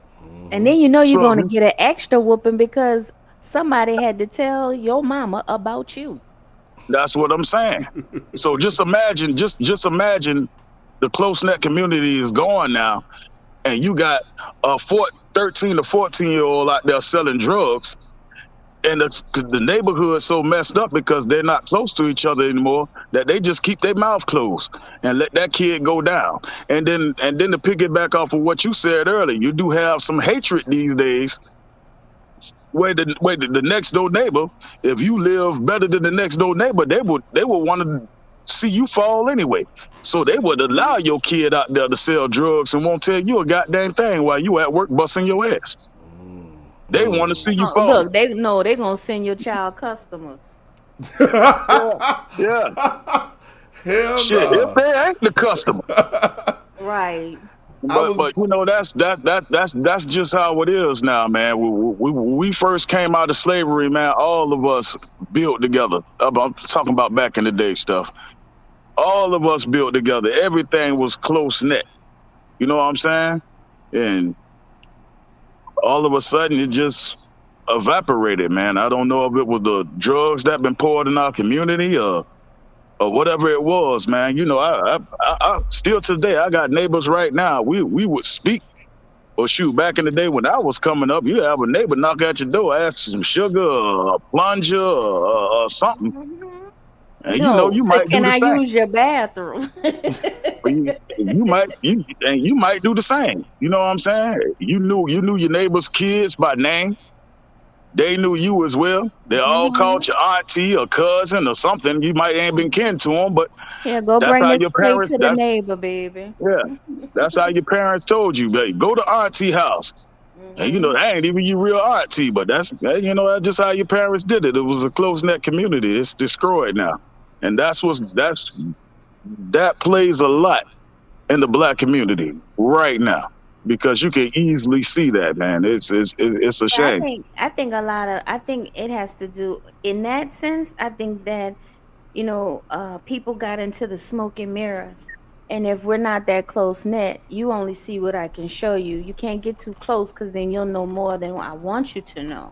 And then you're going to get an extra whooping because somebody had to tell your mama about you. That's what I'm saying. So just imagine the close-knit community is gone now, and you got a 13 to 14-year-old out there selling drugs, and the neighborhood's so messed up because they're not close to each other anymore that they just keep their mouth closed and let that kid go down. And then to pick it back off of what you said earlier, you do have some hatred these days. Where the next door neighbor, if you live better than the next door neighbor, they would want to see you fall anyway. So they would allow your kid out there to sell drugs and won't tell you a goddamn thing while you at work busting your ass. They want to see you fall. Look, they're gonna send your child customers. Yeah. Hell shit, no. if they ain't the customer. Right. But that's just how it is now, man. We first came out of slavery, man. All of us built together. I'm talking about back in the day stuff. All of us built together. Everything was close knit. You know what I'm saying? And all of a sudden, evaporated, man. I don't know if it was the drugs that been poured in our community or whatever it was, man. You know, I still today, I got neighbors right now. We would speak, or shoot, back in the day when I was coming up, you have a neighbor knock at your door, ask for some sugar, or a plunger, or something. And you know, you might do can the I same. use your bathroom? You might do the same. You know what I'm saying? You knew your neighbor's kids by name. They knew you as well. They all called your auntie or cousin or something. You might ain't been kin to them, but Yeah, go that's bring how this your plate parents. to the That's neighbor, baby. yeah. That's how your parents told you, baby. Go to auntie house. And you know, that ain't even your real auntie, but that's just how your parents did it. It was a close-knit community. It's destroyed now. And that plays a lot in the black community right now. Because you can easily see that, man. It's a shame. I think it has to do in that sense. I think that, people got into the smoke and mirrors. And if we're not that close knit, you only see what I can show you. You can't get too close because then you'll know more than I want you to know.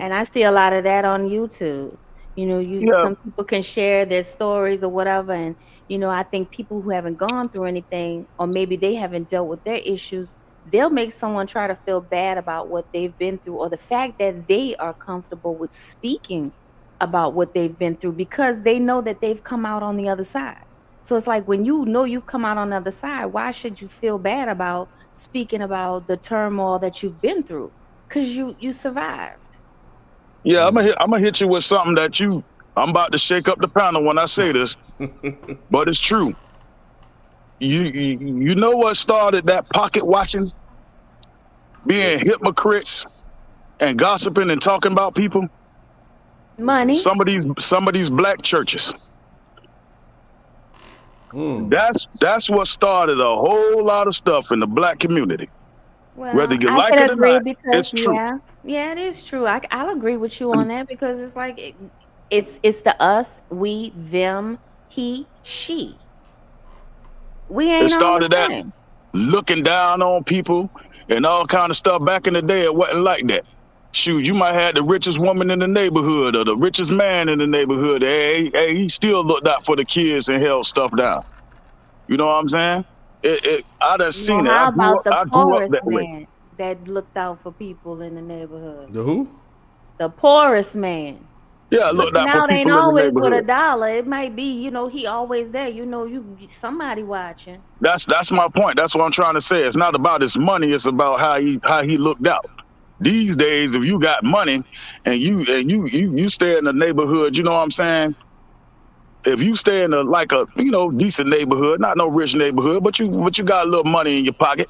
And I see a lot of that on YouTube. Some people can share their stories or whatever. And, I think people who haven't gone through anything, or maybe they haven't dealt with their issues, they'll make someone try to feel bad about what they've been through, or the fact that they are comfortable with speaking about what they've been through because they know that they've come out on the other side. So it's like, when you know you've come out on the other side, why should you feel bad about speaking about the turmoil that you've been through? Because you survived. Yeah, I'm gonna hit you with something that I'm about to shake up the panel when I say this, but it's true. You know what started that pocket watching? Being hypocrites and gossiping and talking about people? Money. Some of these black churches. That's what started a whole lot of stuff in the black community. Well, Whether you I like can it or agree not, because it's true. yeah, it is true. I'll agree with you on that because it's like it's the us, we, them, he, she. We It ain't all started the that same. looking down on people and all kind of stuff. Back in the day, it wasn't like that. Shoot, you might have the richest woman in the neighborhood or the richest man in the neighborhood. Hey, he still looked out for the kids and held stuff down. You know what I'm saying? I done seen it. How I about the grew up poorest that way. man that looked out for people in the neighborhood? The who? The poorest man. Yeah, I looked Looking out for out ain't people in the always with a neighborhood. dollar. It might be, he always there. You somebody watching. That's my point. That's what I'm trying to say. It's not about his money. It's about how he looked out. These days, if you got money and you stay in the neighborhood, you know what I'm saying? If you stay in a decent neighborhood, not no rich neighborhood, but you got a little money in your pocket,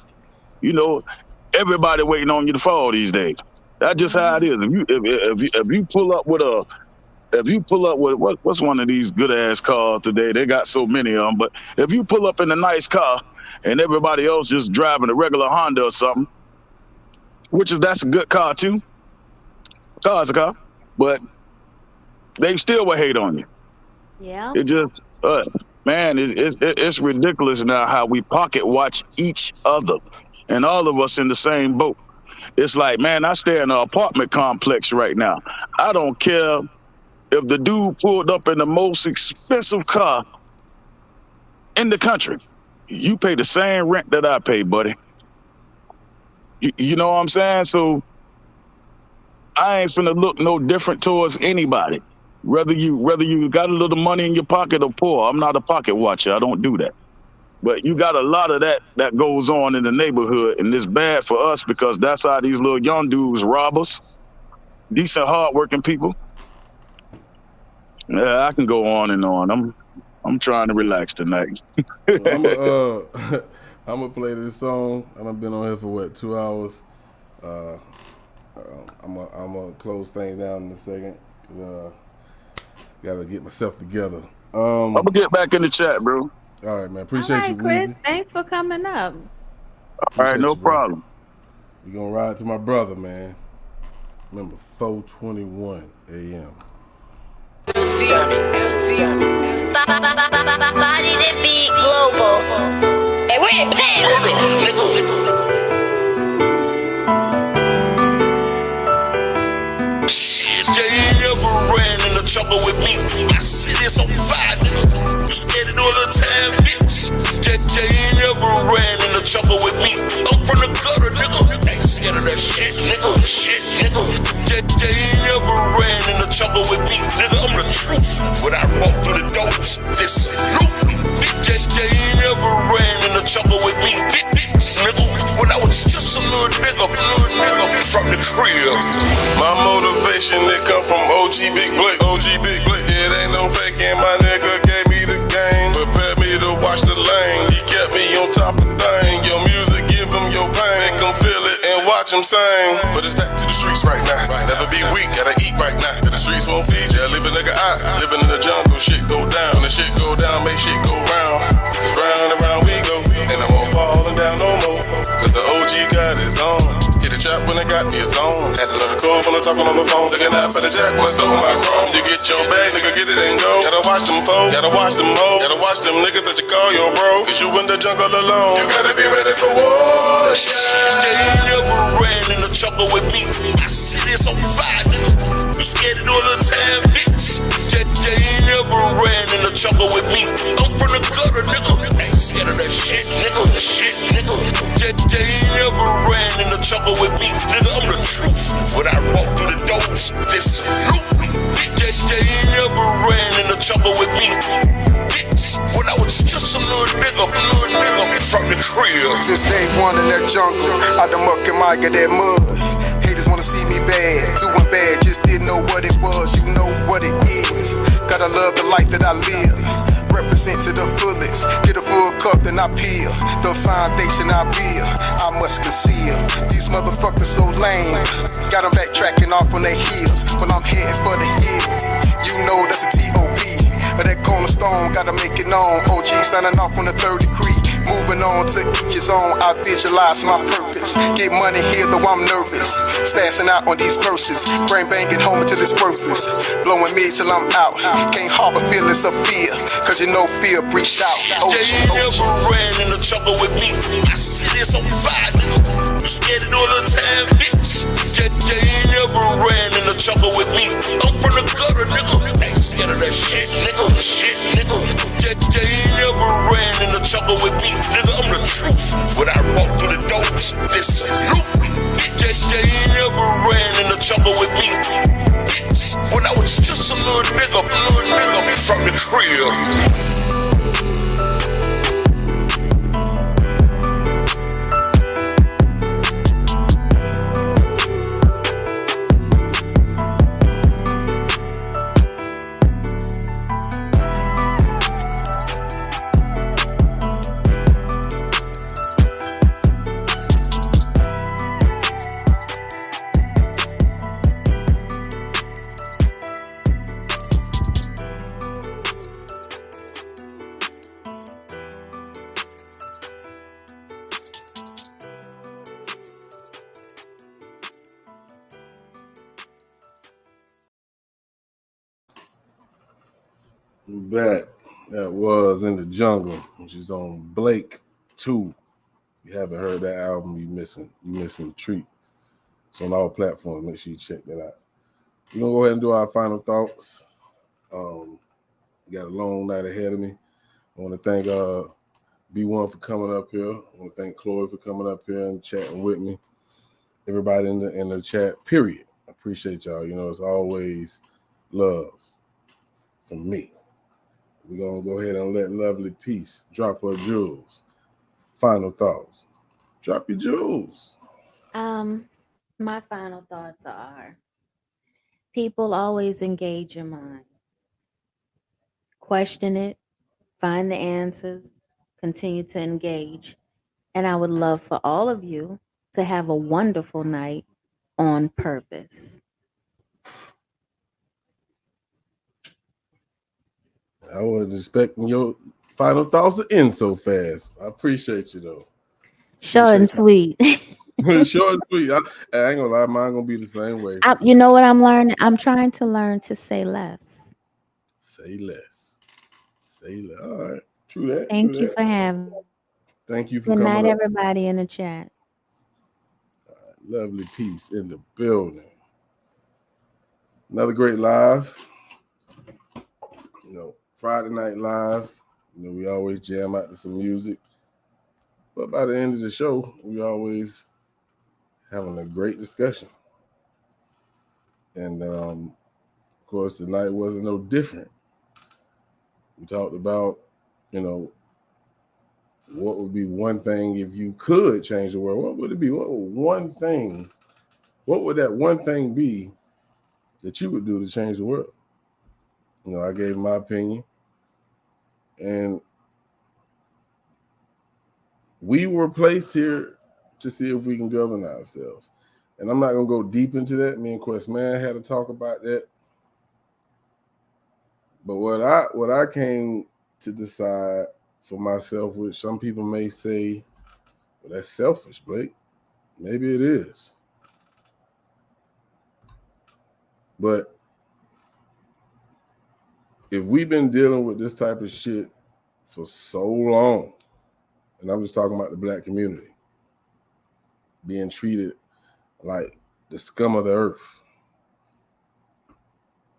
everybody waiting on you to fall these days. That's just how it is. If you pull up with what's one of these good ass cars today? They got so many of them. But if you pull up in a nice car and everybody else just driving a regular Honda or something, that's a good car too. Car's a car, but they still will hate on you. Yeah. It just, man, it's ridiculous now how we pocket watch each other, and all of us in the same boat. It's like, man, I stay in an apartment complex right now. I don't care if the dude pulled up in the most expensive car in the country. You pay the same rent that I pay, buddy. You know what I'm saying? So I ain't finna look no different towards anybody. Whether you got a little money in your pocket or poor. I'm not a pocket watcher. I don't do that. But you got a lot of that goes on in the neighborhood, and it's bad for us because that's how these little young dudes rob us. Decent, hardworking people. Yeah, I can go on and on. I'm trying to relax tonight. I'm gonna play this song. I've been on here for 2 hours. I'm gonna close things down in a second. Gotta get myself together. I'm gonna get back in the chat, bro. All right, man. Appreciate you, Chris. Weezy. Thanks for coming up. All right, no problem. We gonna ride to my brother, man. Remember, 4:21 a.m. Body to be global. And we ain't playing. ran in the jungle with me. My city is on fire, nigga. You scared to do a little time, bitch? Yeah, you never ran in the jungle with me. I'm from the gutter, nigga. Ain't scared of that shit, nigga. Shit, nigga. Yeah, you never ran in the jungle with me. Nigga, I'm the truth. When I walk through the doors, this salute me. Bitch, yeah, you never ran in the jungle with me. Bitch, nigga. When I was just a little nigga from the crib. My motivation, it come from OG Big Blick. OG Big Blick. It ain't no faking, my nigga gave me the game. Prepared me to watch the lane. He kept me on top of things. Your music give him your pain. Make him feel it and watch him sing. But it's back to the streets right now. Never be weak, gotta eat right now. The streets won't feed ya. Leave a nigga out. Living in the jungle, shit go down. When the shit go down, make shit go round. Cause round and round we go. And I won't falling down no more. Cause the OG got his own. Hit the trap when I got me his own. Had to let the call when I'm talking on the phone. Looking out for the jack, what's over my chrome? You get your bag, nigga, get it and go. Gotta watch them foes, gotta watch them hoes. Gotta watch them niggas that you call your bro. Cause you in the jungle alone. You gotta be ready for war. Yeah, you never ran in the jungle with me. My city is on fire, nigga. You scared to do a little time, bitch? Yeah, you never ran in the jungle with me. I'm from the gutter, nigga. Ain't scared of that shit, nigga. Shit, nigga. Yeah, you never ran in the jungle with me. Nigga, I'm the truth. When I walk through the doors, this salute me. Bitch, yeah, you never ran in the jungle with me. Bitch, when I was just a little nigga from the crib. Since day one in that jungle, out the muck and mire that mud. Haters wanna see me bad, doing bad, just didn't know what it was. You know what it is. Gotta love the life that I live. Represent to the fullest. Get a full cup, then I peel. The foundation I build, I must conceal. These motherfuckers so lame. Got them backtracking off on their heels. When I'm heading for the hills, you know that's a T.O.P. But that cornerstone, gotta make it known. OG signing off on the third degree. Moving on to each his own, I visualize my purpose. Get money here, though I'm nervous. Spazzing out on these verses. Brain banging home until it's worthless. Blowing me till I'm out. Can't harbor feelings of fear, cause you know fear breached out. Yeah, you never ran in the jungle with me. My city is on fire, nigga. You scared to do a little time, bitch? Yeah, you never ran in the jungle with me. I'm from the gutter, nigga. Ain't scared of that shit, nigga. Shit, nigga. Yeah, you never ran in the jungle with me. Nigga, I'm the truth. When I walk through the doors, this salute me. Yeah, you never ran in the jungle with me. Bitch, when I was just a little nigga from the crib. Back. That was In the Jungle, which is on Blake 2. If you haven't heard that album, you missing the treat. It's on all platforms. Make sure you check that out. We're gonna go ahead and do our final thoughts. We got a long night ahead of me. I want to thank B1 for coming up here. I want to thank Chloe for coming up here and chatting with me. Everybody in the chat, period. I appreciate y'all. You know, it's always love from me. We're going to go ahead and let Lovely Peace drop her jewels. Final thoughts. Drop your jewels. My final thoughts are, people always engage your mind. Question it, find the answers, continue to engage. And I would love for all of you to have a wonderful night on purpose. I wasn't expecting your final thoughts to end so fast. I appreciate you, though. Short and sweet. Short and sweet. I ain't gonna lie, mine gonna be the same way. You know what I'm learning? I'm trying to learn to say less. Say less. Say less. All right. True that. Thank you for having me. Thank you for Good coming night, up. everybody in the chat. Lovely Peace in the building. Another great live. You know, Friday night live. You know, we always jam out to some music. But by the end of the show, we always having a great discussion. And of course, tonight wasn't no different. We talked about, you know, what would be one thing if you could change the world? What would it be? What would that one thing be that you would do to change the world? You know, I gave my opinion. And we were placed here to see if we can govern ourselves. And I'm not going to go deep into that. Me and Quest Man had to talk about that. But what I came to decide for myself, which some people may say, well, that's selfish, Blake. Maybe it is. But if we've been dealing with this type of shit for so long, and I'm just talking about the black community, being treated like the scum of the earth.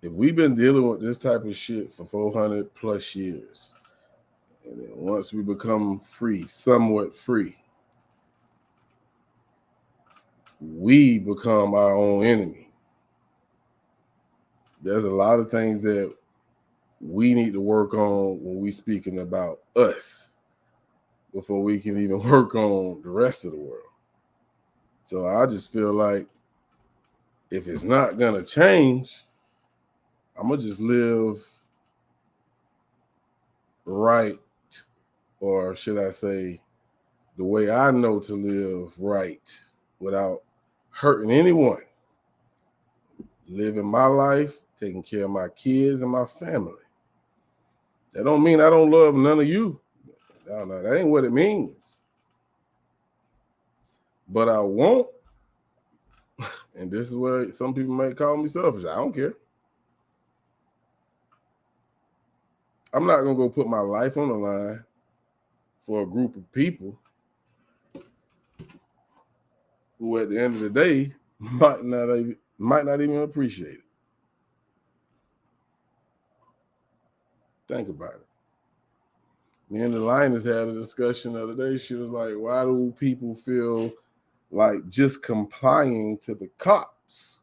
If we've been dealing with this type of shit for 400 plus years, and then once we become free, somewhat free, we become our own enemy. There's a lot of things that we need to work on when we speaking about us before we can even work on the rest of the world. So I just feel like if it's not gonna change, I'm gonna just live right, or should I say, the way I know to live right without hurting anyone. Living my life, taking care of my kids and my family. That don't mean I don't love none of you. No, that ain't what it means. But I won't, and this is where some people may call me selfish. I don't care. I'm not going to go put my life on the line for a group of people who at the end of the day might not even appreciate it. Think about it. Me and the Lioness had a discussion the other day. She was like, why do people feel like just complying to the cops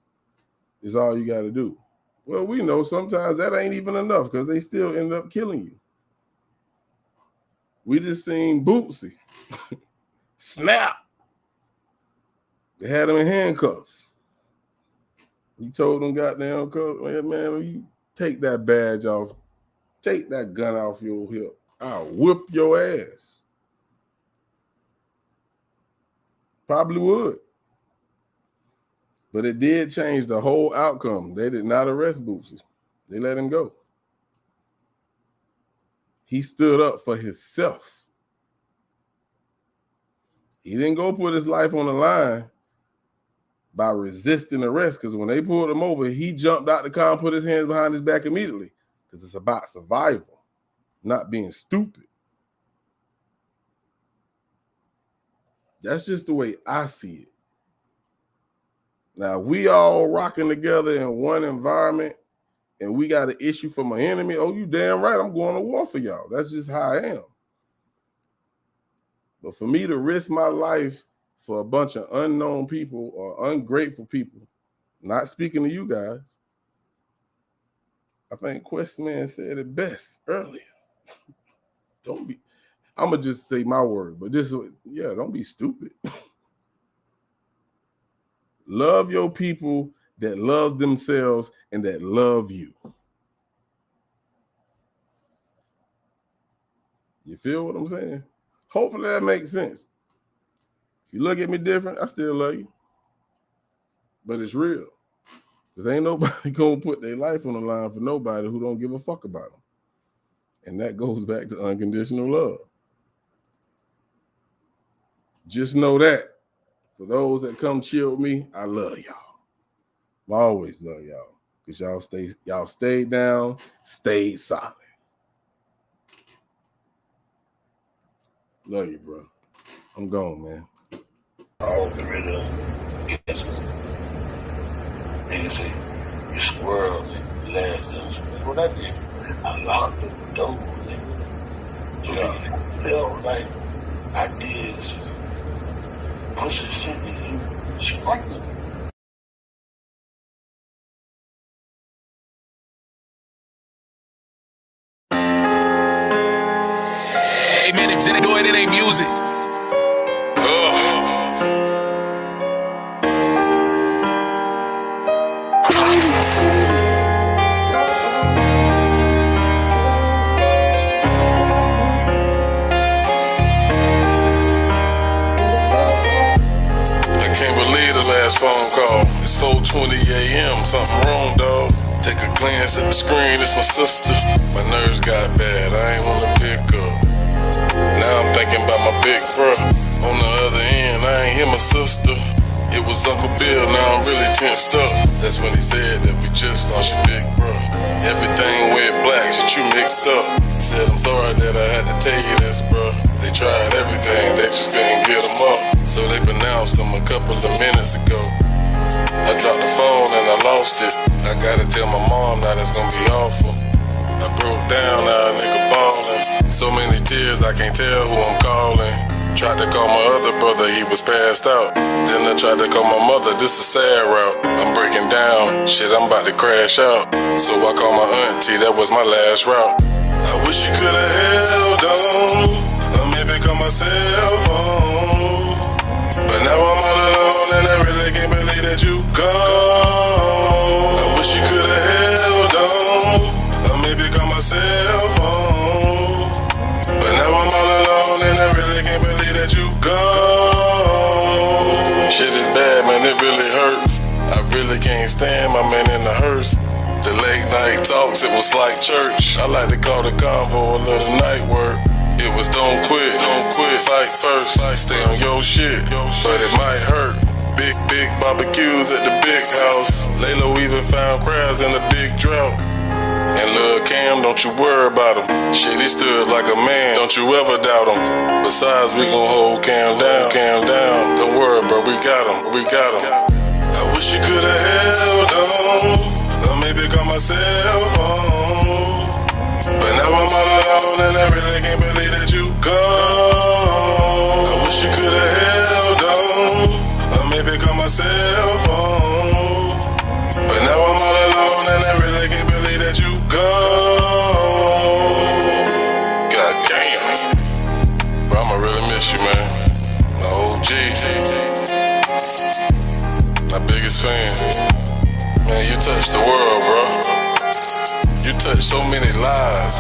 is all you got to do? Well, we know sometimes that ain't even enough because they still end up killing you. We just seen Bootsy snap. They had him in handcuffs. He told them goddamn cops, man, you take that badge off, take that gun off your hip. I'll whip your ass. Probably would. But it did change the whole outcome. They did not arrest Bootsy. They let him go. He stood up for himself. He didn't go put his life on the line by resisting arrest, because when they pulled him over, he jumped out the car and put his hands behind his back immediately, because it's about survival, not being stupid. That's just the way I see it. Now, we all rocking together in one environment and we got an issue from an enemy. Oh, you damn right, I'm going to war for y'all. That's just how I am. But for me to risk my life for a bunch of unknown people or ungrateful people, not speaking to you guys, I think Questman said it best earlier. I'm going to just say my word, but don't be stupid. Love your people that love themselves and that love you. You feel what I'm saying? Hopefully that makes sense. If you look at me different, I still love you. But it's real. Because ain't nobody going to put their life on the line for nobody who don't give a fuck about them. And that goes back to unconditional love. Just know that. For those that come chill with me, I love y'all. I always love y'all. Because y'all stayed down, stayed solid. Love you, bro. I'm gone, man. All the rhythm is easy. You squirrel and last and what I did, I locked the door, nigga. So you feel like I did pussy shit and you screaming. Hey man, if they do it, it ain't music. I can't believe the last phone call. It's 4:20 a.m. Something wrong, dawg. Take a glance at the screen, it's my sister. My nerves got bad, I ain't wanna pick up. Now I'm thinking about my big bro. On the other end, I ain't hear my sister. It was Uncle Bill, now I'm really tensed up. That's when he said that we just lost your big bro. Everything went black, shit you mixed up. Said I'm sorry that I had to tell you this, bro. They tried everything, they just couldn't get him up. So they pronounced him a couple of minutes ago. I dropped the phone and I lost it. I gotta tell my mom now that's gonna be awful. I broke down, now a nigga ballin'. So many tears, I can't tell who I'm calling. Tried to call my other brother, he was passed out. Then I tried to call my mother, this a sad route. I'm breaking down, shit, I'm about to crash out. So I called my auntie, that was my last route. I wish you could've held on, or maybe call my cell phone. But now I'm all alone and I really can't believe that you gone. I wish you could've held on, or maybe call my cell phone. But now I'm all alone and I really can't believe that you gone. Shit is bad, man, it really hurts. I really can't stand my man in the hearse. The late night talks, it was like church. I like to call the convo a little night work. It was don't quit, fight first. Stay on your shit, but it might hurt. Big barbecues at the big house. Laylo even found crabs in the big drought. And Lil' Cam, don't you worry about him. Shit, he stood like a man, don't you ever doubt him. Besides, we gon' hold Cam down. Don't worry, bro, we got him. I wish you could've held on, or maybe call my cell phone. But now I'm all alone and I really can't believe that you gone. I wish you could've held on, or maybe call my cell phone. But now I'm all alone and I really can't believe that you gone. God damn. Bro, I'ma really miss you, man. My OG. My biggest fan. Man, you touched the world, bro. You touched so many lives.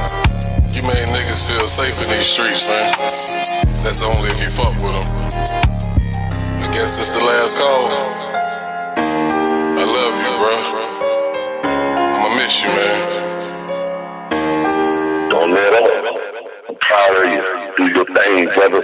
You made niggas feel safe in these streets, man. That's only if you fuck with them. I guess it's the last call. I love you, bro. I'ma miss you, man. Don't let up. I'm proud of you. Do your thing, brother.